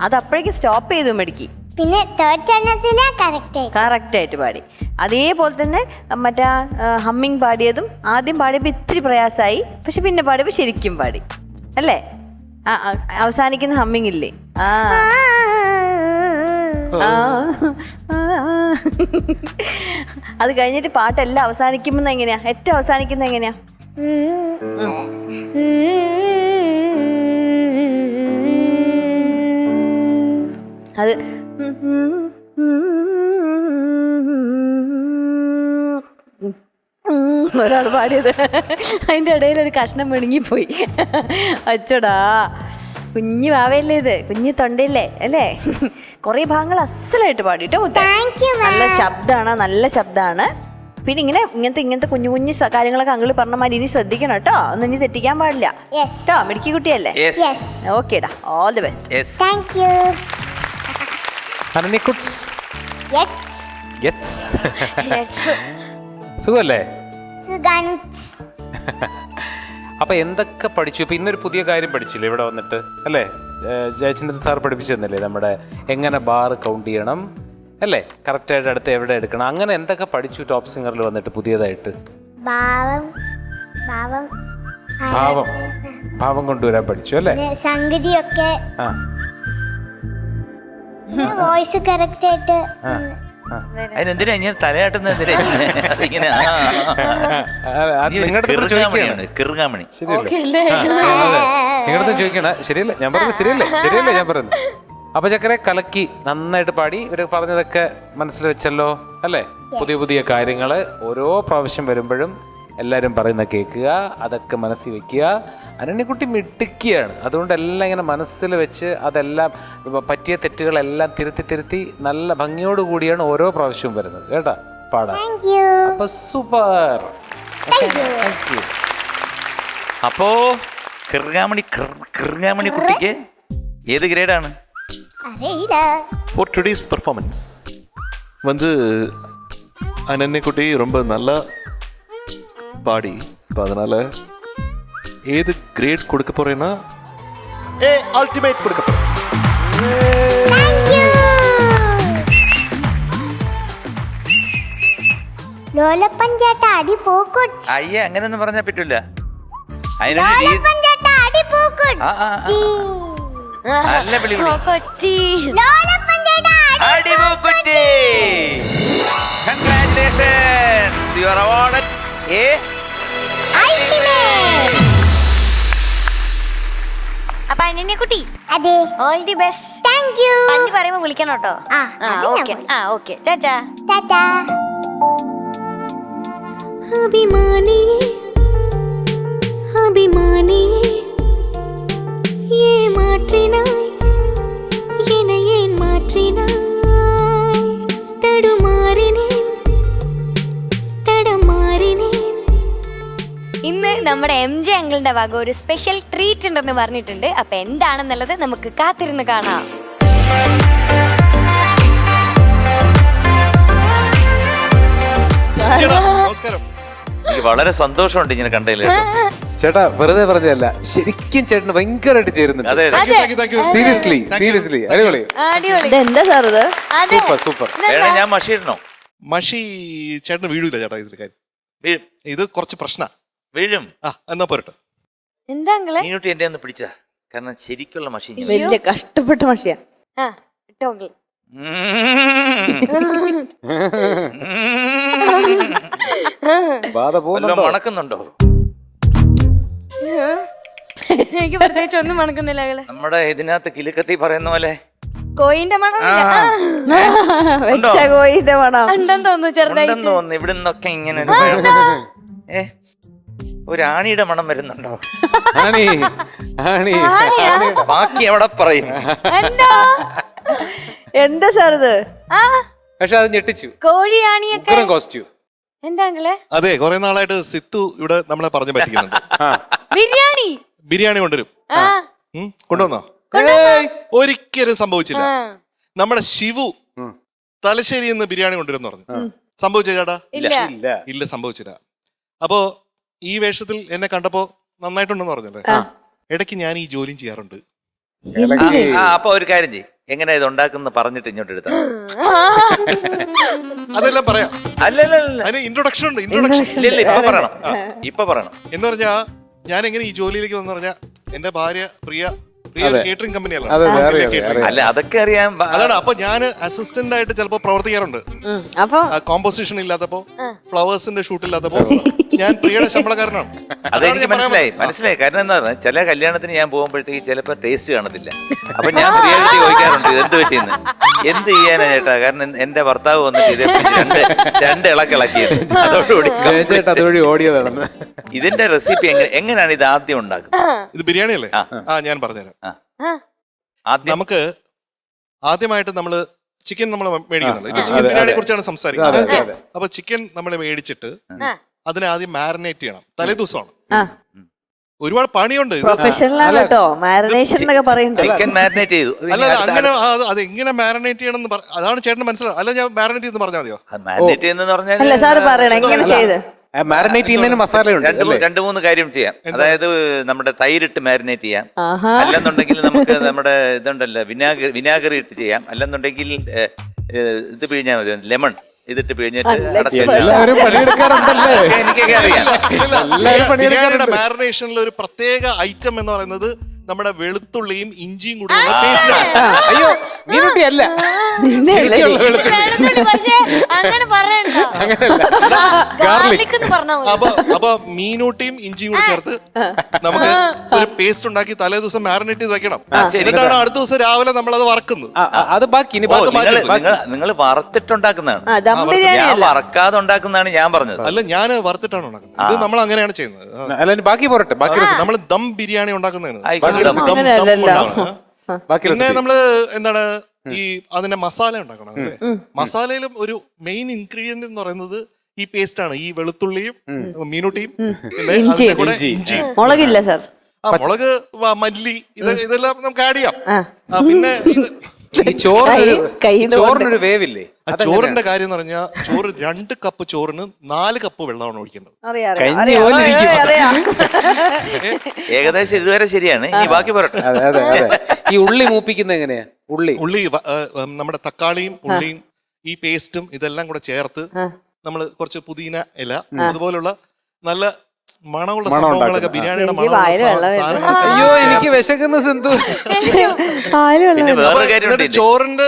അത് അപ്പോഴേക്കും സ്റ്റോപ്പ് ചെയ്തു മെടുക്കി. പിന്നെ കറക്റ്റായിട്ട് പാടി. അതേപോലെ തന്നെ മറ്റേ ഹമ്മിങ് പാടിയതും ആദ്യം പാടിയപ്പോൾ ഇത്തിരി പ്രയാസമായി, പക്ഷെ പിന്നെ പാടിയപ്പോൾ ശരിക്കും പാടി അല്ലേ. അവസാനിക്കുന്ന ഹമ്മിങ് ഇല്ലേ, അത് കഴിഞ്ഞിട്ട് പാട്ടെല്ലാം അവസാനിക്കുമ്പോൾ എങ്ങനെയാ, ഏറ്റവും അവസാനിക്കുന്ന എങ്ങനെയാ? അത് ഒരാൾ പാടിയത് അതിൻ്റെ ഇടയിൽ ഒരു കഷ്ണം മെണുങ്ങിപ്പോയി. അച്ചടാ, കുഞ്ഞു വാവയല്ലേ ഇത്, കുഞ്ഞു തൊണ്ടയില്ലേ അല്ലേ. കുറേ ഭാഗങ്ങൾ അസലായിട്ട് പാടിട്ടോ. നല്ല ശബ്ദമാണ്. പിന്നെ ഇങ്ങനത്തെ കുഞ്ഞു കുഞ്ഞു കാര്യങ്ങളൊക്കെ അങ്കിള് പറഞ്ഞ മാതിരി ഇനി ശ്രദ്ധിക്കണം കേട്ടോ. ഒന്നും ഇനി തെറ്റിക്കാൻ പാടില്ല കേട്ടോ. മിടുക്കി കുട്ടിയല്ലേ. ഓക്കേടാ, ഓൾ ദി ബെസ്റ്റ്. സുഖല്ലേ? അപ്പൊ എന്തൊക്കെ പഠിച്ചു? ഇപ്പൊ ഇന്നൊരു പുതിയ കാര്യം പഠിച്ചില്ലേ ഇവിടെ വന്നിട്ട് അല്ലേ? ജയചന്ദ്രൻ സാർ പഠിപ്പിച്ചു തന്നില്ലേ നമ്മുടെ എങ്ങനെ ബാർ കൗണ്ട് ചെയ്യണം അല്ലേ, കറക്റ്റായിട്ട് അടുത്ത് എവിടെ എടുക്കണം, അങ്ങനെ എന്തൊക്കെ പഠിച്ചു ടോപ്പ് സിംഗറിൽ വന്നിട്ട് പുതിയതായിട്ട്? ഭാവം കൊണ്ടുവരാൻ പഠിച്ചു അല്ലേ? സംഗതിയൊക്കെ വോയിസ് കറക്റ്റ് ആയിട്ട്. അതിനെന്തിനാ ഇങ്ങനെ തലയാട്ടുന്ന കിറുകാമണി? നിങ്ങളടുത്ത് ചോദിക്കണ ശരിയല്ലേ ഞാൻ പറഞ്ഞത്? ശരിയല്ലേ ഞാൻ പറയുന്നത്? അപ്പൊ ചക്കരെ കലക്കി നന്നായിട്ട് പാടി. ഇവർ പറഞ്ഞതൊക്കെ മനസ്സിൽ വെച്ചല്ലോ അല്ലേ? പുതിയ കാര്യങ്ങൾ ഓരോ പ്രാവശ്യം വരുമ്പോഴും എല്ലാവരും പറയുന്ന കേൾക്കുക, അതൊക്കെ മനസ്സിൽ വെക്കുക. അനന്യക്കുട്ടി മിടുക്കിയാണ്, അതുകൊണ്ട് എല്ലാം ഇങ്ങനെ മനസ്സിൽ വെച്ച് അതെല്ലാം പറ്റിയ തെറ്റുകളെല്ലാം തിരുത്തി നല്ല ഭംഗിയോട് കൂടിയാണ് ഓരോ പ്രാവശ്യവും വരുന്നത് കേട്ടാ പാടാൻ. അപ്പൊ സൂപ്പർ. അപ്പോ കിറുകാമണി കുട്ടിക്ക് ഏത് ഗ്രേഡാണ്? For today's performance அனன்யக்குட்டி ரொம்ப நல்லா பாடி. இப்போ அதனால ஏது கிரேட் கொடுக்க போறேன்னா அல்டிமேட் கொடுக்க போறேன். ലോലപ്പൻ ചേട്ടാ അടി പോക്കുട്ട്. അയ്യേ അങ്ങനെയൊന്നും പറഞ്ഞാൽ പറ്റില്ല. ലോലപ്പൻ ചേട്ടാ അടി പോക്കുട്ട്. നല്ല വിളി ലോലപ്പൻ ചേട്ടാ അടി Pokkutty. Congratulations, you are awarded a ultimate. അപ്പൊ അനന്യക്കുട്ടി അതെ, all the best. Thank U. പണ്ട് പറയുമ്പോ വിളിക്കണം കേട്ടോ. ഓക്കെ ടാറ്റാ. ടാറ്റാ. அபிமானி ஏ மாற்றினாய் என்னை ஏன் மாற்றினாய் தடுமாறினேன். ഇന്ന് നമ്മുടെ MJ അങ്കിളിന്റെ വക ഒരു സ്പെഷ്യൽ ട്രീറ്റ് ഉണ്ടെന്ന് പറഞ്ഞിട്ടുണ്ട്. അപ്പൊ എന്താണെന്നുള്ളത് നമുക്ക് കാത്തിരുന്ന് കാണാം. എനിക്ക് വളരെ സന്തോഷമുണ്ട് ഇങ്ങനെ കണ്ടതിൽ. ചേട്ടാ വെറുതെ പറഞ്ഞതല്ല, ശരിക്കും ചേട്ടന് ഭയങ്കരമായിട്ട് ചേരുന്നുണ്ട്. സീരിയസ്ലി അടിപൊളി. എന്താ സാർ ഇത്? സൂപ്പർ. ഞാൻ മഷി ഇടണോ? മഷി ചേട്ടന് വീഴൂല ചേട്ടാ. ഇതിന്റെ കാര്യം ഇത് കുറച്ച് പ്രശ്ന വീഴും. എന്നാ പോരട്ടെ. എന്താ മീനുട്ടി എന്റെ ഒന്ന് പിടിച്ചാ കാരണം ശരിക്കുള്ള മഷി വലിയ കഷ്ടപ്പെട്ട മഷിയാ. മണക്കുന്നുണ്ടോ? എനിക്ക് പ്രത്യേകിച്ച് ഒന്നും മണക്കുന്നില്ല. നമ്മുടെ ഇതിനകത്ത് കിലുക്കത്തി പറയുന്ന പോലെ കോയിന്റെ മണം, വെച്ച കോയിന്റെ മണം ഉണ്ടെന്ന് തോന്നുന്നു. ചെറുതായി തോന്നുന്നു. ഇവിടെ നിന്നൊക്കെ ഇങ്ങനെ ഒരു ആണിയുടെ മണം വരുന്നുണ്ടോ? ബാക്കി എവിടെ പറയും? എന്താ സാർ ഇത്? പക്ഷെ അത് ഞെട്ടിച്ചു. കോഴിയാണിയൊക്കെ കോസ്റ്റ്യൂം എന്താ? അതെ, കുറെ നാളായിട്ട് സിത്തു ഇവിടെ നമ്മളെ പറഞ്ഞു പറ്റിക്കുന്നുണ്ട്. ബിരിയാണി കൊണ്ടുവരും. കൊണ്ടുവന്നോ? ഒരിക്കലും സംഭവിച്ചില്ല. നമ്മുടെ ശിവു തലശ്ശേരിയിൽ നിന്ന് ബിരിയാണി കൊണ്ടുവരുന്ന പറഞ്ഞു. സംഭവിച്ച ചേട്ടാ? ഇല്ല, സംഭവിച്ചില്ല. അപ്പോ ഈ വേഷത്തിൽ എന്നെ കണ്ടപ്പോ നന്നായിട്ടുണ്ടെന്ന് പറഞ്ഞല്ലേ. ഇടയ്ക്ക് ഞാൻ ഈ ജോലിയും ചെയ്യാറുണ്ട്. അപ്പൊ ഒരു കാര്യം ചെയ്യും, എങ്ങനെ ഇത് ഉണ്ടാക്കുന്ന പറഞ്ഞിട്ട് ഇങ്ങോട്ട് എടുത്താ അതെല്ലാം പറയാം. അല്ലല്ല, ഇൻട്രൊഡക്ഷൻ ഉണ്ട്. ഇപ്പൊ പറയണം എന്ന് പറഞ്ഞാ ഞാൻ എങ്ങനെ ഈ ജോലിയിലേക്ക് വന്നു പറഞ്ഞാ എന്റെ ഭാര്യ പ്രിയ കേറ്ററിംഗ് കമ്പനിയല്ല. അല്ല, അതൊക്കെ അറിയാം. അതാണ്. അപ്പൊ ഞാൻ അസിസ്റ്റന്റ് ആയിട്ട് ചിലപ്പോ പ്രവർത്തിക്കാറുണ്ട്. കോമ്പോസിഷൻ ഇല്ലാത്തപ്പോ, ഫ്ലവേഴ്സിന്റെ ഷൂട്ട് ഇല്ലാത്തപ്പോ ഞാൻ പ്രിയയുടെ ശമ്പളക്കാരനാണ്. അതെനിക്ക് മനസ്സിലായി. കാരണം എന്താ പറഞ്ഞാൽ ചില കല്യാണത്തിന് ഞാൻ പോകുമ്പോഴത്തേക്ക് ചിലപ്പോ ടേസ്റ്റ് കാണത്തില്ല. അപ്പൊ ഞാൻ പ്രിയയോട് ചോദിക്കാറുണ്ട് എന്ത് പറ്റിയെന്ന്. എന്ത് ചെയ്യാനാ ചേട്ടാ? കാരണം എന്റെ ഭർത്താവ് വന്നിട്ട് ഇതേ രണ്ട് ഇളക്കിളക്കിയത്. അതോടുകൂടി ഓടിയതാണ്. ഇതിന്റെ റെസിപ്പി എങ്ങനെയാണ് ഇത് ആദ്യം ഉണ്ടാക്കുന്നത്? ഇത് ബിരിയാണി അല്ലേ? ഞാൻ പറഞ്ഞുതരാം. നമുക്ക് ആദ്യമായിട്ട് നമ്മള് ചിക്കൻ നമ്മൾ മേടിക്കുന്നുണ്ട്. ചിക്കൻ ബിരിയാണിയെ കുറിച്ചാണ് സംസാരിക്കുന്നത്. അപ്പൊ ചിക്കൻ നമ്മൾ മേടിച്ചിട്ട് അതിനെ ആദ്യം മാരിനേറ്റ് ചെയ്യണം. തലേ ദിവസമാണ്. ഒരുപാട് പണിയുണ്ട്. ചിക്കൻ മാരിനേറ്റ് ചെയ്തു. അല്ല, അങ്ങനെ അത് എങ്ങനെ മാരിനേറ്റ് ചെയ്യണം എന്ന് അതാണ് ചേട്ടന് മനസ്സിലാവും. അല്ല, ഞാൻ മാരിനേറ്റ് ചെയ്ത് പറഞ്ഞാൽ മതിയോ? മാരിനേറ്റ് ചെയ്യുന്ന പറഞ്ഞാൽ മാരിനേറ്റ് ചെയ്യുന്നതിന് മസാലയുണ്ട്. 2-3 കാര്യം ചെയ്യാം. അതായത് നമ്മുടെ തൈരിട്ട് മാരിനേറ്റ് ചെയ്യാം. അല്ലെന്നുണ്ടെങ്കിൽ നമുക്ക് നമ്മുടെ ഇതുണ്ടല്ലോ വിനാഗിരി ഇട്ട് ചെയ്യാം. അല്ലെന്നുണ്ടെങ്കിൽ ഇത് പിഴിഞ്ഞാൽ മതി, ലെമൺ ഇതിട്ട് പിഴിഞ്ഞിട്ട് എനിക്കൊക്കെ അറിയാം. ബിരിയാണിയുടെ മാരിനേഷനിൽ ഒരു പ്രത്യേക ഐറ്റം എന്ന് പറയുന്നത് നമ്മുടെ വെളുത്തുള്ളിയും ഇഞ്ചിയും കൂടിയുള്ള പേസ്റ്റാണ്. അയ്യോ, മീനുട്ടി അല്ല. അപ്പൊ മീനൂട്ടിയും ഇഞ്ചിയും കൂടി ചേർത്ത് നമുക്ക് ഒരു പേസ്റ്റ് ഉണ്ടാക്കി തലേ ദിവസം മാരിനേറ്റ് ചെയ്ത് വെക്കണം. എന്നിട്ടാണ് അടുത്ത ദിവസം രാവിലെ നമ്മൾ അത് വറക്കുന്നത്. അത് ബാക്കി നിങ്ങൾ വറുത്തിട്ടുണ്ടാക്കുന്നതാണ്. ഞാൻ വറക്കാതെ ഉണ്ടാക്കുന്നതാണ് ഞാൻ പറഞ്ഞത്. അല്ല, ഞാൻ വറുത്തിട്ടാണ് ഉണ്ടാക്കുന്നത്. ഇത് നമ്മൾ അങ്ങനെയാണ് ചെയ്യുന്നത്. ബാക്കി പോരട്ടെ. നമ്മൾ ദം ബിരിയാണി ഉണ്ടാക്കുന്നതാണ്. പിന്നെ നമ്മള് എന്താണ് ഈ അതിന്റെ മസാല ഉണ്ടാക്കണം. മസാലയിലും ഒരു മെയിൻ ഇൻഗ്രീഡിയന്റ് എന്ന് പറയുന്നത് ഈ പേസ്റ്റ് ആണ്. ഈ വെളുത്തുള്ളിയും മീനുട്ടിയും ഇഞ്ചിയും. മുളകില്ല സാർ? മുളക്, മല്ലി, ഇതെല്ലാം നമുക്ക് ആഡ് ചെയ്യാം. പിന്നെ ചോറിനൊരു വേവില്ലേ? ചോറിന്റെ കാര്യം എന്ന് പറഞ്ഞാൽ ചോറ് 2 കപ്പ് ചോറിന് 4 കപ്പ് വെള്ളമാണ് ഒഴിക്കേണ്ടത്. ഏകദേശം ഇതുവരെ ശരിയാണ്. ഇനി ബാക്കി പറയട്ടെ. ഈ ഉള്ളി മൂപ്പിക്കുന്നത് എങ്ങനെയാ? ഉള്ളി നമ്മുടെ തക്കാളിയും ഉള്ളിയും ഈ പേസ്റ്റും ഇതെല്ലാം കൂടെ ചേർത്ത് നമ്മൾ കുറച്ച് പുതിന ഇല അതുപോലുള്ള നല്ല മണമുള്ള സംഭവങ്ങളൊക്കെ ബിരിയാണിയുടെ അയ്യോ, എനിക്ക് വിശക്കുന്ന സിന്ധു. ചോറിന്റെ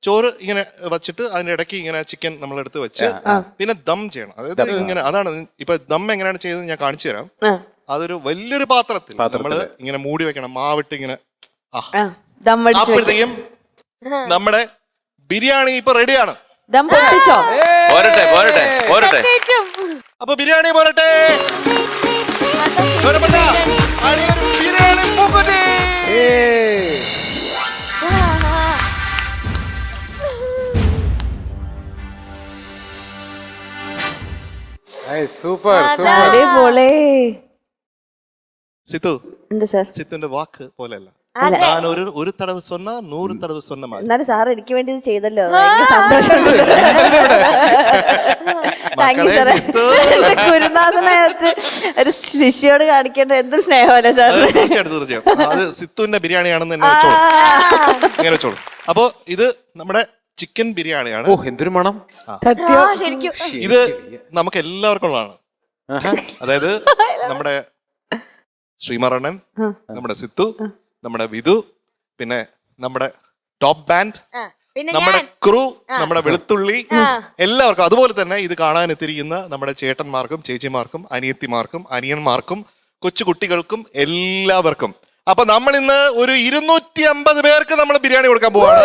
ചോറ് ഇങ്ങനെ വെച്ചിട്ട് അതിന്റെ ഇടയ്ക്ക് ഇങ്ങനെ ചിക്കൻ നമ്മൾ എടുത്ത് വെച്ച് പിന്നെ ദം ചെയ്യണം. അതായത് ഇങ്ങനെ, അതാണ് ഇപ്പൊ ദം എങ്ങനെയാണ് ചെയ്തത് ഞാൻ കാണിച്ചു തരാം. അതൊരു വലിയൊരു പാത്രത്തിൽ നമ്മള് ഇങ്ങനെ മൂടി വെക്കണം. മാവിട്ട് ഇങ്ങനെ അപ്പോഴത്തേക്കും നമ്മുടെ ബിരിയാണി ഇപ്പൊ റെഡിയാണ്. അപ്പൊ ബിരിയാണി പോരട്ടെ. ബിരിയാണി പൂക്കുറ്റി. സൂപ്പർ സിത്തു, എന്താ സാർ? സിത്തുവിന്റെ വാക്ക് പോലെയല്ല. ഞാൻ ഒരു തടവ് சொன்னா 100 തടവ് சொன்ன மாதிரி. എന്നാലും സാർ എനിക്ക് വേണ്ടി ഇത് ചെയ്തല്ലോ, സന്തോഷമുണ്ട്. ഗുരുനാഥനായിട്ട് ഒരു ശിഷ്യോട് കാണിക്കേണ്ട എന്തൊരു സ്നേഹമല്ലേ സാർ? തീർച്ചയായിട്ടും അത് സിത്തുവിന്റെ ബിരിയാണിയാണെന്ന് തന്നെ വെച്ചോളൂ. ഇങ്ങനെ വെച്ചോളൂ. അപ്പൊ ഇത് നമ്മുടെ ചിക്കൻ ബിരിയാണിയാണ്. ഓ, എന്തൊരു മണം! ഇത് നമുക്ക് എല്ലാവർക്കും ഉള്ളതാണ്. അതായത് നമ്മുടെ ശ്രീമറണ്ണൻ, നമ്മുടെ സിത്തു, നമ്മുടെ വിധു, പിന്നെ നമ്മുടെ ടോപ്പ് ബാൻഡ്, നമ്മുടെ ക്രൂ, നമ്മുടെ വെളുത്തുള്ളി, എല്ലാവർക്കും, അതുപോലെ തന്നെ ഇത് കാണാൻ എത്തിയിരിക്കുന്ന നമ്മുടെ ചേട്ടന്മാർക്കും ചേച്ചിമാർക്കും അനിയത്തിമാർക്കും അനിയന്മാർക്കും കൊച്ചു കുട്ടികൾക്കും എല്ലാവർക്കും. അപ്പൊ നമ്മൾ ഇന്ന് ഒരു 250 പേർക്ക് നമ്മൾ ബിരിയാണി കൊടുക്കാൻ പോവാണ്.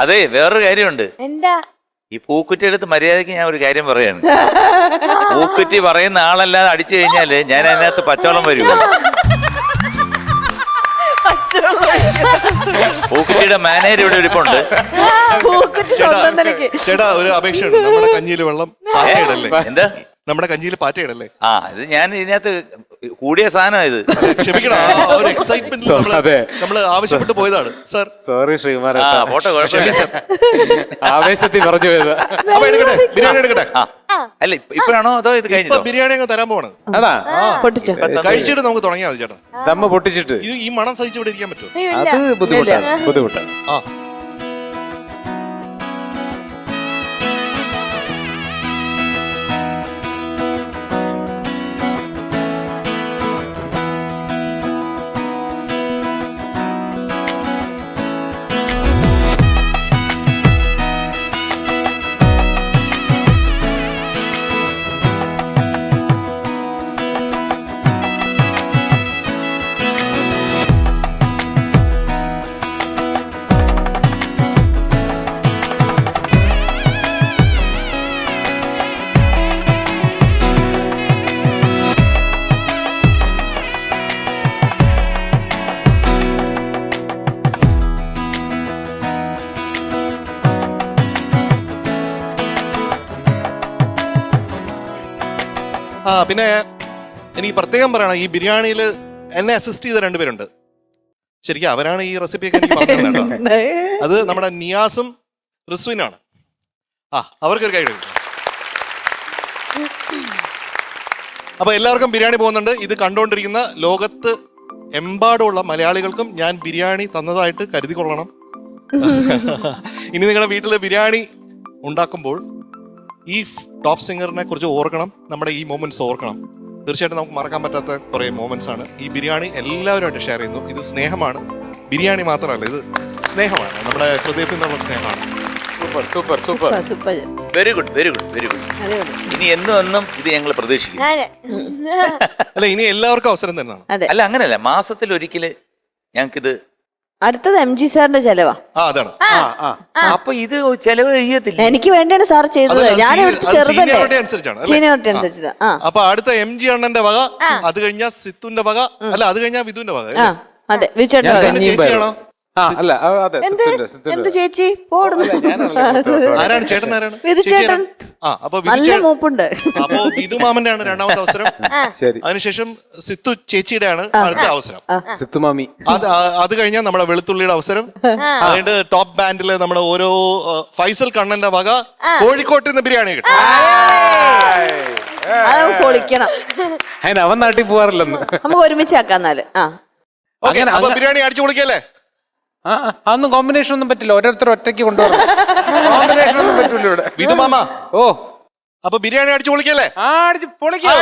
അതെ, വേറൊരു കാര്യമുണ്ട്. എന്താ? ഈ പൂക്കുറ്റി എടുത്ത് മര്യാദയ്ക്ക് ഞാൻ ഒരു കാര്യം പറയാണ്. പൂക്കുറ്റി പറയുന്ന ആളല്ലാതെ അടിച്ചു കഴിഞ്ഞാല് ഞാൻ അതിനകത്ത് പച്ചവെള്ളം വരുമോ? പൂക്കുറ്റിയുടെ മാനേജർ ഇവിടെ ഇരിപ്പുണ്ട്. ചേട്ടാ ഒരു അപേക്ഷയുണ്ട്, നമ്മുടെ കഞ്ഞിയിൽ വെള്ളം പാറ്റയിടല്ലേ? എന്താ? നമ്മുടെ കഞ്ഞിയിൽ പാറ്റയിടല്ലേ? ആ, ഇത് ഞാൻ ഇതിനകത്ത് കൂടിയ സാധനം ഇത്. ക്ഷമിക്കണം, ഒരു എക്സൈറ്റ്മെന്റ് നമ്മള് ആവശ്യപ്പെട്ട് പോയതാണ് സാർ. സോറി ശ്രീകുമാർ, പോട്ടെ, കുഴപ്പമില്ല. ആവേശത്തിൽ പറഞ്ഞു പോയത്. അപ്പൊ എടുക്കട്ടെ, ബിരിയാണി എടുക്കട്ടെ. അല്ല, ഇപ്പോഴാണോ അതോ ഇത് കഴിഞ്ഞോ? ബിരിയാണി അങ്ങ് തരാൻ പോവാണ്. കഴിച്ചിട്ട് നമുക്ക് തുടങ്ങിയാൽ മതി ചേട്ടാ. ദമ്മ പൊട്ടിച്ചിട്ട് ഈ മണം സഹിച്ചിവിടെ ഇരിക്കാൻ പറ്റുമോ? അത് ബുദ്ധിമുട്ടാണ്. ആ, പിന്നെ എനിക്ക് പ്രത്യേകം പറയണം, ഈ ബിരിയാണിയിൽ എന്നെ അസിസ്റ്റ് ചെയ്ത 2 പേരുണ്ട്. ശരിക്കും അവരാണ് ഈ റെസിപ്പിയൊക്കെ എനിക്ക് പറഞ്ഞു കേട്ടോ. അത് നമ്മുടെ നിയാസും റിസ്വിനാണ്. അവർക്കൊരു കൈ കൊടുക്കും. അപ്പൊ എല്ലാവർക്കും ബിരിയാണി പോകുന്നുണ്ട്. ഇത് കണ്ടുകൊണ്ടിരിക്കുന്ന ലോകത്ത് എമ്പാടുമുള്ള മലയാളികൾക്കും ഞാൻ ബിരിയാണി തന്നതായിട്ട് കരുതിക്കൊള്ളണം. ഇനി നിങ്ങളുടെ വീട്ടിൽ ബിരിയാണി ഉണ്ടാക്കുമ്പോൾ ഈ ടോപ്പ് സിംഗറിനെ കുറിച്ച് ഓർക്കണം, നമ്മുടെ ഈ മൊമെന്റ്സ് ഓർക്കണം. തീർച്ചയായിട്ടും നമുക്ക് മറക്കാൻ പറ്റാത്ത കുറേ മൊമെന്റ്സ് ആണ്. ഈ ബിരിയാണി എല്ലാവരുമായിട്ട് ഷെയർ ചെയ്യുന്നു. ഇത് സ്നേഹമാണ്, ബിരിയാണി മാത്രമല്ല, ഇത് സ്നേഹമാണ്, നമ്മുടെ ഹൃദയത്തിൽ നിന്നുള്ള സ്നേഹമാണ്. Super super super super, very good, very good, very good. ഇനി എന്നും ഇത് ഞങ്ങൾ പ്രതീക്ഷിക്കുന്നു. അല്ല, ഇനി എല്ലാവർക്കും അവസരം തരുന്നതാണ്. അല്ല, അങ്ങനെയല്ല, മാസത്തിൽ ഒരിക്കല് ഞങ്ങൾക്കിത്. അടുത്തത് MG സാറിന്റെ ചെലവാ. അതാണ്. അപ്പൊ ഇത് ചെലവ് ചെയ്യത്തില്ല. എനിക്ക് വേണ്ടിയാണ് സാർ ചെയ്തത്. ഞാൻ സീനിയോറിറ്റി അനുസരിച്ചാണ്. അപ്പൊ അടുത്ത MG അണ്ണന്റെ വക, അത് കഴിഞ്ഞാൽ സിത്തുന്റെ വക, അല്ല അത് കഴിഞ്ഞാൽ വിധുവിന്റെ വക. അതെ, വിചേട്ടൻ ചേച്ചിയാണോ? എന്ത് ചേച്ചി പോടുന്നു? ആരാണ് ചേട്ടൻ? ആരാണ്? വിധുചേട്ടൻ. നല്ല മൂപ്പുണ്ട്. അപ്പോ വിധു മാമന്റെ ആണ് 2ാമത്തെ അവസരം. അതിനുശേഷം സിത്തു ചേച്ചിയുടെ ആണ് അടുത്ത അവസരം. സിത്തു മാമി. അത് കഴിഞ്ഞാൽ നമ്മുടെ വെളുത്തുള്ളിയുടെ അവസരം. അതുകൊണ്ട് ടോപ്പ് ബാൻഡില് നമ്മുടെ ഓരോ ഫൈസൽ കണ്ണന്റെ വക കോഴിക്കോട്ടിൽ നിന്ന് ബിരിയാണി കിട്ടും. പൊളിക്കണം. അവൻ നാട്ടിൽ പോവാറില്ലെന്ന്. നമുക്ക് ഒരുമിച്ച് ആക്കാന്നാല്. ബിരിയാണി അടിച്ചു പൊളിക്കല്ലേ? അതൊന്നും കോമ്പിനേഷൻ ഒന്നും പറ്റില്ല. ഓരോരുത്തർ ഒറ്റയ്ക്ക് കൊണ്ടുപോകണം. കോമ്പിനേഷൻ ഒന്നും പറ്റില്ല ഇവിടെ. വിധു മാമ, ഓ, അപ്പൊ ബിരിയാണി അടിച്ചു പൊളിക്കല്ലേ? അടിച്ചു പൊളിക്കാം.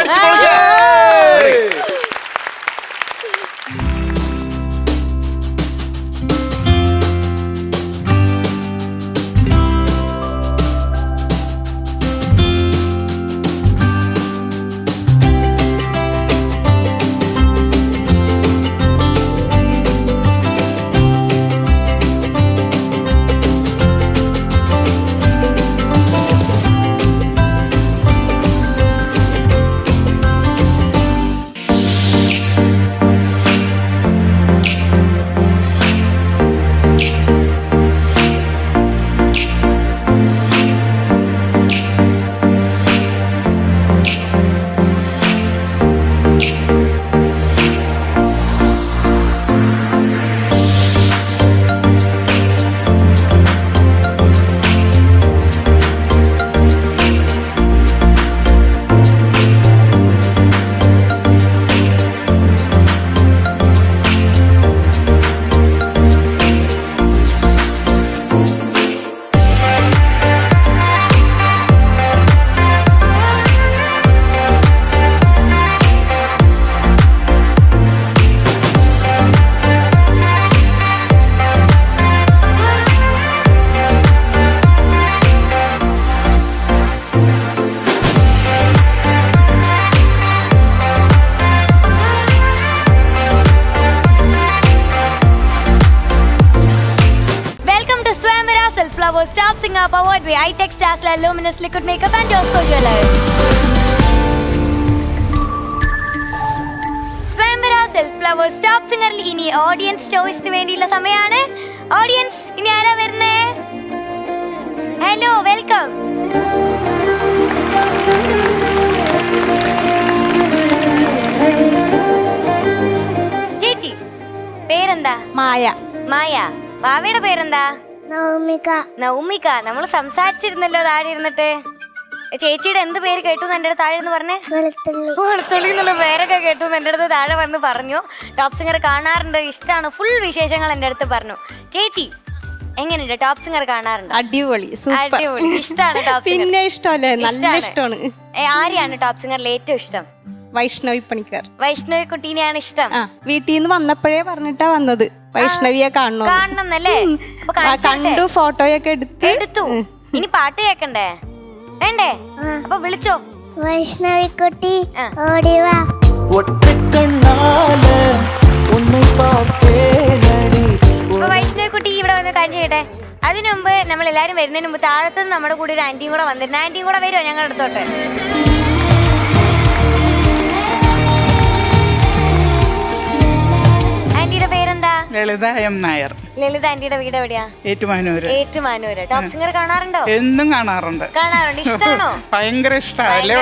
Flowers Top Singer powered by iTech Dazzler Luminous Liquid Makeup and Josco Jewelers. Swayamvara Silks Flowers Top Singer ഇനി ഓഡിയൻസ് ചോയ്സിന് വേണ്ടിയുള്ള സമയമാണ്. ഓഡിയൻസ് ഇനി ആരാ വരുന്നേ? Hello, welcome. ചേച്ചി പേരെന്താ? മായ. മായ. ഭാവിയുടെ പേരെന്താ? നൗമിക. നൗമിക. നമ്മൾ സംസാരിച്ചിരുന്നല്ലോ താഴെ ഇരുന്നിട്ട്. ചേച്ചിയുടെ എന്ത് പേര് കേട്ടു എന്റെ അടുത്ത് താഴെ എന്ന് പറഞ്ഞേ? വെളുത്തുള്ളി എന്നുള്ള പേരൊക്കെ കേട്ടു എന്റെ അടുത്ത് താഴെ വന്ന് പറഞ്ഞു. ടോപ്പ് സിംഗർ കാണാറുണ്ട്, ഇഷ്ടമാണ്, ഫുൾ വിശേഷങ്ങൾ എന്റെ അടുത്ത് പറഞ്ഞു. ചേച്ചി എങ്ങനെയുണ്ട്? ടോപ്പ് സിംഗർ കാണാറുണ്ട്? അടിപൊളി, അടിപൊളി. ഇഷ്ടമാണ് ടോപ്പ് സിംഗർ? പിന്നെ ഇഷ്ടമല്ലേ, നല്ല ഇഷ്ടമാണ്. ആരെയാണ് ടോപ്പ് സിംഗറിൽ ഏറ്റവും ഇഷ്ടം? വൈഷ്ണവി പണിക്കർ. വൈഷ്ണവി കുട്ടീനെയാണ് ഇഷ്ടം. വീട്ടിൽ നിന്ന് വന്നപ്പോഴേ പറഞ്ഞിട്ടാ വന്നത് വൈഷ്ണവിയെ കാണണം എന്നല്ലേ. കണ്ടു, ഫോട്ടോയൊക്കെ എടുത്തു. ഇനി പാട്ട് കേക്കണ്ടേ? വേണ്ടേ? അപ്പൊ വിളിച്ചോ. വൈഷ്ണവി കുട്ടി ഓടിവാ. വൈഷ്ണവി കുട്ടി ഇവിടെ വന്ന് കാര്യം ചെയ്യട്ടെ. അതിനു മുമ്പ് നമ്മൾ എല്ലാരും വരുന്നതിന് മുമ്പ് താഴത്തുനിന്ന് നമ്മുടെ കൂടെ ഒരു ആന്റിയും കൂടെ വന്നിരുന്നു. ആന്റിയും കൂടെ വരുമോ ഞങ്ങളുടെ അടുത്തോട്ട്? ആന്റിയുടെ പേരെന്താ? ലളിത എം നായർ. ലളിത ആന്റിയുടെ വീട് എവിടെയാ? ഏറ്റുമാനൂര്. ഏറ്റുമാനൂര്. ടോപ്പ് സിംഗർ കാണാറുണ്ടോ? എന്നും കാണാറുണ്ട്. കാണാറുണ്ട്. ഇഷ്ടാണോ? ഭയങ്കര ഇഷ്ടമല്ലേ.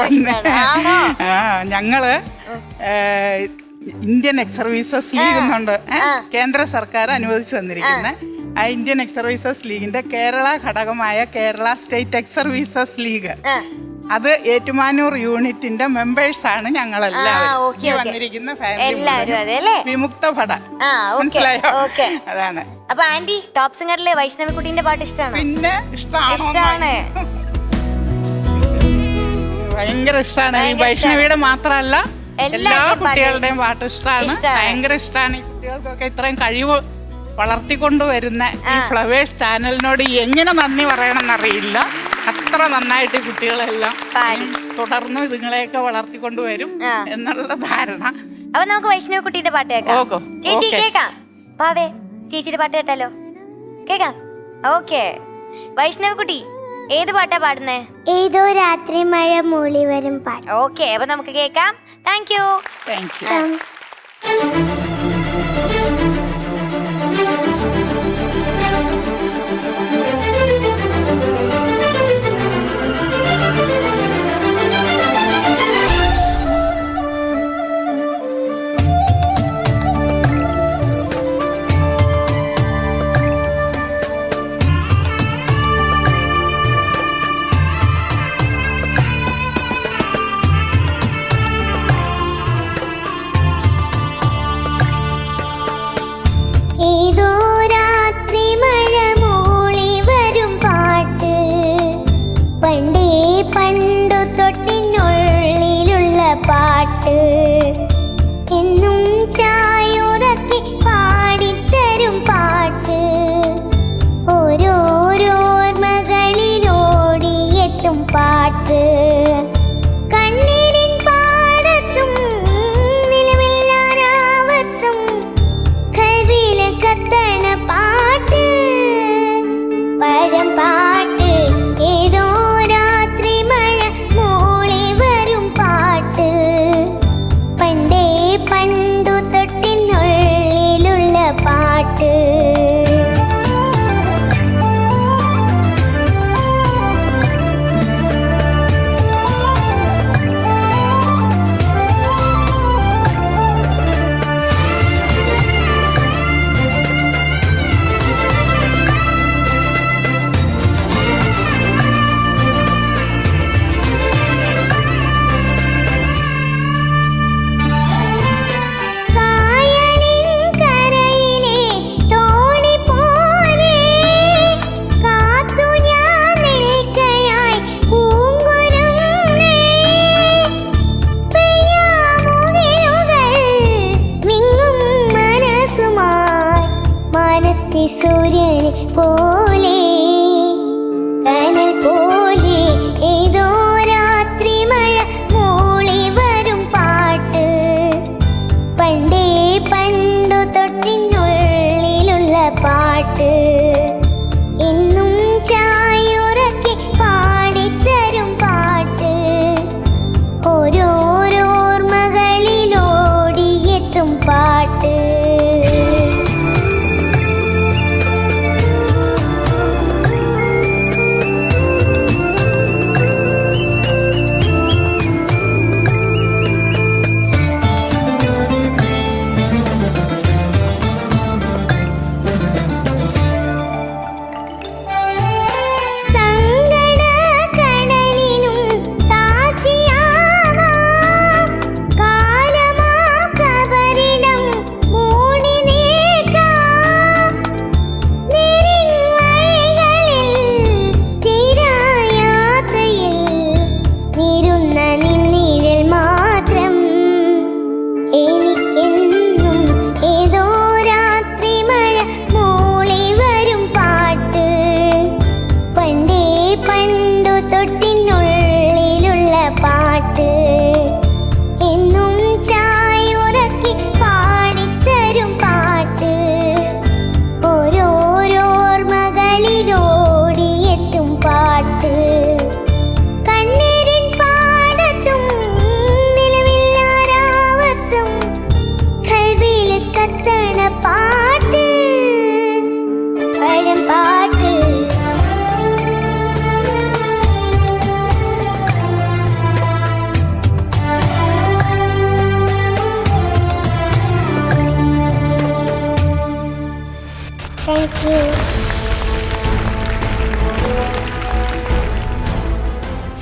ഞങ്ങള് ഇന്ത്യൻ എക്സ് സർവീസസ് ലീഗ് എന്നുണ്ട്, കേന്ദ്ര സർക്കാർ അനുവദിച്ചു തന്നിരിക്കുന്ന ആ ഇന്ത്യൻ എക്സ് സർവീസസ് ലീഗിന്റെ കേരള ഘടകമായ Kerala state X services league, അത് ഏറ്റുമാനൂർ യൂണിറ്റിന്റെ മെമ്പേഴ്സ് ആണ് ഞങ്ങളെല്ലാവരും വന്നിരിക്കുന്ന ഫാമിലി. വിമുക്ത ഭട, മനസ്സിലായോ? അതാണ്. അപ്പൊ ആന്റി ടോപ്പ് സിംഗറിലെ വൈഷ്ണവി കുട്ടീന്റെ പാട്ട് ഇഷ്ടമാണ്? പിന്നെ ഇഷ്ടമാണ്, ഭയങ്കര ഇഷ്ടമാണ്. ഈ വൈഷ്ണവിയുടെ മാത്രമല്ല എല്ലാ കുട്ടികളുടെയും പാട്ട് ഇഷ്ടമാണ്, ഭയങ്കര ഇഷ്ടമാണ്. ഈ കുട്ടികൾക്കൊക്കെ ഇത്രയും കഴിവ് വളർത്തിക്കൊണ്ടുവരുന്ന ഈ ഫ്ലവേഴ്സ് ചാനലിനോട് എങ്ങനെ നന്ദി പറയണമെന്നറിയില്ല. അത്ര നന്നായിട്ട് കുട്ടികളെല്ലാം തുടർന്ന് ഇതുങ്ങളെയൊക്കെ വളർത്തിക്കൊണ്ടുവരും എന്നുള്ള ധാരണ. അപ്പൊ നമുക്ക് വൈഷ്ണവ കുട്ടിയുടെ പാട്ട് കേൾക്കാം. ചേച്ചി കേക്കാം. പാവേ ചേച്ചിയുടെ പാട്ട് കേട്ടാലോ? കേക്കാം. ഓക്കെ. വൈഷ്ണവ കുട്ടി ഏത് പാട്ടാ പാടുന്നേ? ഏതോ രാത്രി മഴ മൂളി വരും പാട്ട്. ഓക്കെ, അപ്പൊ നമുക്ക് കേക്കാം. Thank you. Thank you. പാട്ട് ഇന്നും ഓരോരോർമകളിലോടിയെത്തും പാട്ട്.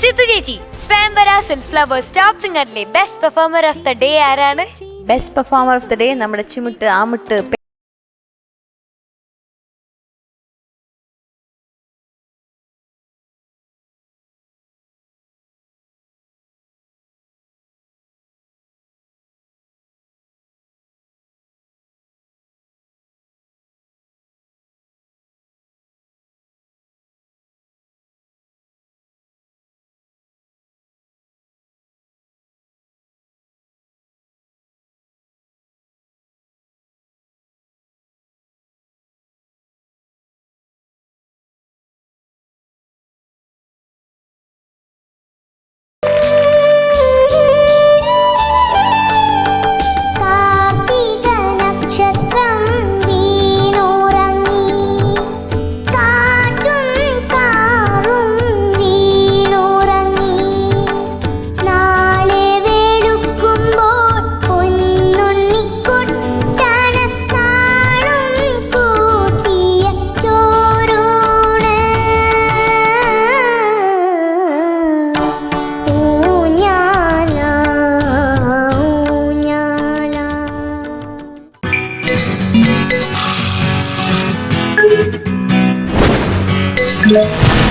സിദ്ധു ചേച്ചി, സ്വയംവര സിൽസ് ഫ്ലവേഴ്സ് ടോപ്പ് സിംഗറിലെ best performer of the day ആരാണ്? Best performer of the day നമ്മുടെ ചിമുട്ട് ആമുട്ട്